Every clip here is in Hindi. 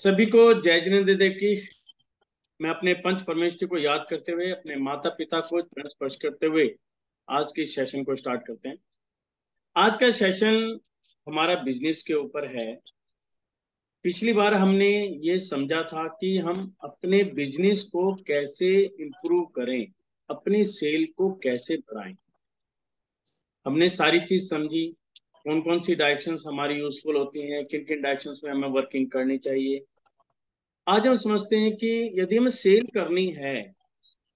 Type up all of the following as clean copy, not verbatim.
सभी को जय जिनेन्द्र देव की। मैं अपने पंच परमेष्ठी को याद करते हुए अपने माता पिता को चरण स्पर्श करते हुए आज के सेशन को स्टार्ट करते हैं। आज का सेशन हमारा बिजनेस के ऊपर है। पिछली बार हमने ये समझा था कि हम अपने बिजनेस को कैसे इम्प्रूव करें, अपनी सेल को कैसे बढ़ाएं। हमने सारी चीज समझी, कौन कौन सी डायरेक्शंस हमारी यूजफुल होती हैं, किन किन डायरेक्शंस में हमें वर्किंग करनी चाहिए। आज हम समझते हैं कि यदि हमें सेल करनी है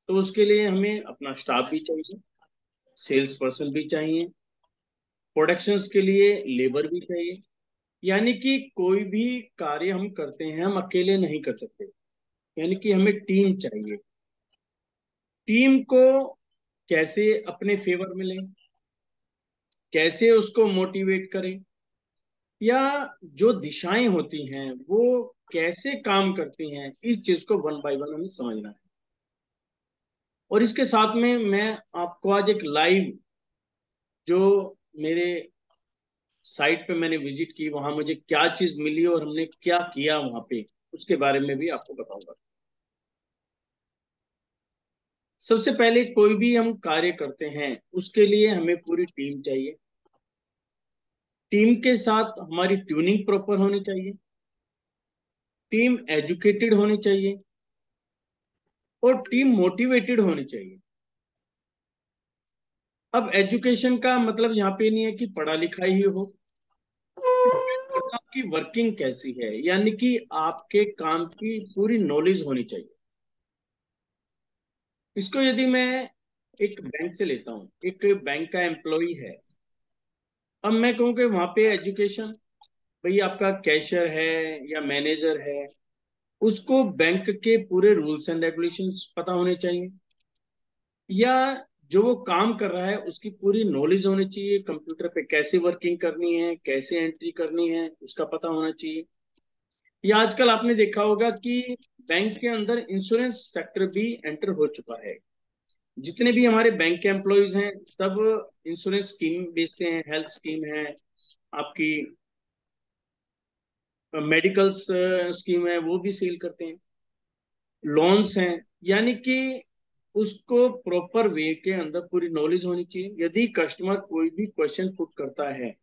तो उसके लिए हमें अपना स्टाफ भी चाहिए, सेल्स पर्सन भी चाहिए, प्रोडक्शंस के लिए लेबर भी चाहिए। यानी कि कोई भी कार्य हम करते हैं हम अकेले नहीं कर सकते, यानी कि हमें टीम चाहिए। टीम को कैसे अपने फेवर में लें, कैसे उसको मोटिवेट करें, या जो दिशाएं होती हैं वो कैसे काम करती हैं, इस चीज को वन बाय वन हमें समझना है। और इसके साथ में मैं आपको आज एक लाइव, जो मेरे साइट पे मैंने विजिट की, वहां मुझे क्या चीज मिली और हमने क्या किया वहां पे, उसके बारे में भी आपको बताऊंगा। सबसे पहले कोई भी हम कार्य करते हैं उसके लिए हमें पूरी टीम चाहिए। टीम के साथ हमारी ट्यूनिंग प्रॉपर होनी चाहिए, टीम एजुकेटेड होनी चाहिए और टीम मोटिवेटेड होनी चाहिए। अब एजुकेशन का मतलब यहाँ पे नहीं है कि पढ़ा लिखा ही हो, आपकी वर्किंग कैसी है, यानी कि आपके काम की पूरी नॉलेज होनी चाहिए। इसको यदि मैं एक बैंक से लेता हूँ, एक बैंक का एम्प्लॉय है, अब मैं कहूँ कि वहां पे एजुकेशन, भाई आपका कैशियर है या मैनेजर है, उसको बैंक के पूरे रूल्स एंड रेगुलेशंस पता होने चाहिए, या जो वो काम कर रहा है उसकी पूरी नॉलेज होनी चाहिए, कंप्यूटर पे कैसे वर्किंग करनी है, कैसे एंट्री करनी है, उसका पता होना चाहिए। या आजकल आपने देखा होगा कि बैंक के अंदर इंश्योरेंस सेक्टर भी एंटर हो चुका है। जितने भी हमारे बैंक के एम्प्लॉयज हैं सब इंश्योरेंस स्कीम बेचते हैं, हेल्थ स्कीम है, आपकी मेडिकल स्कीम है, वो भी सेल करते हैं, लोन्स हैं। यानी कि उसको प्रॉपर वे के अंदर पूरी नॉलेज होनी चाहिए। यदि कस्टमर कोई भी क्वेश्चन पुट करता है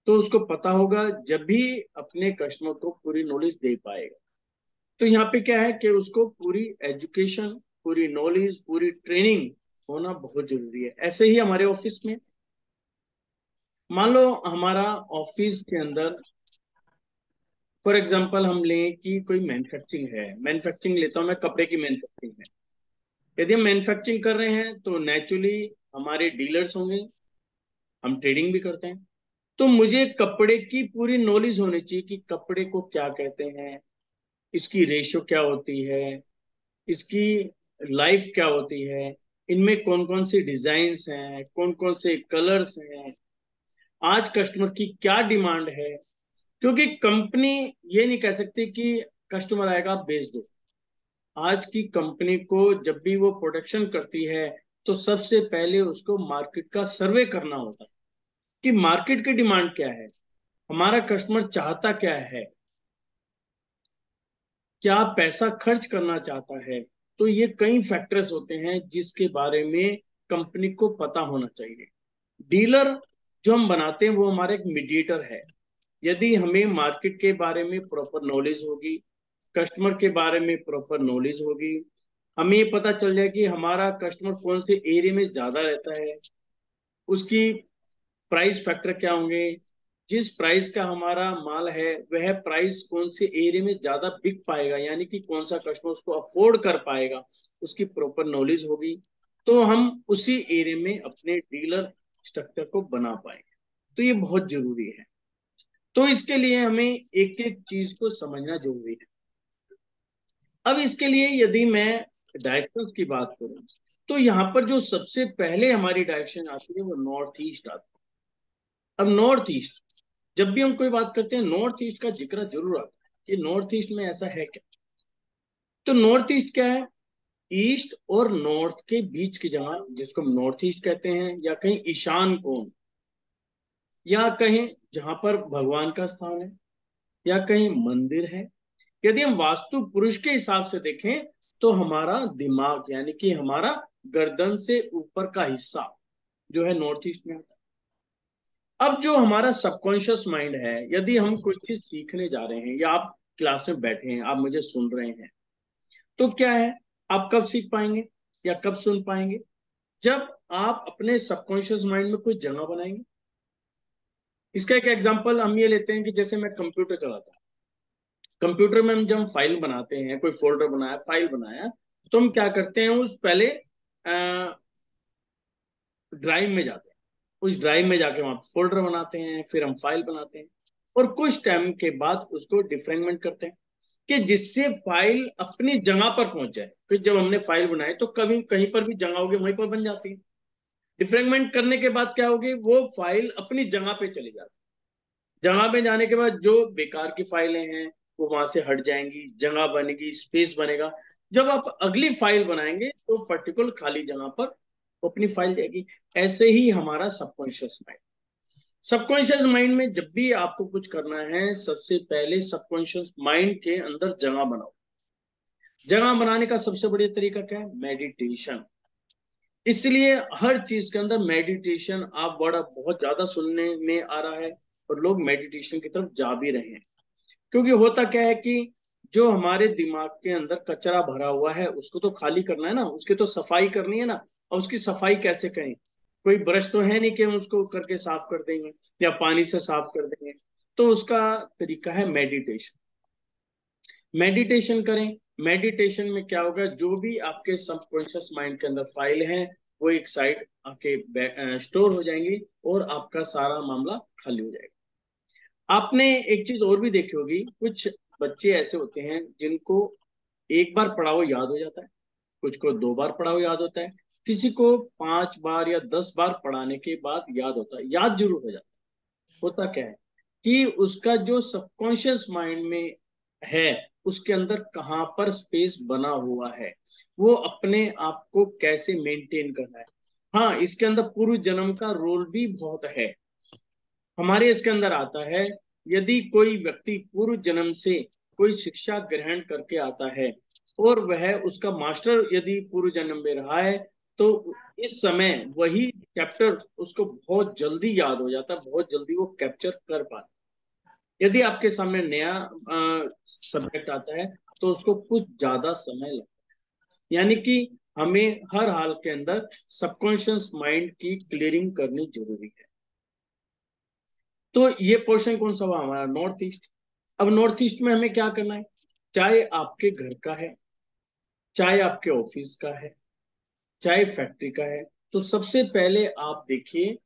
तो उसको पता होगा, जब भी अपने कस्टमर को पूरी नॉलेज दे पाएगा। तो यहाँ पे क्या है कि उसको पूरी एजुकेशन, पूरी नॉलेज, पूरी ट्रेनिंग होना बहुत जरूरी है। ऐसे ही हमारे ऑफिस में, मान लो हमारा ऑफिस के अंदर फॉर एग्जांपल हम लें कि कोई मैन्युफैक्चरिंग है, मैन्युफैक्चरिंग लेता हूं मैं, कपड़े की मैन्युफैक्चरिंग है। यदि हम मैन्युफैक्चरिंग कर रहे हैं तो नेचुरली हमारे डीलर्स होंगे, हम ट्रेडिंग भी करते हैं। तो मुझे कपड़े की पूरी नॉलेज होनी चाहिए कि कपड़े को क्या कहते हैं, इसकी रेशो क्या होती है, इसकी लाइफ क्या होती है, इनमें कौन कौन सी डिजाइन्स हैं, कौन कौन से कलर्स हैं, आज कस्टमर की क्या डिमांड है। क्योंकि कंपनी ये नहीं कह सकती कि कस्टमर आएगा आप बेच दो। आज की कंपनी को जब भी वो प्रोडक्शन करती है तो सबसे पहले उसको मार्केट का सर्वे करना होता है कि मार्केट की डिमांड क्या है, हमारा कस्टमर चाहता क्या है, क्या पैसा खर्च करना चाहता है। तो ये कई फैक्टर्स होते हैं जिसके बारे में कंपनी को पता होना चाहिए। डीलर जो हम बनाते हैं वो हमारा एक मीडिएटर है। यदि हमें मार्केट के बारे में प्रॉपर नॉलेज होगी, कस्टमर के बारे में प्रॉपर नॉलेज होगी, हमें ये पता चल जाए कि हमारा कस्टमर कौन से एरिया में ज्यादा रहता है, उसकी प्राइस फैक्टर क्या होंगे, जिस प्राइस का हमारा माल है वह प्राइस कौन से एरिया में ज्यादा बिक पाएगा, यानी कि कौन सा कस्टमर उसको अफोर्ड कर पाएगा, उसकी प्रॉपर नॉलेज होगी, तो हम उसी एरिया में अपने डीलर स्ट्रक्चर को बना पाएंगे। तो ये बहुत जरूरी है। तो इसके लिए हमें एक एक चीज को समझना जरूरी है। अब इसके लिए यदि मैं डायरेक्शंस की बात करूं तो यहाँ पर जो सबसे पहले हमारी डायरेक्शन आती है वो नॉर्थ ईस्ट आती है। अब नॉर्थ ईस्ट, जब भी हम कोई बात करते हैं नॉर्थ ईस्ट का जिक्र जरूर आता है कि नॉर्थ ईस्ट में ऐसा है क्या। तो नॉर्थ ईस्ट क्या है, ईस्ट और नॉर्थ के बीच की जगह जिसको हम नॉर्थ ईस्ट कहते हैं, या कहीं ईशान कोण, या कहीं जहां पर भगवान का स्थान है, या कहीं मंदिर है, यदि हम वास्तु पुरुष के हिसाब से देखें तो हमारा दिमाग यानी कि हमारा गर्दन से ऊपर का हिस्सा जो है नॉर्थ ईस्ट में आता है। अब जो हमारा सबकॉन्शियस माइंड है, यदि हम कोई चीज सीखने जा रहे हैं या आप क्लास में बैठे हैं, आप मुझे सुन रहे हैं, तो क्या है, आप कब सीख पाएंगे या कब सुन पाएंगे? जब आप अपने सबकॉन्शियस माइंड में कोई जगह बनाएंगे। इसका एक एग्जांपल हम ये लेते हैं कि जैसे मैं कंप्यूटर चलाता हूँ, कंप्यूटर में हम जब हम फाइल बनाते हैं, कोई फोल्डर बनाया, फाइल बनाया, तो हम क्या करते हैं, उस पहले ड्राइव में जाते हैं, उस ड्राइव में जाके वहां फोल्डर बनाते हैं, फिर हम फाइल बनाते हैं, और कुछ टाइम के बाद उसको डिफ्रेगमेंट करते हैं कि जिससे फाइल अपनी जगह पर पहुंच जाए। फिर जब हमने फाइल बनाई तो कभी कहीं पर भी जगह होगी वहीं पर बन जाती है। डिफ्रेगमेंट करने के बाद क्या होगी, वो फाइल अपनी जगह पे चली जाती है। जगह पे जाने के बाद जो बेकार की फाइलें हैं वो वहां से हट जाएंगी, जगह बनेगी, स्पेस बनेगा। जब आप अगली फाइल बनाएंगे तो पर्टिकुलर खाली जगह पर अपनी फाइल जाएगी। ऐसे ही हमारा सबकॉन्शियस माइंड, सबकॉन्शियस माइंड में जब भी आपको कुछ करना है, सबसे पहले सबकॉन्शियस माइंड के अंदर जगह बनाओ। जगह बनाने का सबसे बढ़िया तरीका क्या है, मेडिटेशन। इसलिए हर चीज के अंदर मेडिटेशन आप बड़ा बहुत ज्यादा सुनने में आ रहा है, और लोग मेडिटेशन की तरफ जा भी रहे हैं। क्योंकि होता क्या है कि जो हमारे दिमाग के अंदर कचरा भरा हुआ है उसको तो खाली करना है ना, उसकी तो सफाई करनी है ना। और उसकी सफाई कैसे करें, कोई ब्रश तो है नहीं कि हम उसको करके साफ कर देंगे या पानी से साफ कर देंगे। तो उसका तरीका है मेडिटेशन। मेडिटेशन करें। मेडिटेशन में क्या होगा, जो भी आपके सबकॉन्शियस माइंड के अंदर फाइल है वो एक साइड आपके स्टोर हो जाएंगी, और आपका सारा मामला खाली हो जाएगा। आपने एक चीज और भी देखी होगी, कुछ बच्चे ऐसे होते हैं जिनको एक बार पढ़ा हुआ याद हो जाता है, कुछ को 2 बार पढ़ा हुआ याद होता है, किसी को 5 बार या 10 बार पढ़ाने के बाद याद होता है। याद जरूर हो जाता है। होता क्या है कि उसका जो सबकॉन्शियस माइंड में है, उसके अंदर कहाँ पर स्पेस बना हुआ है, वो अपने आप को कैसे मेंटेन करना है। हाँ, इसके अंदर पूर्व जन्म का रोल भी बहुत है। हमारे इसके अंदर आता है, यदि कोई व्यक्ति पूर्व जन्म से कोई शिक्षा ग्रहण करके आता है और वह उसका मास्टर यदि पूर्व जन्म में रहा है, तो इस समय वही चैप्टर उसको बहुत जल्दी याद हो जाता है, बहुत जल्दी वो कैप्चर कर पाता है। यदि आपके सामने नया सब्जेक्ट आता है तो उसको कुछ ज्यादा समय लगता है। यानी कि हमें हर हाल के अंदर सबकॉन्शियस माइंड की क्लियरिंग करनी जरूरी है। तो ये पोर्शन कौन सा हुआ, हमारा नॉर्थ ईस्ट। अब नॉर्थ ईस्ट में हमें क्या करना है, चाहे आपके घर का है, चाहे आपके ऑफिस का है, चाहे फैक्ट्री का है, तो सबसे पहले आप देखिए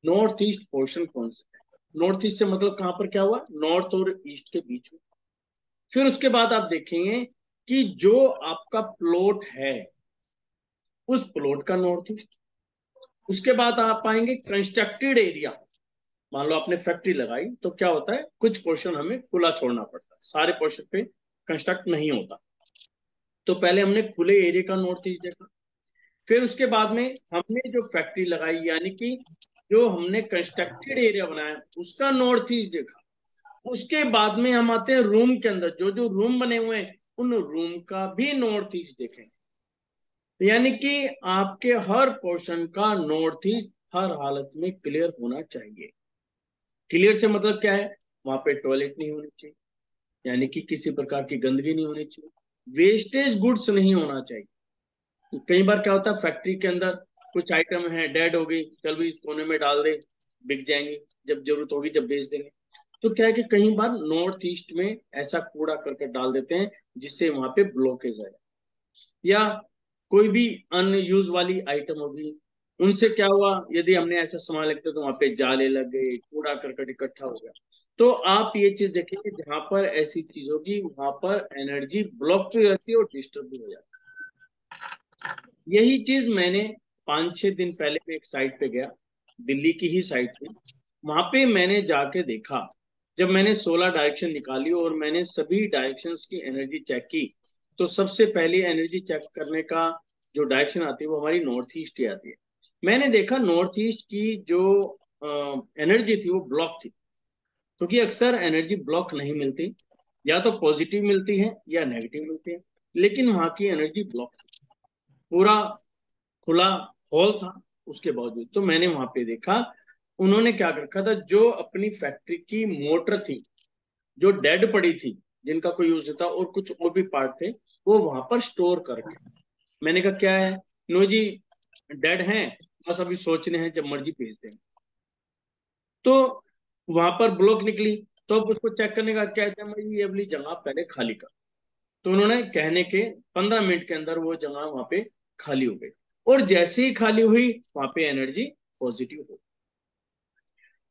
नॉर्थ ईस्ट पोर्शन कौन सा है। नॉर्थ ईस्ट से मतलब कहां पर क्या हुआ, नॉर्थ और ईस्ट के बीच में। फिर उसके बाद आप देखेंगे कि जो आपका प्लॉट है उस प्लॉट का नॉर्थ ईस्ट। उसके बाद आप पाएंगे कंस्ट्रक्टेड एरिया। मान लो आपने फैक्ट्री लगाई तो क्या होता है, कुछ पोर्शन हमें खुला छोड़ना पड़ता है, सारे पोर्शन पे कंस्ट्रक्ट नहीं होता। तो पहले हमने खुले एरिया का नॉर्थ ईस्ट देखा। फिर उसके बाद में हमने जो फैक्ट्री लगाई यानी कि जो हमने कंस्ट्रक्टेड एरिया बनाया उसका नॉर्थ ईस्ट देखा। उसके बाद में हम आते हैं रूम के अंदर, जो जो रूम बने हुए हैं उन रूम का भी नॉर्थ ईस्ट देखें। यानी कि आपके हर पोर्शन का नॉर्थ ईस्ट हर हालत में क्लियर होना चाहिए। क्लियर से मतलब क्या है, वहां पे टॉयलेट नहीं होनी चाहिए, यानी कि किसी प्रकार की गंदगी नहीं होनी चाहिए, वेस्टेज गुड्स नहीं होना चाहिए। तो कई बार क्या होता है, फैक्ट्री के अंदर कुछ आइटम है, डेड हो गई, चल भी इस कोने में डाल दे, बिक जाएंगे, जब जरूरत होगी जब बेच देंगे। तो क्या है कि कई बार नॉर्थ ईस्ट में ऐसा कूड़ा करके डाल देते हैं जिससे वहां पे ब्लॉकेज आए, या कोई भी अनयूज वाली आइटम होगी, उनसे क्या हुआ, यदि हमने ऐसा सामान लगता तो वहां पे जाले लग गए, कूड़ा करकट इकट्ठा हो गया। तो आप ये चीज देखेंगे, जहां पर ऐसी चीज होगी वहां पर एनर्जी ब्लॉक भी रहती है और डिस्टर्ब भी हो जाती है। यही चीज मैंने 5-6 दिन पहले पे एक साइट पे गया, दिल्ली की ही साइट पे। वहां पे मैंने जाके देखा, जब मैंने 16 डायरेक्शन निकाली और मैंने सभी डायरेक्शंस की एनर्जी चेक की, तो सबसे पहले एनर्जी चेक करने का जो डायरेक्शन आती है वो हमारी नॉर्थ ईस्ट ही आती है। मैंने देखा नॉर्थ ईस्ट की जो एनर्जी थी वो ब्लॉक थी, क्योंकि अक्सर एनर्जी ब्लॉक नहीं मिलती। या तो पॉजिटिव मिलती है या नेगेटिव मिलती है, लेकिन वहां की एनर्जी ब्लॉक, पूरा खुला हॉल था उसके बावजूद। तो मैंने वहां पे देखा उन्होंने क्या कर रखा था, जो अपनी फैक्ट्री की मोटर थी जो डेड पड़ी थी, जिनका कोई यूज नहीं था, और कुछ और भी पार्ट थे, वो वहां पर स्टोर करके। मैंने कहा क्या है, नो जी डेड हैं, बस अभी सोचने हैं, जब मर्जी भेजते हैं। तो वहां पर ब्लॉक निकली। तो अब उसको चेक करने का क्या है, मैं ये अगली जगह पहले खाली कर। तो उन्होंने कहने के 15 मिनट के अंदर वो जगह वहां पे खाली हो गई, और जैसे ही खाली हुई वहां पे एनर्जी पॉजिटिव हो।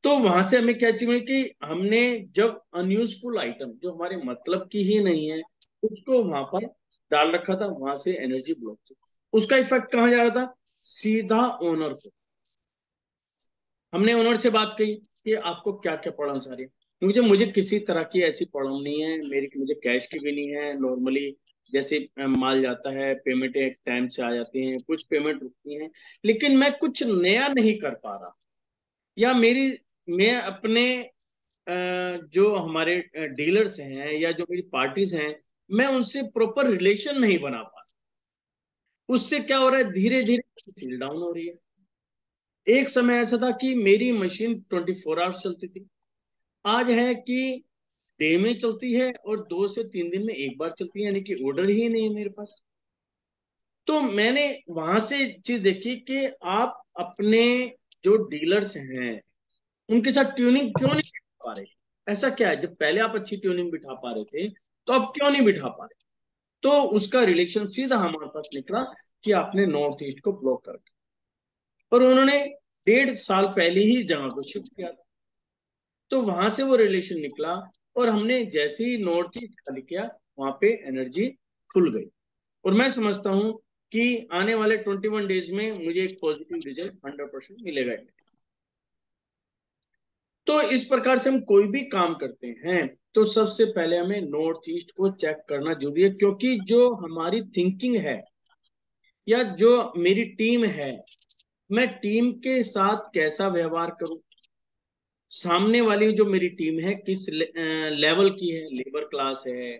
तो वहां से हमें क्या चाहिए कि हमने जब अनयूजफुल आइटम जो हमारे मतलब की ही नहीं है उसको वहां पर डाल रखा था, वहां से एनर्जी ब्लॉक थी। उसका इफेक्ट कहाँ जा रहा था, सीधा ओनर को। हमने ओनर से बात की कि आपको क्या क्या प्रॉब्लम आ रही है। मुझे किसी तरह की ऐसी प्रॉब्लम नहीं है, मुझे कैश की भी नहीं है। नॉर्मली जैसे माल जाता है, पेमेंट एक टाइम से आ जाती हैं, कुछ पेमेंट रुकती हैं, लेकिन मैं कुछ नया नहीं कर पा रहा, या मैं अपने जो हमारे डीलर्स हैं या जो मेरी पार्टीज हैं, मैं उनसे प्रॉपर रिलेशन नहीं बना पा रहा। उससे क्या हो रहा है, धीरे धीरे सील डाउन हो रही है। एक समय ऐसा था कि मेरी मशीन 24 आवर्स चलती थी, आज है कि डे में चलती है और 2 से 3 दिन में एक बार चलती है, यानी कि ऑर्डर ही नहीं है मेरे पास। तो मैंने वहां से चीज देखी कि आप अपने जो डीलर्स हैं उनके साथ ट्यूनिंग क्यों नहीं बिठा पा रहे। ऐसा क्या है, जब पहले आप अच्छी ट्यूनिंग बिठा पा रहे थे तो अब क्यों नहीं बिठा पा रहे। तो उसका रिलेशन सीधा हमारे पास निकला कि आपने नॉर्थ ईस्ट को ब्लॉक कर रखा। और उन्होंने 1.5 साल पहले ही जगह को शिफ्ट किया था। तो वहां से वो रिलेशन निकला, और हमने जैसे ही नॉर्थ ईस्ट खाली किया वहां पे एनर्जी खुल गई। और मैं समझता हूं कि आने वाले 21 डेज में मुझे एक पॉजिटिव रिजल्ट 100% मिलेगा। तो इस प्रकार से हम कोई भी काम करते हैं तो सबसे पहले हमें नॉर्थ ईस्ट को चेक करना जरूरी है, क्योंकि जो हमारी थिंकिंग है या जो मेरी टीम है, मैं टीम के साथ कैसा व्यवहार करूं, सामने वाली जो मेरी टीम है किस लेवल की है, लेबर क्लास है,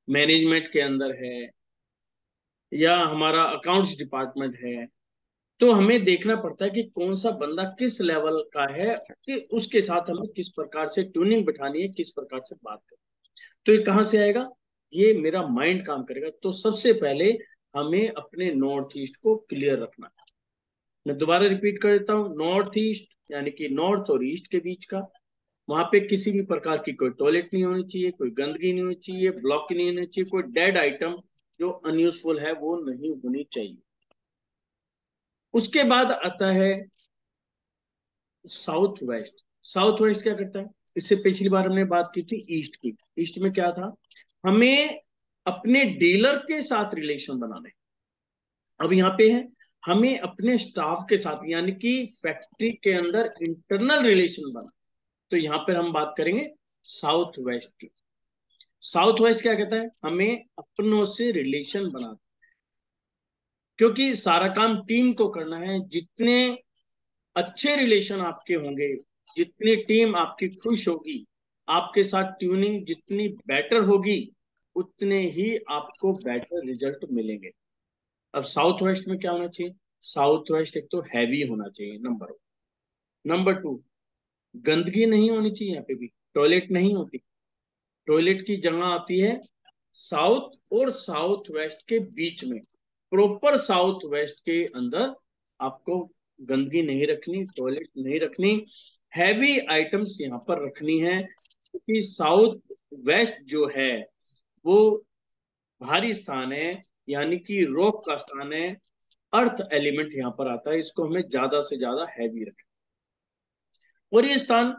मैनेजमेंट के अंदर है, या हमारा अकाउंट्स डिपार्टमेंट है। तो हमें देखना पड़ता है कि कौन सा बंदा किस लेवल का है, कि उसके साथ हमें किस प्रकार से ट्यूनिंग बिठानी है, किस प्रकार से बात करनी। तो ये कहाँ से आएगा, ये मेरा माइंड काम करेगा। तो सबसे पहले हमें अपने नॉर्थ ईस्ट को क्लियर रखना है। मैं दोबारा रिपीट कर देता हूँ, नॉर्थ ईस्ट यानी कि नॉर्थ और ईस्ट के बीच का, वहां पे किसी भी प्रकार की कोई टॉयलेट नहीं होनी चाहिए, कोई गंदगी नहीं होनी चाहिए, ब्लॉक नहीं होनी चाहिए, कोई डेड आइटम जो अनयूजफुल है वो नहीं होनी चाहिए। उसके बाद आता है साउथ वेस्ट। साउथ वेस्ट क्या करता है, इससे पिछली बार हमने बात की थी ईस्ट की। ईस्ट में क्या था, हमें अपने डीलर के साथ रिलेशन बनाने। अब यहाँ पे है हमें अपने स्टाफ के साथ, यानी कि फैक्ट्री के अंदर इंटरनल रिलेशन बना। तो यहाँ पर हम बात करेंगे साउथ वेस्ट की। साउथ वेस्ट क्या कहता है, हमें अपनों से रिलेशन बनाना, क्योंकि सारा काम टीम को करना है। जितने अच्छे रिलेशन आपके होंगे, जितनी टीम आपकी खुश होगी, आपके साथ ट्यूनिंग जितनी बेटर होगी, उतने ही आपको बेटर रिजल्ट मिलेंगे। अब साउथ वेस्ट में क्या होना चाहिए, साउथ वेस्ट एक तो हैवी होना चाहिए, नंबर 1। नंबर 2, गंदगी नहीं होनी चाहिए, यहाँ पे भी टॉयलेट नहीं होती। टॉयलेट की जगह आती है साउथ और साउथ वेस्ट के बीच में। प्रॉपर साउथ वेस्ट के अंदर आपको गंदगी नहीं रखनी, टॉयलेट नहीं रखनी, हैवी आइटम्स यहाँ पर रखनी है। क्योंकि साउथ वेस्ट जो है वो भारी स्थान है, यानी कि रॉक का स्थान है, अर्थ एलिमेंट यहाँ पर आता है, इसको हमें ज्यादा से ज्यादा हैवी रखना। और ये स्थान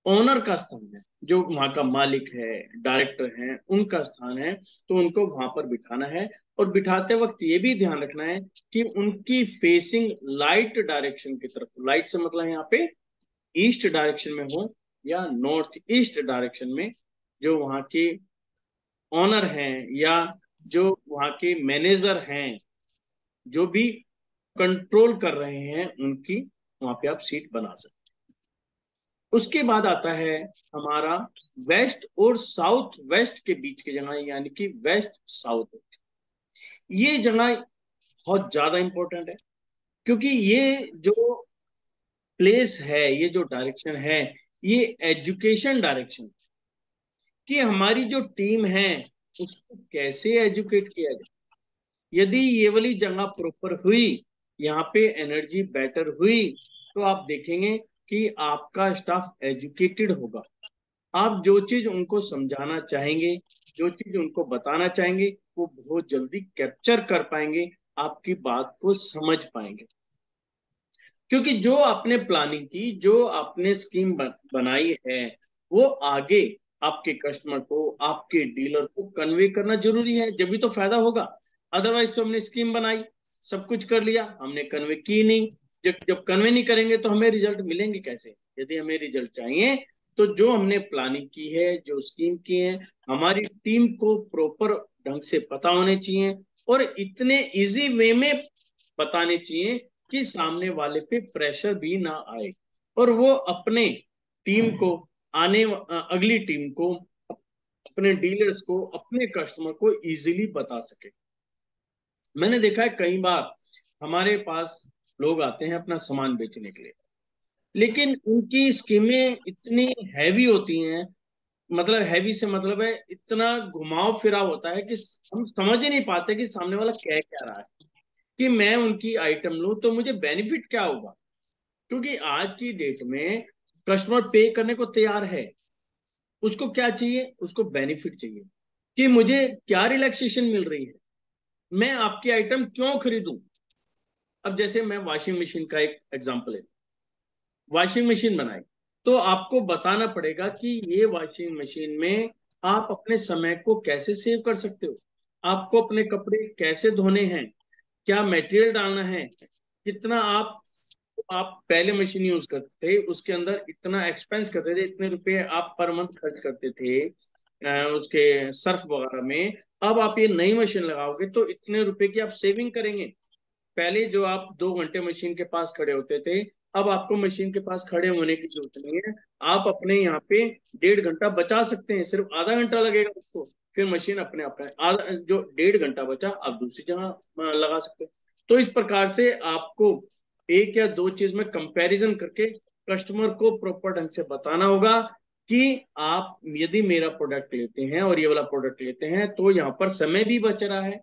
ओनर का स्थान है, जो वहां का मालिक है, डायरेक्टर है, उनका स्थान है। तो उनको वहां पर बिठाना है, और बिठाते वक्त ये भी ध्यान रखना है कि उनकी फेसिंग लाइट डायरेक्शन की तरफ, लाइट से मतलब यहाँ पे ईस्ट डायरेक्शन में हो या नॉर्थ ईस्ट डायरेक्शन में। जो वहां के ओनर हैं या जो वहां के मैनेजर हैं, जो भी कंट्रोल कर रहे हैं, उनकी वहां पे आप सीट बना सकते उसके बाद आता है हमारा वेस्ट और साउथ वेस्ट के बीच की जगह, यानी कि वेस्ट साउथ। ये जगह बहुत ज्यादा इंपॉर्टेंट है, क्योंकि ये जो प्लेस है, ये जो डायरेक्शन है, ये एजुकेशन डायरेक्शन, कि हमारी जो टीम है उसको कैसे एजुकेट किया जाए। यदि ये वाली जगह प्रॉपर हुई, यहाँ पे एनर्जी बेटर हुई, तो आप देखेंगे कि आपका स्टाफ एजुकेटेड होगा। आप जो चीज उनको समझाना चाहेंगे, जो चीज उनको बताना चाहेंगे, वो बहुत जल्दी कैप्चर कर पाएंगे, आपकी बात को समझ पाएंगे। क्योंकि जो आपने प्लानिंग की, जो आपने स्कीम बनाई है, वो आगे आपके कस्टमर को, आपके डीलर को कन्वे करना जरूरी है, जब भी तो फायदा होगा। अदरवाइज तो हमने स्कीम बनाई, सब कुछ कर लिया, हमने कन्वे की नहीं। जब जब कन्वे नहीं करेंगे तो हमें रिजल्ट मिलेंगे कैसे? यदि हमें रिजल्ट चाहिए, तो जो हमने प्लानिंग की है, जो स्कीम की है, हमारी टीम को प्रॉपर ढंग से पता होने चाहिए, और इतने इजी वे में बताने चाहिए कि सामने वाले पे प्रेशर भी ना आए, और वो अपने टीम को, अगली टीम को, अपने डीलर्स को, अपने कस्टमर को इजीली बता सके। मैंने देखा है कई बार हमारे पास लोग आते हैं अपना सामान बेचने के लिए, लेकिन उनकी स्कीमें इतनी हैवी होती हैं, मतलब हैवी से मतलब है इतना घुमाव फिराव होता है कि हम समझ ही नहीं पाते कि सामने वाला कह क्या रहा है, कि मैं उनकी आइटम लूं तो मुझे बेनिफिट क्या होगा। क्योंकि आज की डेट में कस्टमर पे करने को तैयार है, उसको क्या चाहिए? उसको बेनिफिट चाहिए, कि मुझे क्या रिलैक्सेशन मिल रही है, मैं आपकी आइटम क्यों खरीदूं। अब जैसे मैं वॉशिंग मशीन का एक एग्जांपल है, वॉशिंग मशीन बनाई, तो आपको बताना पड़ेगा कि ये वॉशिंग मशीन में आप अपने समय को कैसे सेव कर सकते हो, आपको अपने कपड़े कैसे धोने हैं, क्या मटेरियल डालना है, कितना आप पहले मशीन यूज करते थे, उसके अंदर इतना एक्सपेंस करते थे, इतने रुपए आप पर मंथ खर्च करते थे उसके सर्फ वगैरह में। अब आप ये नई मशीन लगाओगे तो इतने रुपए की आप सेविंग करेंगे। पहले जो आप 2 घंटे मशीन के पास खड़े होते थे, अब आपको मशीन के पास खड़े होने की जरूरत नहीं है। आप अपने यहाँ पे 1.5 घंटा बचा सकते हैं, सिर्फ आधा घंटा लगेगा उसको, फिर मशीन अपने आप का आधा, जो 1.5 घंटा बचा आप दूसरी जगह लगा सकते हैं। तो इस प्रकार से आपको एक या दो चीज में कंपैरिजन करके कस्टमर को प्रॉपर ढंग से बताना होगा कि आप यदि मेरा प्रोडक्ट लेते हैं और ये वाला प्रोडक्ट लेते हैं, तो यहाँ पर समय भी बच रहा है,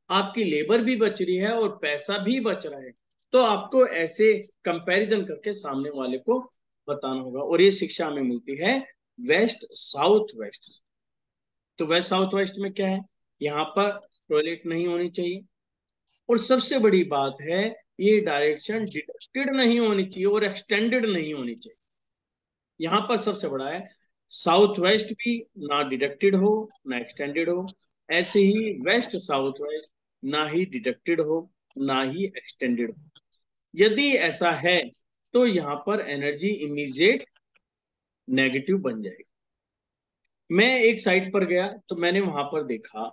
आपकी लेबर भी बच रही है, और पैसा भी बच रहा है। तो आपको ऐसे कंपैरिजन करके सामने वाले को बताना होगा, और ये शिक्षा हमें मिलती है वेस्ट साउथ वेस्ट। तो वेस्ट साउथ वेस्ट में क्या है? यहाँ पर टॉयलेट नहीं होनी चाहिए, और सबसे बड़ी बात है, ये डायरेक्शन डिडक्टेड नहीं होनी चाहिए और एक्सटेंडेड नहीं होनी चाहिए। यहाँ पर सबसे बड़ा है, साउथ वेस्ट भी ना डिडक्टेड हो ना एक्सटेंडेड हो, ऐसे ही वेस्ट साउथ वेस्ट ना ही डिडक्टेड हो ना ही एक्सटेंडेड हो। यदि ऐसा है तो यहाँ पर एनर्जी इमीडिएट नेगेटिव बन जाएगी। मैं एक साइट पर गया तो मैंने वहां पर देखा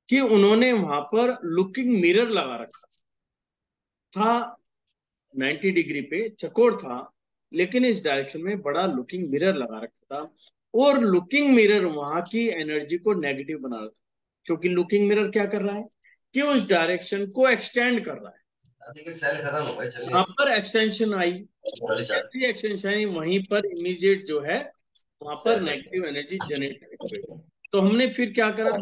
कि उन्होंने वहां पर लुकिंग मिरर लगा रखा था, 90 डिग्री पे चकोर था, लेकिन इस डायरेक्शन में बड़ा लुकिंग मिरर लगा रखा था, और लुकिंग मिरर वहां की एनर्जी को नेगेटिव बना रहा था। क्योंकि लुकिंग मिरर क्या कर रहा है कि उस डायरेक्शन को एक्सटेंड कर रहा है। सेल खत्म हो गए चलिए। वहां पर एक्सटेंशन आई, वाली चार्ज जैसी एक्सटेंशन आई वहीं पर इमीडिएट जो है वहां पर सेल चल नेगेटिव एनर्जी जनरेट हुई। तो हमने फिर क्या करा,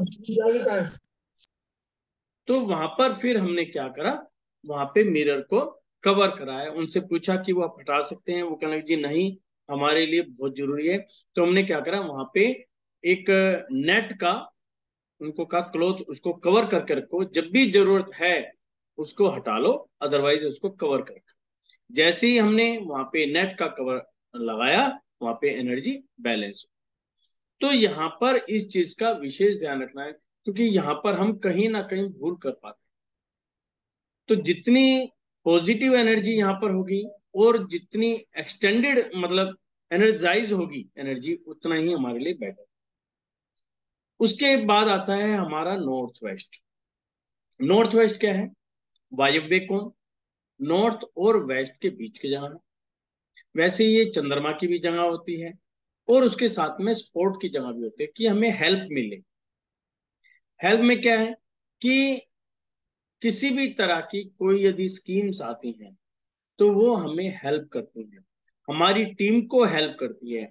तो वहां पर फिर हमने क्या करा, वहां पे मिरर को कवर कराया, उनसे पूछा कि वो आप हटा सकते हैं, वो कहने लगे जी नहीं, हमारे लिए बहुत जरूरी है। तो हमने क्या करा, वहां पे एक नेट का, उनको कहा क्लोथ उसको कवर करके रखो, जब भी जरूरत है उसको हटा लो, अदरवाइज उसको कवर कर। जैसे ही हमने वहां पे नेट का कवर लगाया, वहां पे एनर्जी बैलेंस। तो यहाँ पर इस चीज का विशेष ध्यान रखना है, क्योंकि यहाँ पर हम कहीं ना कहीं भूल कर पाते हैं। तो जितनी पॉजिटिव एनर्जी यहाँ पर होगी, और जितनी एक्सटेंडेड मतलब एनर्जाइज होगी एनर्जी, उतना ही हमारे लिए बेटर। उसके बाद आता है हमारा नॉर्थ वेस्ट। नॉर्थ वेस्ट क्या है? वायव्य कोण, नॉर्थ और वेस्ट के बीच की जगह है। वैसे ये चंद्रमा की भी जगह होती है और उसके साथ में सपोर्ट की जगह भी होती है कि हमें हेल्प मिले। हेल्प में क्या है कि किसी भी तरह की कोई यदि स्कीम्स आती हैं तो वो हमें हेल्प करती है, हमारी टीम को हेल्प करती है,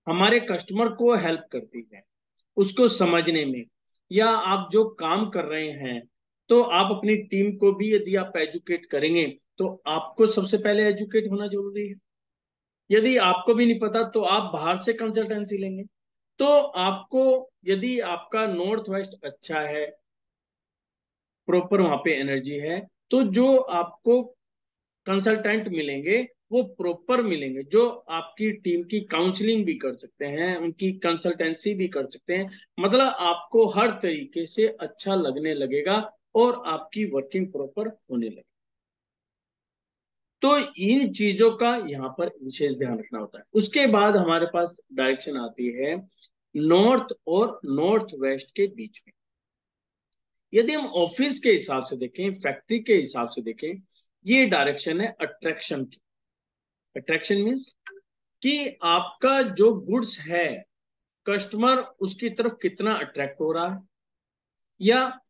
हमारे कस्टमर को हेल्प करती है उसको समझने में। या आप जो काम कर रहे हैं तो आप अपनी टीम को भी यदि आप एजुकेट करेंगे तो आपको सबसे पहले एजुकेट होना जरूरी है। यदि आपको भी नहीं पता तो आप बाहर से कंसल्टेंसी लेंगे। तो आपको, यदि आपका नॉर्थ वेस्ट अच्छा है, प्रॉपर वहां पे एनर्जी है, तो जो आपको कंसल्टेंट मिलेंगे वो प्रॉपर मिलेंगे, जो आपकी टीम की काउंसलिंग भी कर सकते हैं, उनकी कंसल्टेंसी भी कर सकते हैं। मतलब आपको हर तरीके से अच्छा लगने लगेगा और आपकी वर्किंग प्रॉपर होने लगेगी। तो इन चीजों का यहाँ पर विशेष ध्यान रखना होता है। उसके बाद हमारे पास डायरेक्शन आती है नॉर्थ और नॉर्थ वेस्ट के बीच में। यदि हम ऑफिस के हिसाब से देखें, फैक्ट्री के हिसाब से देखें, ये डायरेक्शन है अट्रैक्शन की। अट्रैक्शन मीन्स कि आपका जो गुड्स है, कस्टमर उसकी तरफ कितना अट्रैक्ट हो रहा है, या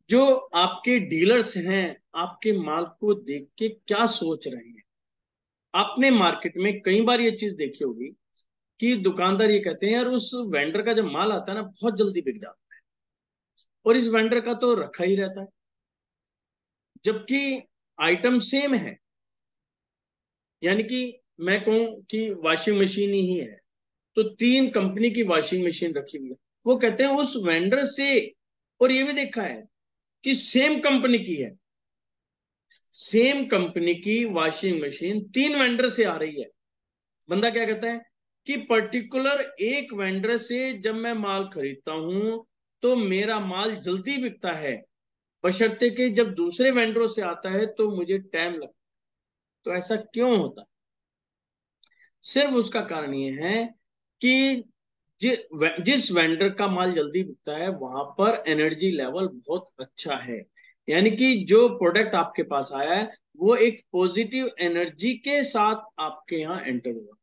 जो आपके डीलर्स हैं आपके माल को देख के क्या सोच रहे हैं। आपने मार्केट में कई बार ये चीज देखी होगी कि दुकानदार ये कहते हैं यार उस वेंडर का जब माल आता है ना बहुत जल्दी बिक जाता है, और इस वेंडर का तो रखा ही रहता है, जबकि आइटम सेम है। यानी कि मैं कहूं कि वॉशिंग मशीन ही है तो 3 कंपनी की वॉशिंग मशीन रखी हुई है, वो कहते हैं उस वेंडर से। और ये भी देखा है कि सेम कंपनी की है, सेम कंपनी की वॉशिंग मशीन 3 वेंडर से आ रही है। बंदा क्या कहता है कि पर्टिकुलर एक वेंडर से जब मैं माल खरीदता हूं तो मेरा माल जल्दी बिकता है, बशर्ते कि जब दूसरे वेंडरों से आता है तो मुझे टाइम लगता है। तो ऐसा क्यों होता है? सिर्फ उसका कारण ये है कि जिस वेंडर का माल जल्दी बिकता है वहां पर एनर्जी लेवल बहुत अच्छा है। यानी कि जो प्रोडक्ट आपके पास आया है वो एक पॉजिटिव एनर्जी के साथ आपके यहाँ एंटर हुआ।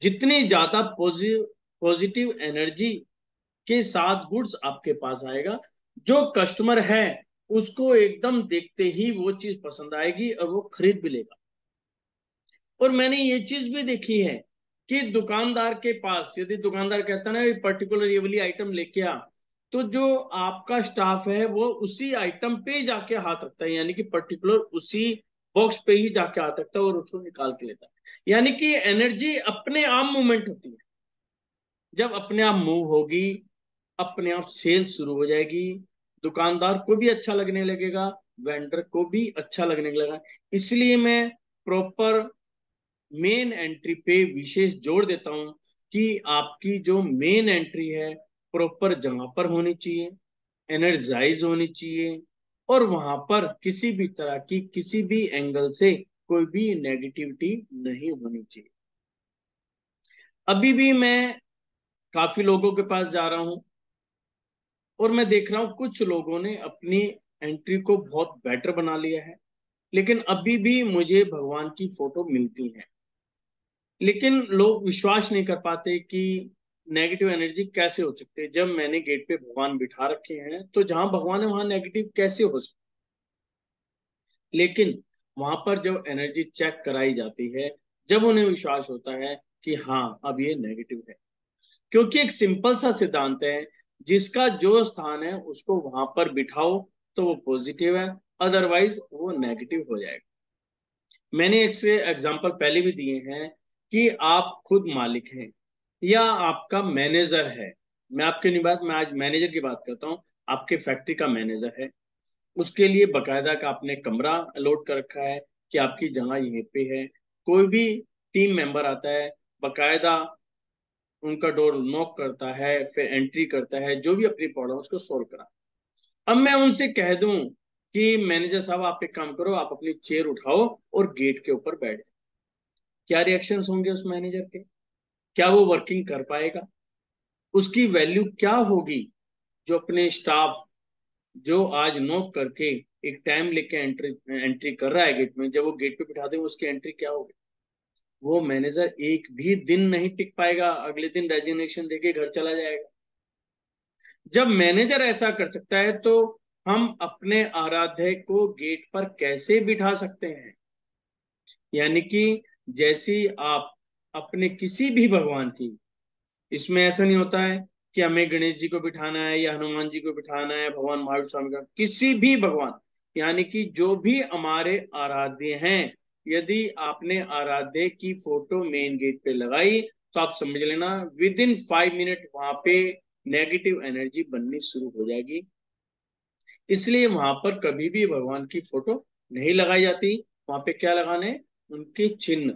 जितनी ज्यादा पॉजिटिव एनर्जी के साथ गुड्स आपके पास आएगा, जो कस्टमर है उसको एकदम देखते ही वो चीज पसंद आएगी और वो खरीद भी लेगा। और मैंने ये चीज भी देखी है कि दुकानदार के पास यदि दुकानदार कहता है ना पर्टिकुलर ये वाली आइटम लेके आ, तो जो आपका स्टाफ है वो उसी आइटम पे ही जाके हाथ रखता है, यानी कि पर्टिकुलर उसी बॉक्स पे ही जाके हाथ रखता है और उसको निकाल के लेता है। यानी कि एनर्जी अपने आप मूवमेंट होती है। जब अपने आप मूव होगी, अपने आप सेल शुरू हो जाएगी, दुकानदार को भी अच्छा लगने लगेगा, वेंडर को भी अच्छा लगने लगेगा। इसलिए मैं प्रॉपर मेन एंट्री पे विशेष जोर देता हूं कि आपकी जो मेन एंट्री है प्रॉपर जगह पर होनी चाहिए, एनर्जाइज होनी चाहिए, और वहां पर किसी भी तरह की किसी भी एंगल से कोई भी नेगेटिविटी नहीं होनी चाहिए। अभी भी मैं काफी लोगों के पास जा रहा हूं और मैं देख रहा हूं कुछ लोगों ने अपनी एंट्री को बहुत बेटर बना लिया है, लेकिन अभी भी मुझे भगवान की फोटो मिलती है। लेकिन लोग विश्वास नहीं कर पाते कि नेगेटिव एनर्जी कैसे हो सकती है। जब मैंने गेट पे भगवान बिठा रखे हैं तो जहां भगवान है वहां नेगेटिव कैसे हो सकती? लेकिन वहां पर जब एनर्जी चेक कराई जाती है, जब उन्हें विश्वास होता है कि हाँ अब ये नेगेटिव है, क्योंकि एक सिंपल सा सिद्धांत है, जिसका जो स्थान है उसको वहां पर बिठाओ तो वो पॉजिटिव है, अदरवाइज वो नेगेटिव हो जाएगा। मैंने एक से एग्जांपल पहले भी दिए हैं कि आप खुद मालिक हैं या आपका मैनेजर है। मैं आपके नहीं बात, मैं आज मैनेजर की बात करता हूँ। आपके फैक्ट्री का मैनेजर है, उसके लिए बकायदा का आपने कमरा अलॉट कर रखा है कि आपकी जगह यहीं पे है। कोई भी टीम मेंबर आता है, बकायदा उनका डोर नॉक करता है, फिर एंट्री करता है, जो भी अपनी प्रॉब्लम उसको सोल्व करा। अब मैं उनसे कह दूं कि मैनेजर साहब आप एक काम करो, आप अपनी चेयर उठाओ और गेट के ऊपर बैठ जाओ, क्या रिएक्शंस होंगे उस मैनेजर के? क्या वो वर्किंग कर पाएगा? उसकी वैल्यू क्या होगी? जो अपने स्टाफ जो आज नॉक करके एक टाइम लेके एंट्री एंट्री कर रहा है गेट में, जब वो गेट पे बिठा दे उसकी एंट्री क्या होगी? वो मैनेजर एक भी दिन नहीं टिक पाएगा, अगले दिन रेजिग्नेशन देके घर चला जाएगा। जब मैनेजर ऐसा कर सकता है तो हम अपने आराध्य को गेट पर कैसे बिठा सकते हैं? यानी कि जैसी आप अपने किसी भी भगवान की, इसमें ऐसा नहीं होता है कि हमें गणेश जी को बिठाना है या हनुमान जी को बिठाना है, भगवान महावीर स्वामी का, किसी भी भगवान, यानी कि जो भी हमारे आराध्य हैं, यदि आपने आराध्य की फोटो मेन गेट पे लगाई तो आप समझ लेना विद इन 5 मिनट वहां पे नेगेटिव एनर्जी बननी शुरू हो जाएगी। इसलिए वहां पर कभी भी भगवान की फोटो नहीं लगाई जाती। वहां पे क्या लगाने? उनके चिन्ह,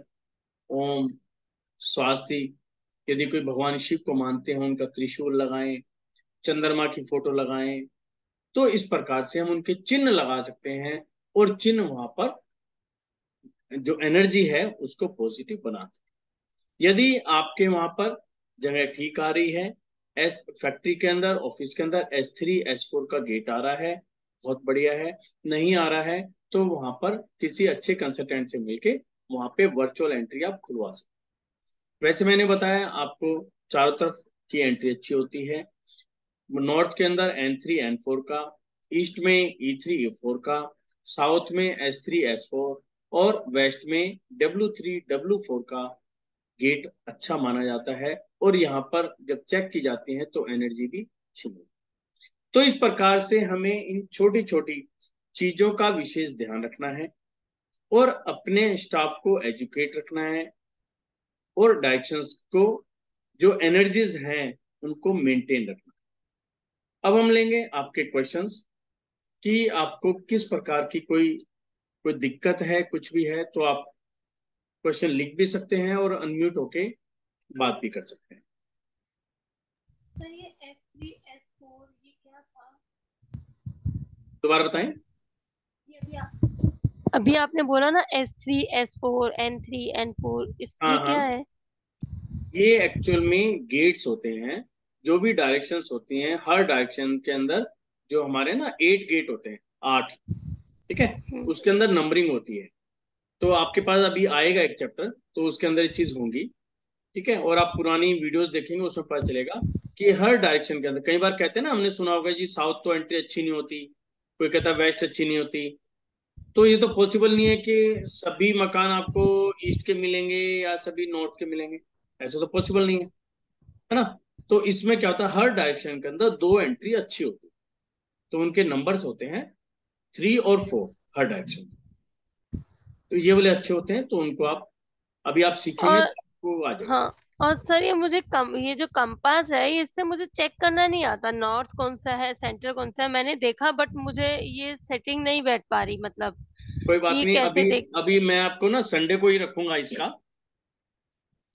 ओम, स्वास्तिक, यदि कोई भगवान शिव को मानते हो उनका त्रिशूल लगाएं, चंद्रमा की फोटो लगाएं। तो इस प्रकार से हम उनके चिन्ह लगा सकते हैं और चिन्ह वहां पर जो एनर्जी है उसको पॉजिटिव बनाते हैं। यदि आपके वहां पर जगह ठीक आ रही है, एस फैक्ट्री के अंदर, ऑफिस के अंदर S3 S4 का गेट आ रहा है, बहुत बढ़िया है। नहीं आ रहा है तो वहां पर किसी अच्छे कंसल्टेंट से मिलके वहां पे वर्चुअल एंट्री आप खुलवा सकते। वैसे मैंने बताया आपको चारों तरफ की एंट्री अच्छी होती है। नॉर्थ के अंदर N3 N4 का, ईस्ट में E3 E4 का, साउथ में S3 S4 और वेस्ट में W3 W4 का गेट अच्छा माना जाता है। और यहाँ पर जब चेक की जाती है तो एनर्जी भी अच्छी मिलती है। तो इस प्रकार से हमें इन छोटी छोटी चीजों का विशेष ध्यान रखना है और अपने स्टाफ को एजुकेट रखना है और डायरेक्शंस को, जो एनर्जीज हैं उनको मेंटेन रखना। अब हम लेंगे आपके क्वेश्चंस कि आपको किस प्रकार की कोई कोई दिक्कत है, कुछ भी है तो आप क्वेश्चन लिख भी सकते हैं और अनम्यूट होके बात भी कर सकते हैं। सर ये S3 S4 ये क्या था? दोबारा बताएं। ये अभी आपने बोला ना S3 S4 N3 N4, हाँ ये क्या हाँ, है? ये एक्चुअल में गेट्स होते हैं। जो भी डायरेक्शंस होती हैं, हर डायरेक्शन के अंदर जो हमारे ना 8 गेट होते हैं, 8, ठीक है, उसके अंदर नंबरिंग होती है। तो आपके पास अभी आएगा एक चैप्टर तो उसके अंदर ये चीज होंगी, ठीक है। और आप पुरानी वीडियोस देखेंगे उसमें पता चलेगा कि हर डायरेक्शन के अंदर, कई बार कहते हैं ना, हमने सुना होगा जी साउथ तो एंट्री अच्छी नहीं होती, कोई कहता है वेस्ट अच्छी नहीं होती। तो ये तो पॉसिबल नहीं है कि सभी मकान आपको ईस्ट के मिलेंगे या सभी नॉर्थ के मिलेंगे, ऐसा तो पॉसिबल नहीं है ना। तो इसमें क्या होता है, हर डायरेक्शन के अंदर 2 एंट्री अच्छी होती है, तो उनके नंबर्स होते हैं 3 और 4 हर डायरेक्शन। तो ये वाले अच्छे होते हैं, तो उनको आप अभी आप सीखेंगे और तो आपको आ जाएगा। हाँ, और सर ये मुझे ये जो कंपास है इससे मुझे चेक करना नहीं आता, नॉर्थ कौन सा है सेंटर कौन सा है, मैंने देखा बट मुझे ये सेटिंग नहीं बैठ पा रही, मतलब कोई कि बात ये नहीं, कैसे अभी देख। अभी मैं आपको ना संडे को ही रखूंगा इसका।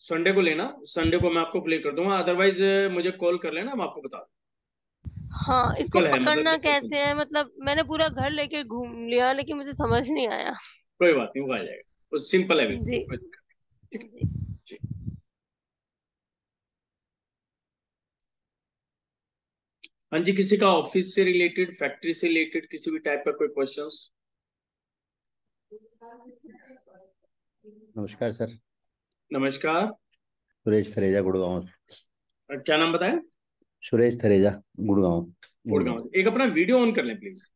संडे को लेना, संडे को मैं आपको क्लियर कर दूंगा, अदरवाइज मुझे कॉल कर लेना, मैं आपको बता दूँ। हाँ, इसको सिंपल है, मतलब पकड़ना दिक्कत नहीं। कैसे है? मतलब मैंने पूरा घर लेके घूम लिया लेकिन मुझे समझ नहीं आया। कोई बात नहीं, वो आ जाएगा, वो सिंपल है बिल्कुल, जी कोई दिक्कत नहीं। ठीक है जी। जी। हाँ जी, किसी का ऑफिस से रिलेटेड, फैक्ट्री से रिलेटेड किसी भी टाइप का कोई क्वेश्चंस? नमस्कार सर। नमस्कार। सुरेश थरेजा गुड़गांव। क्या नाम बताएं? सुरेश थरेजा, गुड़गांव। गुड़गांव। गुड़गांव। एक अपना वीडियो ऑन कर लें प्लीज।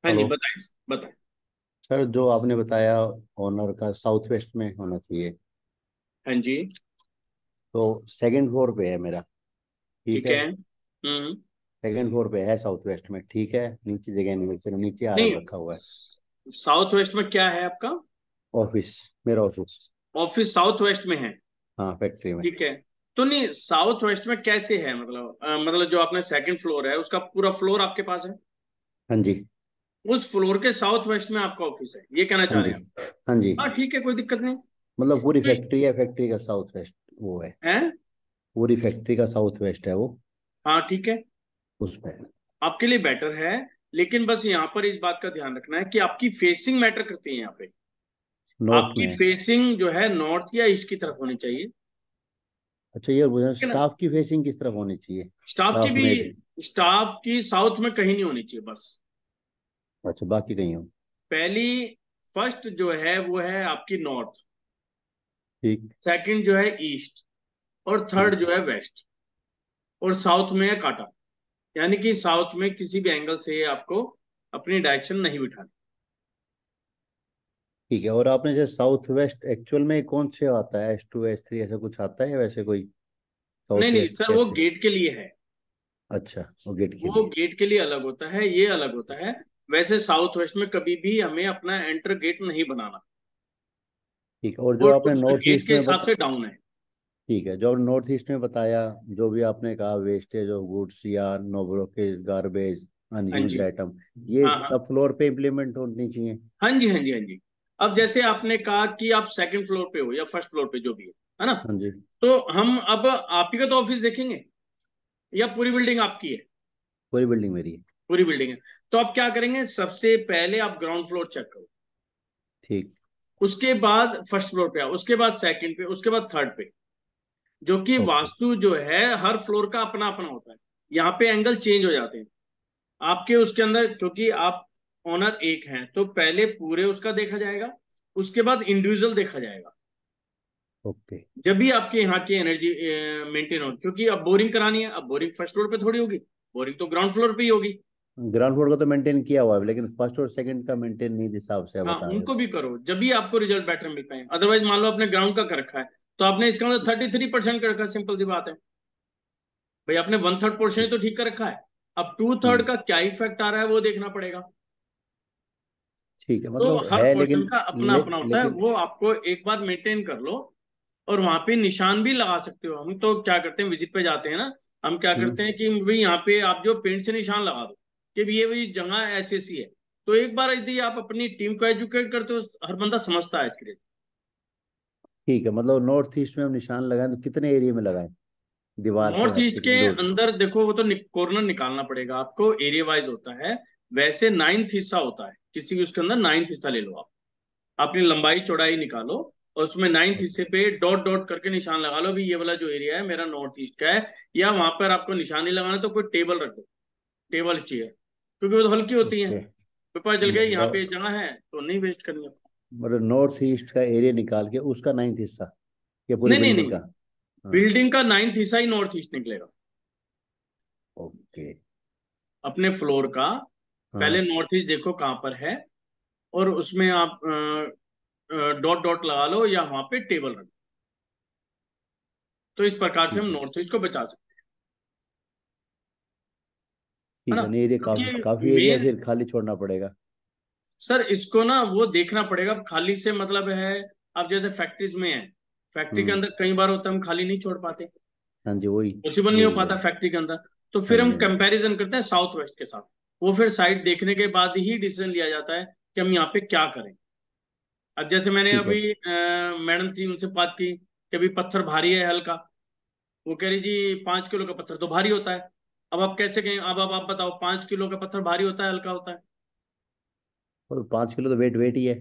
हाँ जी, हेलो बताएं बताएं। सर, जो आपने बताया ऑनर का साउथ वेस्ट में होना चाहिए, हाँ जी, तो सेकंड फ्लोर पे है मेरा। ठीक ठीक है। है। सेकंड फ्लोर पे है साउथ वेस्ट में, ठीक है। नीचे जगह नहीं मिलती, नीचे आराम नहीं, रखा हुआ है। साउथ वेस्ट में क्या है आपका? ऑफिस, मेरा ऑफिस। ऑफिस साउथ वेस्ट में है, हाँ, फैक्ट्री में। ठीक है। तो नहीं, साउथ वेस्ट में कैसे है, मतलब मतलब जो आपने सेकंड फ्लोर है उसका पूरा फ्लोर आपके पास है, हाँ जी। उस फ्लोर के साउथ वेस्ट में आपका ऑफिस है, ये कहना हाँ चाह रहे जी। हैं आप? हाँ जी। हाँ ठीक है, कोई दिक्कत नहीं। मतलब पूरी तो फैक्ट्री है, फैक्ट्री का साउथ वेस्ट वो है। है, पूरी फैक्ट्री का साउथ वेस्ट है वो। हाँ ठीक है, उस पे। आपके लिए बेटर है। लेकिन बस यहाँ पर इस बात का ध्यान रखना है कि आपकी फेसिंग मैटर करती है यहाँ पे। नॉर्थ आपकी में। फेसिंग जो है नॉर्थ या ईस्ट की तरफ होनी चाहिए। अच्छा, ये मुझे है ना। स्टाफ की फेसिंग किस तरफ होनी चाहिए? स्टाफ की स्टाफ भी, में। स्टाफ की साउथ में कहीं नहीं होनी चाहिए बस। अच्छा, बाकी कहीं हो। पहली, फर्स्ट जो है वो है आपकी नॉर्थ, ठीक। सेकंड जो है ईस्ट, और थर्ड ठीक। जो है वेस्ट, और साउथ में है काटा। यानी कि साउथ में किसी भी एंगल से आपको अपनी डायरेक्शन नहीं बिठानी। ठीक है। और आपने जो साउथ वेस्ट एक्चुअल में कौन से आता है, S2 S3 ऐसा कुछ आता है, वैसे कोई नहीं साउथ नहीं वेस्ट सर, वो कैसे? गेट के लिए है। अच्छा, वो गेट के वो लिए। गेट के लिए अलग होता है, ये अलग होता है। वैसे साउथ वेस्ट में कभी भी हमें अपना एंटर गेट नहीं बनाना। ठीक है। और जो वो आपने नॉर्थ गेट ईस्ट के में हिसाब से डाउन है। ठीक है, जो नॉर्थ ईस्ट में बताया, जो भी आपने कहा वेस्टेज ऑफ गुड्स या नो ब्रोकेज गार्बेज हाँ अनयूज्ड जी। आइटम, ये हाँ हाँ। सब फ्लोर पे इम्प्लीमेंट होनी चाहिए। हाँ जी हाँ जी हाँ जी। अब जैसे आपने कहा कि आप सेकंड फ्लोर पे हो या फर्स्ट फ्लोर पे, जो भी है ना। हाँ जी। तो हम अब आप ही का तो ऑफिस देखेंगे, या पूरी बिल्डिंग आपकी है? पूरी बिल्डिंग मेरी है। पूरी बिल्डिंग है। तो आप क्या करेंगे, सबसे पहले आप ग्राउंड फ्लोर चेक करो, ठीक। उसके बाद फर्स्ट फ्लोर पे आओ, उसके बाद सेकंड पे, उसके बाद थर्ड पे। जो कि ओके। वास्तु जो है हर फ्लोर का अपना अपना होता है। यहाँ पे एंगल चेंज हो जाते हैं आपके उसके अंदर, क्योंकि आप ओनर एक हैं, तो पहले पूरे उसका देखा जाएगा, उसके बाद इंडिविजुअल देखा जाएगा। ओके। जब भी आपके यहाँ की एनर्जी मेंटेन हो, क्योंकि अब बोरिंग करानी है, अब बोरिंग फर्स्ट फ्लोर पे थोड़ी होगी, बोरिंग तो ग्राउंड फ्लोर पे ही होगी। ग्राउंड फ्लोर का तो मेंटेन किया हुआ है, लेकिन फर्स्ट और सेकंड का मेंटेन नहीं, जिस हिसाब से आप हाँ, बता रहे हो। उनको भी करो, जब भी आपको रिजल्ट बेटर मिल पाए। अदरवाइज मान लो आपने ग्राउंड का कर रखा है, तो आपने इसका मतलब 33% कर रखा है, सिंपल सी बात है। भाई आपने वन थर्ड पोर्शन ही ठीक। तो ठीक कर रखा है। अब टू थर्ड हम्म। का क्या इफेक्ट आ रहा है वो देखना पड़ेगा। ठीक है, तो मतलब हर है, पोर्शन लेकिन का अपना अपना होता है, लेकिन। वो आपको एक बार मेंटेन कर लो। और वहां पे निशान भी लगा सकते हो। हम तो क्या करते हैं, विजिट पे जाते हैं ना, हम क्या करते हम्म। हैं कि भाई यहाँ पे आप जो पेंट से निशान लगा दो कि भी ये भाई जगह ऐसी ऐसी है। तो एक बार यदि आप अपनी टीम को एजुकेट करते हो, हर बंदा समझता है इसके लिए। ठीक है, मतलब नॉर्थ ईस्ट में हम निशान लगाएं तो कितने एरिया में लगाएं, दीवार से नॉर्थ ईस्ट हट के दूर? अंदर देखो, वो तो कॉर्नर निकालना पड़ेगा आपको, एरिया वाइज होता है। वैसे नाइन्थ हिस्सा होता है किसी भी, उसके अंदर नाइन्थ हिस्सा ले लो आप, अपनी लंबाई चौड़ाई निकालो, और उसमें नाइन्थ हिस्से पे डॉट डॉट करके निशान लगा लो भी, ये वाला जो एरिया है मेरा नॉर्थ ईस्ट का है। या वहां पर आपको निशान नहीं लगाना तो कोई टेबल रख दो, टेबल चेयर, क्योंकि वो तो हल्की होती है। ओके। तो पता चल गया यहाँ पे मतलब जगह है, तो नहीं वेस्ट करनी है। मतलब नॉर्थ ईस्ट का एरिया निकाल के उसका नाइन्थ हिस्सा, या पूरी नहीं नहीं बिल्डिंग नहीं, का? हाँ। बिल्डिंग का नाइन्थ हिस्सा ही नॉर्थ ईस्ट निकलेगा, ओके। अपने फ्लोर का। पहले हाँ। नॉर्थ ईस्ट देखो कहाँ पर है, और उसमें आप डॉट डॉट लगा लो, या वहां पे टेबल रख दो। तो इस प्रकार से हम ठीक है। नॉर्थ ईस्ट को बचा सकते हैं, ठीक है है, ना। नहीं, एरिया काफी क्योंकि काफी एरिया मेन, फिर खाली छोड़ना पड़ेगा। सर इसको ना वो देखना पड़ेगा। अब खाली से मतलब है, अब जैसे फैक्ट्रीज में है, फैक्ट्री के हम्म। अंदर कई बार होता है हम खाली नहीं छोड़ पाते, हाँ जी, वही। पॉसिबल नहीं हो वही पाता वही। फैक्ट्री के अंदर। तो हाँ फिर जी। हम हाँ जी। कंपैरिजन करते हैं साउथ वेस्ट के साथ। वो फिर साइट देखने के बाद ही डिसीजन लिया जाता है कि हम यहाँ पे क्या करें। अब जैसे मैंने ठीक है। अभी मैडम थी, उनसे बात की कि अभी पत्थर भारी है हल्का, वो कह रही जी 5 किलो का पत्थर तो भारी होता है। अब आप कैसे कहें, अब आप बताओ 5 किलो का पत्थर भारी होता है हल्का होता है? और 5 किलो तो वेट वेट ही है।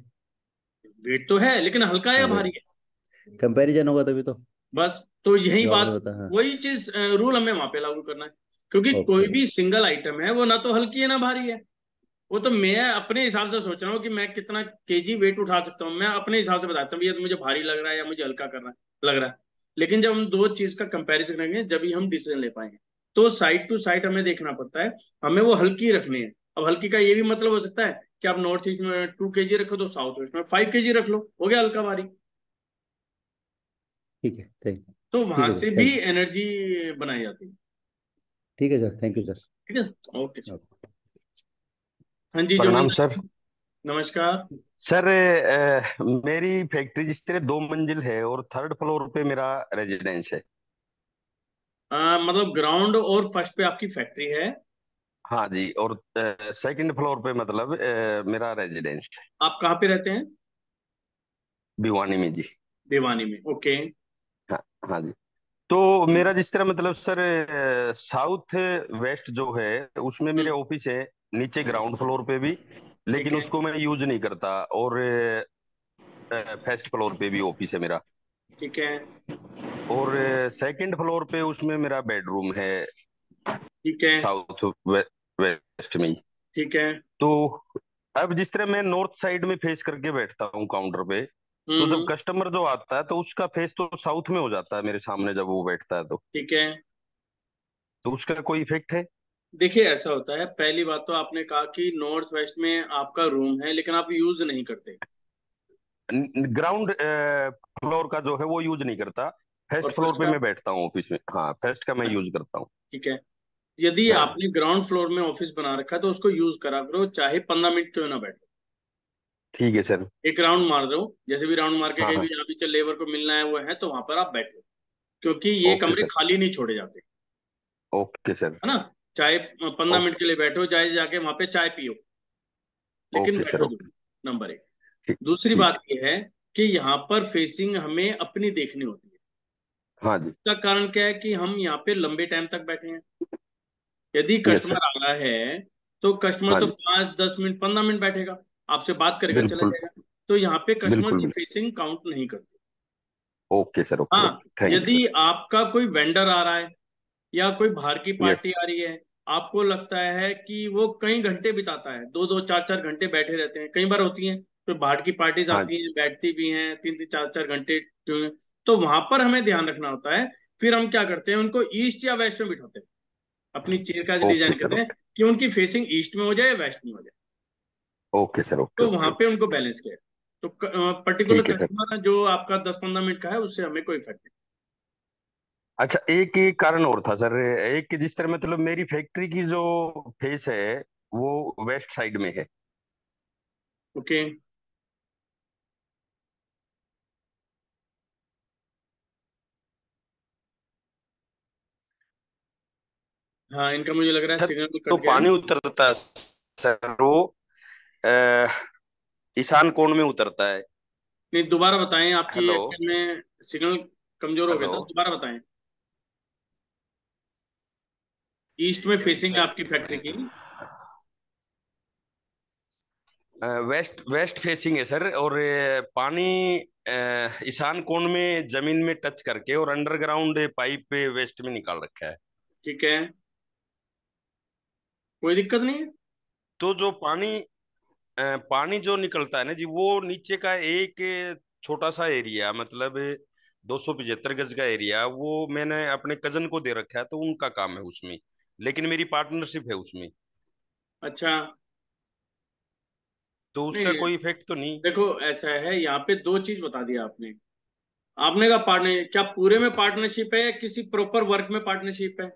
वेट तो है, लेकिन हल्का है हाँ, या वेट। भारी है? कंपैरिजन होगा तभी तो। बस तो यही जो आपने बात, बताया, हाँ। वही चीज रूल हमें वहां पे लागू करना है। क्योंकि कोई ओके। भी सिंगल आइटम है, वो ना तो हल्की है ना भारी है। वो तो मैं अपने हिसाब से सोच रहा हूँ कि मैं कितना केजी वेट उठा सकता हूँ, मैं अपने हिसाब से बताता हूँ ये तो मुझे भारी लग रहा है या मुझे हल्का करना लग रहा है। लेकिन जब हम दो चीज का कंपैरिजन करेंगे, जब ही हम डिसीजन ले पाएंगे। तो साइड टू साइड हमें देखना पड़ता है, हमें वो हल्की रखनी है। अब हल्की का ये भी मतलब हो सकता है कि आप नॉर्थ ईस्ट में 2 kg रखो, तो साउथ ईस्ट में 5 kg रख लो, हो गया हल्का भारी। ठीक है, थैंक। तो ठीक वहां है से सर, भी थैंक। एनर्जी बनाई जाती है। ठीक है सर, थैंक यू सर। ठीक है। Okay sir. ओके। हाँ जी प्रणाम जोगेंद्र, सर। नमस्कार। सर मेरी फैक्ट्री जिस तरह 2 मंजिल है और थर्ड फ्लोर पे मेरा रेजिडेंस है। मतलब ग्राउंड और फर्स्ट पे आपकी फैक्ट्री है? हाँ जी, और सेकंड फ्लोर पे मतलब मेरा रेजिडेंस है। आप कहाँ पे रहते हैं? भिवानी में जी। भिवानी में, ओके। हाँ। हाँ जी। तो मेरा जिस तरह मतलब सर साउथ वेस्ट जो है उसमें मेरे हम्म, ऑफिस है, नीचे ग्राउंड फ्लोर पे भी, ठीक लेकिन है। उसको मैं यूज नहीं करता। और फर्स्ट फ्लोर पे भी ऑफिस है मेरा। ठीक है। और सेकंड फ्लोर पे उसमें मेरा बेडरूम है, ठीक है। साउथ वेस्ट में ही। ठीक है। तो अब जिस तरह मैं नॉर्थ साइड में फेस करके बैठता हूँ काउंटर पे, तो जब हम्म। कस्टमर जो आता है तो उसका फेस तो साउथ में हो जाता है मेरे सामने जब वो बैठता है, ठीक है। तो उसका कोई इफेक्ट है? देखिए ऐसा होता है, पहली बात तो आपने कहा कि नॉर्थ वेस्ट में आपका रूम है लेकिन आप यूज नहीं करते। ग्राउंड फ्लोर का जो है वो यूज नहीं करता, और फर्स्ट फ्लोर फर्स्ट पे का? मैं बैठता हूँ ऑफिस में, हाँ फर्स्ट का मैं यूज करता हूँ। ठीक है। यदि हाँ आपने ग्राउंड फ्लोर में ऑफिस बना रखा है तो उसको यूज करा करो, चाहे 15 मिनट क्यों ना बैठो। ठीक है सर। एक राउंड मार दो, जैसे भी राउंड मार के हाँ कहीं भी हाँ। जहाँ भी चल लेबर को मिलना है वो है तो वहां पर आप बैठो, क्योंकि ये ओके कमरे सर। खाली नहीं छोड़े जाते। Okay sir. है ना? चाहे 15 मिनट ओके। के लिए बैठो, चाहे जाके वहां पे चाय पियो, लेकिन ओके सर। बैठो ओके। जरूर। नंबर एक। ठीक। दूसरी ठीक। बात यह है कि यहाँ पर फेसिंग हमें अपनी देखनी होती है। हाँ जी। इसका कारण क्या है कि हम यहाँ पे लंबे टाइम तक बैठे हैं। यदि यस सर। कस्टमर आ रहा है तो कस्टमर हाँ तो जी। 5 10 मिनट 15 मिनट बैठेगा, आपसे बात करेगा चला बिल्कुल। जाएगा। तो यहाँ पे कस्टमर बिल्कुल की बिल्कुल। फेसिंग काउंट नहीं करती। Okay sir. ओके हाँ। ओके, थैंक यू यदि सर। आपका कोई वेंडर आ रहा है या कोई बाहर की यस। पार्टी आ रही है, आपको लगता है कि वो कई घंटे बिताता है, 2 2 4 4 घंटे बैठे रहते हैं, कई बार होती हैं तो बाहर की पार्टीज हाँ आती हैं, बैठती भी हैं 3 3 4 4 घंटे। तो वहां पर हमें ध्यान रखना होता है। फिर हम क्या करते हैं, उनको ईस्ट या वेस्ट में बिठाते हैं। अपनी चेयर का ओके डिजाइन सर। करते हैं कि उनकी फेसिंग ईस्ट में हो जाए या वेस्ट में हो जाए। Okay sir. ओके तो वहां ओके पे ओके। उनको बैलेंस किया। तो पर्टिकुलर ठीक है सर। कस्टमर जो आपका 10 15 मिनट का है उससे हमें कोई इफेक्ट नहीं। अच्छा, एक एक कारण और था सर, एक जिस तरह मतलब मेरी फैक्ट्री की जो फेस है वो वेस्ट साइड में है। ओके। हाँ, इनका मुझे लग रहा है सर सिग्नल तो कट गया है। पानी उतरता है सर, वो अ, ईशान कोण में उतरता है। नहीं, दोबारा बताएं, आपकी हेलो। एक्चुअल में सिग्नल कमजोर हो गया हेलो। था, दोबारा बताएं। ईस्ट में फेसिंग है आपकी फैक्ट्री की? वेस्ट वेस्ट फेसिंग है सर, और पानी ईशान कोण में जमीन में टच करके और अंडरग्राउंड पाइप पे वेस्ट में निकाल रखा है। ठीक है, कोई दिक्कत नहीं है। तो जो पानी जो निकलता है ना जी, वो नीचे का एक छोटा सा एरिया, मतलब 275 गज का एरिया, वो मैंने अपने कजन को दे रखा है, तो उनका काम है उसमें, लेकिन मेरी पार्टनरशिप है उसमें, अच्छा। तो नहीं उसका नहीं, कोई इफेक्ट तो नहीं। देखो ऐसा है, यहाँ पे दो चीज बता दिया आपने। आपने कहा पार्टनर, क्या पूरे में पार्टनरशिप है या किसी प्रॉपर वर्क में पार्टनरशिप है?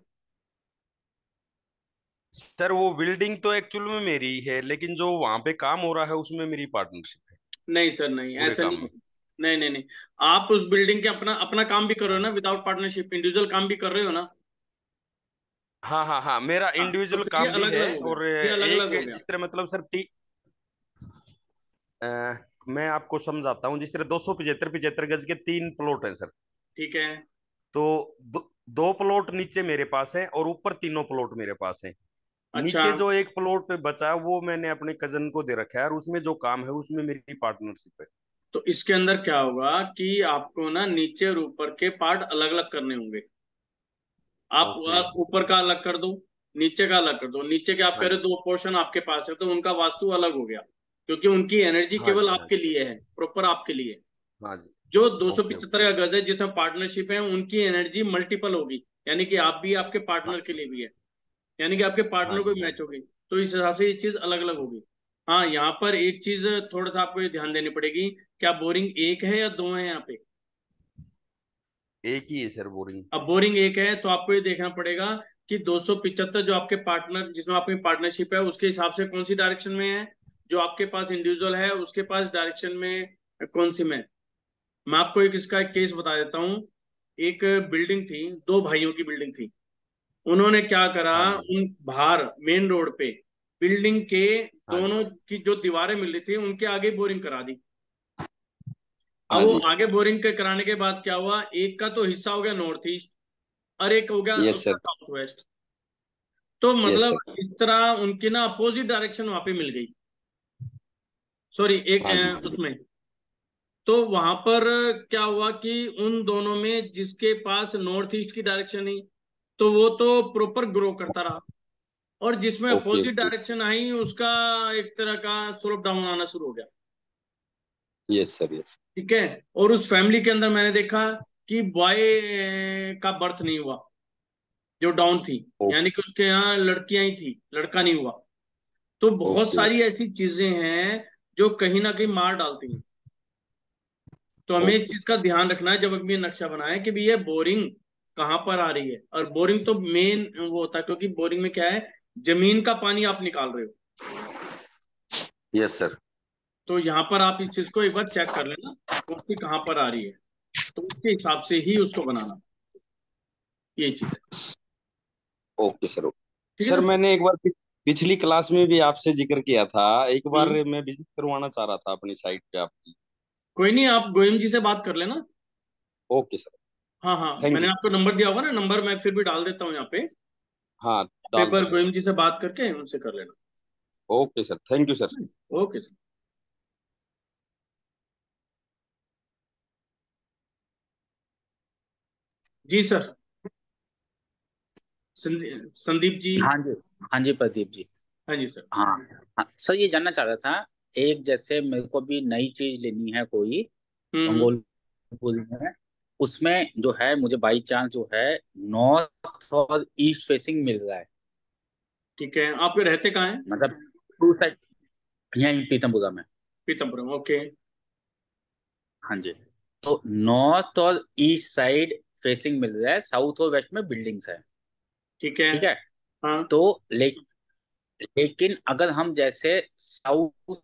सर वो बिल्डिंग तो एक्चुअल में मेरी है, लेकिन जो वहां पे काम हो रहा है उसमें मेरी पार्टनरशिप है, नहीं सर, नहीं, पूरे ऐसा काम नहीं में। होगा। नहीं नहीं नहीं, आप उस बिल्डिंग के अपना अपना काम भी कर रहे हो ना, विदाउट पार्टनरशिप इंडिविजुअल काम भी कर रहे हो ना। हाँ हाँ हाँ, मेरा हाँ, तो इंडिविजुअल फिर ये काम भी अलग है, अलग हो गया, और ये अलग एक अलग हो गया। जिस तरह मतलब सर अ, मैं आपको समझाता हूँ, जिस तरह 275 75 गज के 3 प्लॉट हैं सर। ठीक है। तो दो प्लॉट नीचे मेरे पास है और ऊपर तीनों प्लॉट मेरे पास है। अच्छा, नीचे जो एक प्लॉट बचा है वो मैंने अपने कजन को दे रखा है, और उसमें जो काम है उसमें मेरी पार्टनरशिप है। तो इसके अंदर क्या होगा कि आपको ना नीचे और ऊपर के पार्ट अलग अलग करने होंगे। आप ओके। ऊपर का अलग कर दो, नीचे का अलग कर दो। नीचे के आप हाँ कह रहे जी। हो 2 पोर्शन आपके पास है तो उनका वास्तु अलग हो गया, क्योंकि उनकी एनर्जी हाँ केवल जी। हाँ आपके जी। लिए है, प्रॉपर आपके लिए। हाँ जी। जो 275 ओके ओके का ओके। गज है जिसमें पार्टनरशिप है, उनकी एनर्जी मल्टीपल होगी, यानी कि आप भी आपके हाँ पार्टनर के लिए भी है, यानी कि आपके हाँ पार्टनर को जी। भी हाँ मैच जी। होगी। तो इस हिसाब से ये चीज अलग अलग होगी। हाँ, यहाँ पर एक चीज थोड़ा सा आपको ये ध्यान देनी पड़ेगी, क्या बोरिंग एक है या दो है यहाँ पे? एक ही है सर बोरिंग। अब बोरिंग एक है तो आपको ये देखना पड़ेगा कि 275 जो आपके पार्टनर जिसमें आपकी पार्टनरशिप है उसके हिसाब से कौन सी डायरेक्शन में है, जो आपके पास इंडिविजुअल है उसके पास डायरेक्शन में कौन सी में है। मैं आपको एक इसका एक केस बता देता हूँ। एक बिल्डिंग थी, दो भाइयों की बिल्डिंग थी। उन्होंने क्या करा, हाँ जी। उन बाहर मेन रोड पे बिल्डिंग के हाँ जी। दोनों की जो दीवारें मिल रही थी उनके आगे बोरिंग करा दी। अब हाँ वो जी। आगे बोरिंग के कराने के बाद क्या हुआ, एक का तो हिस्सा हो गया नॉर्थ ईस्ट और एक हो गया यस उसका सर। South west. तो यस मतलब सर। इस तरह उनकी ना अपोजिट डायरेक्शन वहां पे मिल गई। सॉरी, एक हाँ जी। उसमें। तो वहां पर क्या हुआ कि उन दोनों में जिसके पास नॉर्थ ईस्ट की डायरेक्शन ही, तो वो तो प्रॉपर ग्रो करता रहा, और जिसमें okay opposite okay. Direction I उसका एक तरह का स्लोप डाउन आना शुरू हो गया। Yes sir yes. ठीक है। और उस फैमिली के अंदर मैंने देखा कि बॉय का बर्थ नहीं हुआ, जो डाउन थी, यानी कि उसके यहाँ लड़कियां ही थी, लड़का नहीं हुआ। तो बहुत ओके सारी ऐसी चीजें हैं जो कहीं ना कहीं मार डालती हैं। तो हमें इस ओके। चीज का ध्यान रखना है जब भी नक्शा बनाए कि भी ये बोरिंग कहाँ पर आ रही है। और बोरिंग तो मेन वो होता है, क्योंकि बोरिंग में क्या है, जमीन का पानी आप निकाल रहे हो। Yes sir. तो यहाँ पर आप इस चीज को एक बार चेक कर लेना कौन सी कहाँ पर आ रही है, तो उसके हिसाब से ही उसको बनाना, ये चीज है। Okay sir okay. ठीक है सर ना। मैंने एक बार पिछली क्लास में भी आपसे जिक्र किया था, एक बार हम्म। मैं विजिट करवाना चाह रहा था अपनी साइट पे आपकी। कोई नहीं, आप गोयम जी से बात कर लेना। Okay sir. हाँ हाँ, थैंक मैंने यू। आपको नंबर दिया होगा ना, नंबर मैं फिर भी डाल देता हूँ यहाँ पे। हाँ आप एक डाल दो बार सर। गोयम जी से बात करके उनसे कर लेना। Okay sir thank you sir. Okay sir. जी सर। संदीप जी। हाँ जी। हाँ जी प्रदीप जी। हाँ जी सर। हाँ। हाँ सर, ये जानना चाह रहा था, एक जैसे मेरे को भी नई चीज लेनी है कोई हम्म। मंगोलपुर में, उसमें जो है मुझे बाई चांस जो है नॉर्थ और ईस्ट फेसिंग मिल रहा है। ठीक है, आप रहते कहाँ हैं? मतलब टू साइड, यहीं पीतमपुरा में। पीतमपुरम, ओके। हाँ जी। तो नॉर्थ और ईस्ट साइड फेसिंग मिल रहा है, साउथ और वेस्ट में बिल्डिंग्स है। ठीक है। ठीक है। हाँ। तो लेकिन अगर हम जैसे साउथ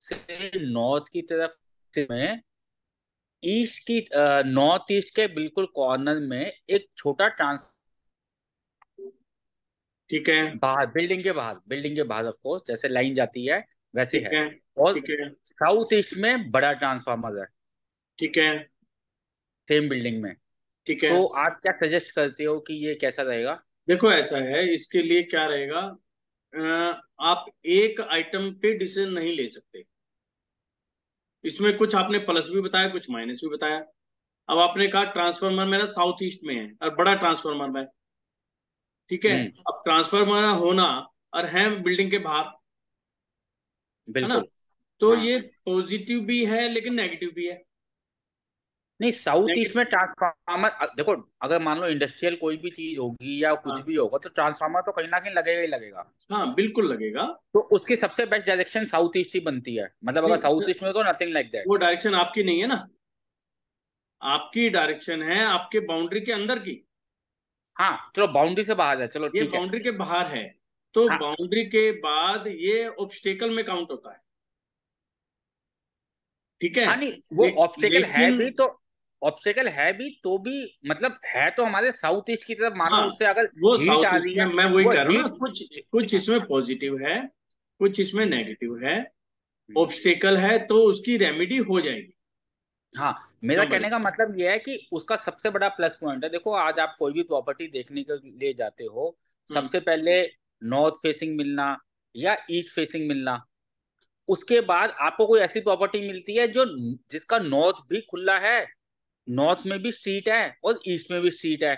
से नॉर्थ की तरफ में, ईस्ट की नॉर्थ ईस्ट के बिल्कुल कॉर्नर में एक छोटा ट्रांस, ठीक है। बाहर बिल्डिंग के बाहर ऑफ कोर्स जैसे लाइन जाती है वैसे ठीक है। है। और ठीक है। साउथ ईस्ट में बड़ा ट्रांसफार्मर है, ठीक है। सेम बिल्डिंग में। ठीक है। तो आप क्या सजेस्ट करते हो कि ये कैसा रहेगा? देखो ऐसा है, इसके लिए क्या रहेगा, आप एक आइटम पे डिसीजन नहीं ले सकते। इसमें कुछ आपने प्लस भी बताया, कुछ माइनस भी बताया। अब आपने कहा ट्रांसफार्मर मेरा साउथ ईस्ट में है और बड़ा ट्रांसफार्मर है। ठीक है। हम्म। अब ट्रांसफार्मर होना और है बिल्डिंग के बाहर, है ना, बिल्कुल। तो हाँ। ये पॉजिटिव भी है लेकिन नेगेटिव भी है। नहीं, साउथ ईस्ट में नेगेटिव। ट्रांसफार्मर देखो, अगर मान लो इंडस्ट्रियल कोई भी चीज होगी या कुछ हाँ भी होगा तो ट्रांसफार्मर तो कहीं ना कहीं लगेगा ही लगेगा। हाँ, बिल्कुल लगेगा। तो उसकी सबसे बेस्ट डायरेक्शन साउथ ईस्ट ही बनती है, मतलब अगर नहीं साउथ सर, ईस्ट में हो तो नथिंग लाइक दैट। वो डायरेक्शन आपकी नहीं है ना, आपकी डायरेक्शन है आपके बाउंड्री के अंदर की। हाँ चलो, बाउंड्री से बाहर है, चलो ये ठीक है। बाउंड्री के बाहर है, तो हाँ। बाउंड्री के बाद ये ऑब्स्टेकल में काउंट होता है। ठीक है। हाँ नहीं, वो ऑब्स्टेकल है लेकिन भी तो, ऑब्स्टेकल है भी तो भी, मतलब है तो हमारे साउथ ईस्ट की तरफ, हाँ, मानो उससे अगर वो हीट साउथ आ ईस्ट रही में है, मैं वही वो कह रहा हूँ ना, हीट। कुछ कुछ इसमें पॉजिटिव है, कुछ इसमें नेगेटिव है। हम्म। ऑब्स्टेकल है तो उसकी रेमेडी हो जाएगी। हाँ, मेरा नंबर कहने एक। का मतलब यह है कि उसका सबसे बड़ा प्लस पॉइंट है, देखो आज आप कोई भी प्रॉपर्टी देखने के लिए जाते हो, हम्म। सबसे पहले नॉर्थ फेसिंग मिलना या ईस्ट फेसिंग मिलना, उसके बाद आपको कोई ऐसी प्रॉपर्टी मिलती है जो जिसका नॉर्थ भी खुला है, नॉर्थ में भी स्ट्रीट है और ईस्ट में भी स्ट्रीट है,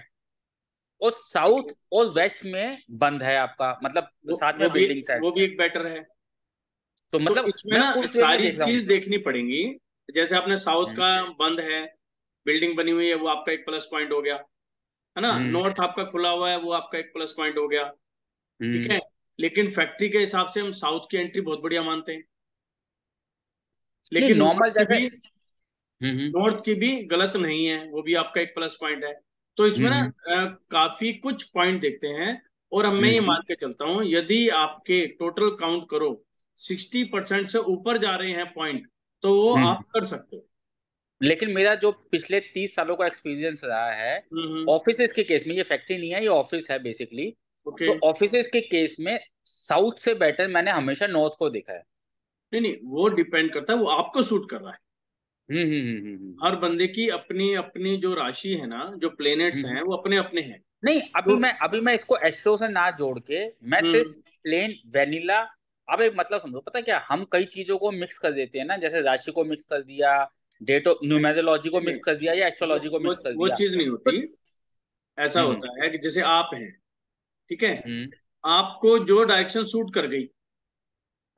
और ठीक साउथ है। और वेस्ट में बंद है आपका, मतलब साथ में बिल्डिंग्स है। वो भी एक बेटर है। तो तो मतलब इसमें मैं ना उस वे में सारी देख रहा हूँ। चीज देखनी पड़ेंगी। जैसे आपने साउथ हम्म। का बंद है, बिल्डिंग बनी हुई है, वो आपका एक प्लस पॉइंट हो गया, है ना। हम्म। नॉर्थ आपका खुला हुआ है, वो आपका एक प्लस पॉइंट हो गया। ठीक हम्म। है। लेकिन फैक्ट्री के हिसाब से हम साउथ की एंट्री बहुत बढ़िया मानते हैं, नहीं, लेकिन नॉर्मल जैसे। हम्म। नॉर्थ की भी गलत नहीं है, वो भी आपका एक प्लस पॉइंट है। तो इसमें ना हम्म। काफी कुछ पॉइंट देखते हैं। और अब मैं ये हम्म। मान के चलता हूँ, यदि आपके टोटल काउंट करो 60% से ऊपर जा रहे हैं पॉइंट, तो वो हम्म। आप कर सकते हो। लेकिन मेरा जो पिछले 30 सालों का एक्सपीरियंस रहा है हम्म। ऑफिसेज के केस में, ये फैक्ट्री नहीं है, ये ऑफिस है बेसिकली। ओके। तो ऑफिसेज के केस में साउथ से बेटर मैंने हमेशा नॉर्थ को देखा है। नहीं नहीं, वो डिपेंड करता है, वो आपको सूट कर रहा है। हम्म। हर बंदे की अपनी अपनी जो राशि है ना, जो प्लेनेट्स हम्म। हैं वो अपने अपने हैं। नहीं, तो अभी मैं इसको एस्ट्रो से ना जोड़ के, मैं सिर्फ हम्म। प्लेन वेनिला आप एक मतलब समझो, पता क्या, हम कई चीजों को मिक्स कर देते हैं ना, जैसे राशि को मिक्स कर दिया, डेट ऑफ न्यूमेरोलॉजी को मिक्स कर दिया, या एस्ट्रोलॉजी को मिक्स कर वो दिया। चीज नहीं तो होती। ऐसा हम्म होता है कि जैसे आप हैं, ठीक है, हम्म आपको जो डायरेक्शन सूट कर गई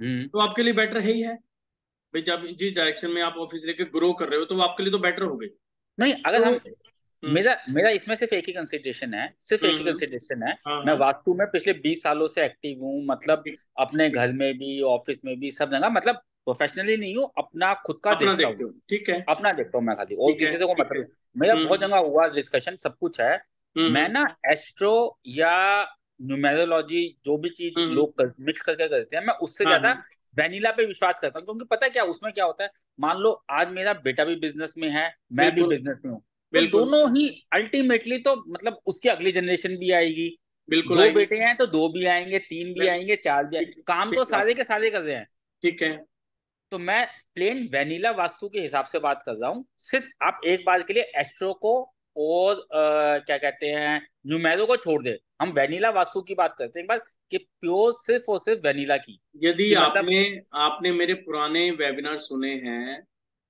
हम्म तो आपके लिए बेटर है ही है भाई। जब जिस डायरेक्शन में आप ऑफिस लेके ग्रो कर रहे हो तो वो आपके लिए तो बेटर हो गई। नहीं, अगर तो हम, मेरा मेरा इसमें सिर्फ एक ही कंसिडरेशन है, सिर्फ एक ही हम्म, कंसिडरेशन है। हाँ मैं हाँ, वास्तु में पिछले 20 सालों से एक्टिव हूँ, मतलब ठीक अपने ठीक, घर में भी, ऑफिस में भी, सब जगह, मतलब प्रोफेशनली नहीं हूँ, अपना खुद का अपना देखता हूँ। देखते हो, ठीक है, अपना देखता हूँ मैं खाली, और ठीक है, किसी से को ठीक है। मतलब मेरा बहुत हम्म जगह हुआ डिस्कशन, सब कुछ है। मैं हम्म ना एस्ट्रो या न्यूमेरोलॉजी, जो भी चीज हम्म, लोग मिक्स करके करते हैं, मैं उससे हाँ ज्यादा हाँ, वैनिला पे विश्वास करता हूँ। क्योंकि पता है क्या, उसमें क्या होता है, मान लो आज मेरा बेटा भी बिजनेस में है, मैं भी बिल्कुल बिजनेस में हूँ, तो बिल्कुल, दोनों ही अल्टीमेटली तो मतलब उसकी अगली जनरेशन भी आएगी। बिल्कुल दो आएगी। बेटे हैं तो दो भी आएंगे, तीन भी आएंगे, चार भी ठीक आएंगे, काम तो ठीक बात, सारे के सारे कर रहे हैं। ठीक है। तो मैं प्लेन वेनिला वास्तु के हिसाब से बात कर रहा हूँ। सिर्फ आप एक बार के लिए एस्ट्रो को और क्या कहते हैं, न्यूमेरो को छोड़ दे, हम वेनिला वास्तु की बात करते हैं एक बार, कि प्योर सिर्फ और सिर्फ वेनिला की। यदि कि मतलब आपने आपने मेरे पुराने वेबिनार सुने हैं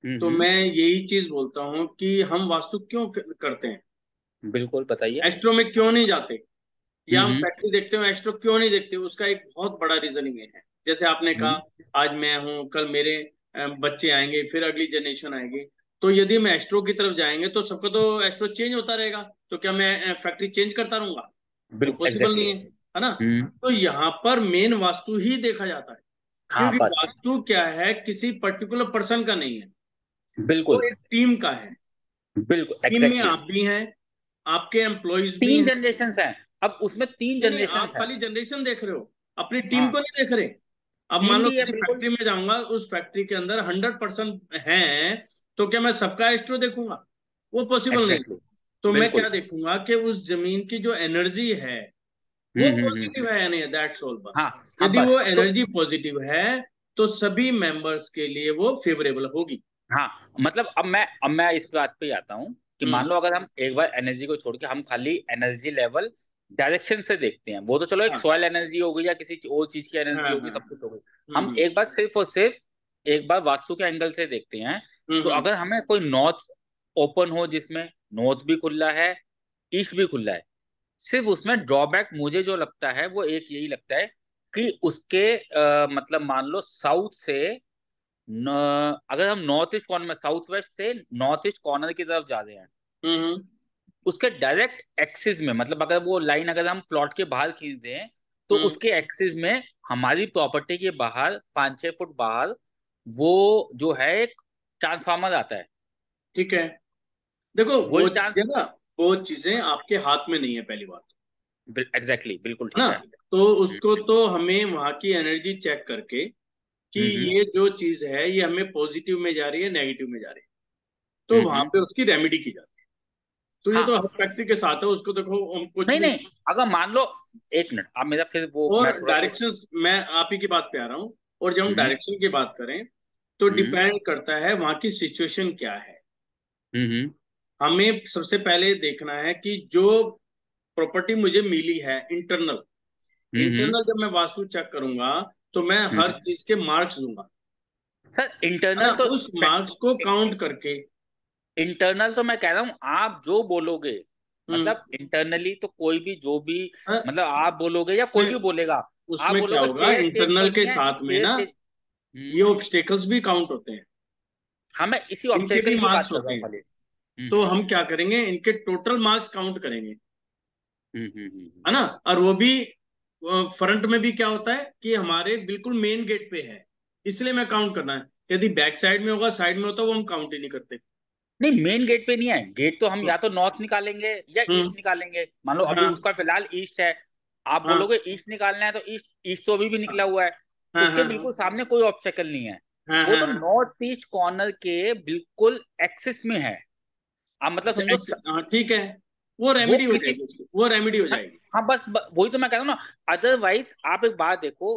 तो हम्म, मैं यही चीज बोलता हूँ कि हम वास्तु क्यों करते हैं, बिल्कुल बताइए। एस्ट्रो में क्यों नहीं जाते, या हम हम्म फैक्ट्री देखते हो एस्ट्रो क्यों नहीं देखते। उसका एक बहुत बड़ा रीजनिंग है। जैसे आपने हम्म कहा आज मैं हूं, कल मेरे बच्चे आएंगे, फिर अगली जनरेशन आएगी। तो यदि मैं एस्ट्रो की तरफ जाएंगे तो सबका तो एस्ट्रो चेंज होता रहेगा, तो क्या मैं फैक्ट्री चेंज करता रहूंगा? वो बिल्कुल पॉसिबल एग्जैक्टली। नहीं है ना। हम्म तो यहाँ पर मेन वास्तु ही देखा जाता है, हाँ क्योंकि बस, वास्तु क्या है, किसी पर्टिकुलर पर्सन का नहीं है, वो बिल्कुल एक टीम का है। बिल्कुल टीम में एग्जैक्टली। आप भी हैं, आपके एम्प्लॉयज भी तीन हैं। जनरेशन हैं, अब उसमें तीन नहीं नहीं, जनरेशन आप है। खाली जनरेशन देख रहे हो, अपनी टीम हाँ, को नहीं देख रहे। अब मान टीम लो भी है किसी बिल्कुल। फैक्ट्री में जाऊंगा, उस फैक्ट्री के अंदर 100% है, तो क्या मैं सबका एस्ट्रो देखूंगा? वो पॉसिबल नहीं। एग्जैक्टली तो मैं क्या बिल्कुल। देखूंगा कि उस जमीन की जो एनर्जी है वो हम्म। पॉजिटिव है या नहीं, दैट्स ऑल बस। हाँ हाँ यदि बस। वो तो एनर्जी पॉजिटिव है तो सभी मेंबर्स के लिए वो फेवरेबल होगी। हाँ, मतलब अब मैं इस बात पे आता हूँ कि मान लो हम्म, अगर हम एक बार एनर्जी को छोड़ के हम खाली एनर्जी लेवल डायरेक्शन से देखते हैं, वो तो चलो एक हाँ सॉइल एनर्जी हो गई या किसी और चीज की हाँ एनर्जी होगी, हाँ, सब कुछ हो गई। हम हम्म एक बार सिर्फ और सिर्फ एक बार वास्तु के एंगल से देखते हैं। तो हम्म, अगर हमें कोई नॉर्थ ओपन हो, जिसमें नॉर्थ भी खुला है, ईस्ट भी खुला है, सिर्फ उसमें ड्रॉबैक मुझे जो लगता है वो एक यही लगता है कि उसके मतलब मान लो साउथ से न, अगर हम नॉर्थ ईस्ट कॉर्नर में, साउथ वेस्ट से नॉर्थ ईस्ट कॉर्नर की तरफ जा रहे हैं, हम्म, उसके डायरेक्ट एक्सिस में, मतलब अगर वो लाइन अगर हम प्लॉट के बाहर खींच दें, तो हम्म, उसके एक्सिस में हमारी प्रॉपर्टी के बाहर 5-6 फुट बाहर वो जो है एक ट्रांसफार्मर आता है। ठीक है। देखो वही वो ट्रांस चीजें ना, वो चीजें आपके हाथ में नहीं है, पहली बात, एग्जैक्टली बिल्कुल है ठीक ना। है। तो उसको तो हमें वहां की एनर्जी चेक करके कि हम्म ये जो चीज है ये हमें पॉजिटिव में जा रही है, नेगेटिव में जा रही है, तो वहां हम्म। पे उसकी रेमेडी की जाती है। तो ये तो हर हाँ, फैक्ट्री के साथ है, उसको देखो हम कुछ नहीं नहीं। नहीं, अगर मान लो, एक मिनट आप मेरा, फिर वो और मैं थोड़ा सा। डायरेक्शंस, मैं आप ही की बात पे आ रहा हूँ। और जब हम हम्म डायरेक्शन की बात करें तो हम्म डिपेंड करता है वहां की सिचुएशन क्या है। हम्म हमें सबसे पहले देखना है कि जो प्रॉपर्टी मुझे मिली है इंटरनल, हम्म इंटरनल जब मैं वास्तु चेक करूंगा तो मैं हर हम्म। चीज के मार्क्स दूंगा, सर है ना। इंटरनल तो उस मार्क्स को काउंट करके, इंटरनल तो मैं कह रहा हूँ, आप जो बोलोगे, हम्म, मतलब इंटरनली तो कोई भी जो भी, हाँ, मतलब आप बोलोगे या कोई उसमें भी बोलेगा, आप उसमें क्या बोलोगे होगा, चेयर चेंज इंटरनल के करनी है, साथ में चेयर ना चेंज। ये ऑब्स्टेकल्स भी काउंट होते हैं, हाँ, मैं इसी इनके भी ऑब्स्टेकल की बात मार्क्स कर रहा होते हूँ हैं। खाली। तो हम क्या करेंगे, इनके टोटल मार्क्स काउंट करेंगे, हम्म। है ना। और वो भी फ्रंट में भी क्या होता है कि हमारे बिल्कुल मेन गेट पे है, इसलिए मैं काउंट करना है। यदि बैक साइड में होगा, साइड में होता, वो हम काउंट ही नहीं करते। नहीं, मेन गेट पे नहीं है, गेट तो हम हम्म या तो नॉर्थ निकालेंगे या हम्म, ईस्ट निकालेंगे। मान लो अभी हाँ उसका फिलहाल ईस्ट है, आप हाँ बोलोगे ईस्ट निकालना है, तो ईस्ट ईस्ट तो अभी भी निकला हुआ है, हाँ उसके हाँ हाँ बिल्कुल सामने कोई ऑब्स्टेकल नहीं है। हाँ वो हाँ तो हाँ, नॉर्थ ईस्ट कॉर्नर के बिल्कुल एक्सिस में है। आप मतलब अच्छा समझो हाँ ठीक है, वो वो रेमेडी हो किसी, जाएगी उसकी, वो रेमेडी हो हाँ, जाएगी। हाँ बस वही तो मैं कह रहा हूँ ना। अदरवाइज आप एक बात देखो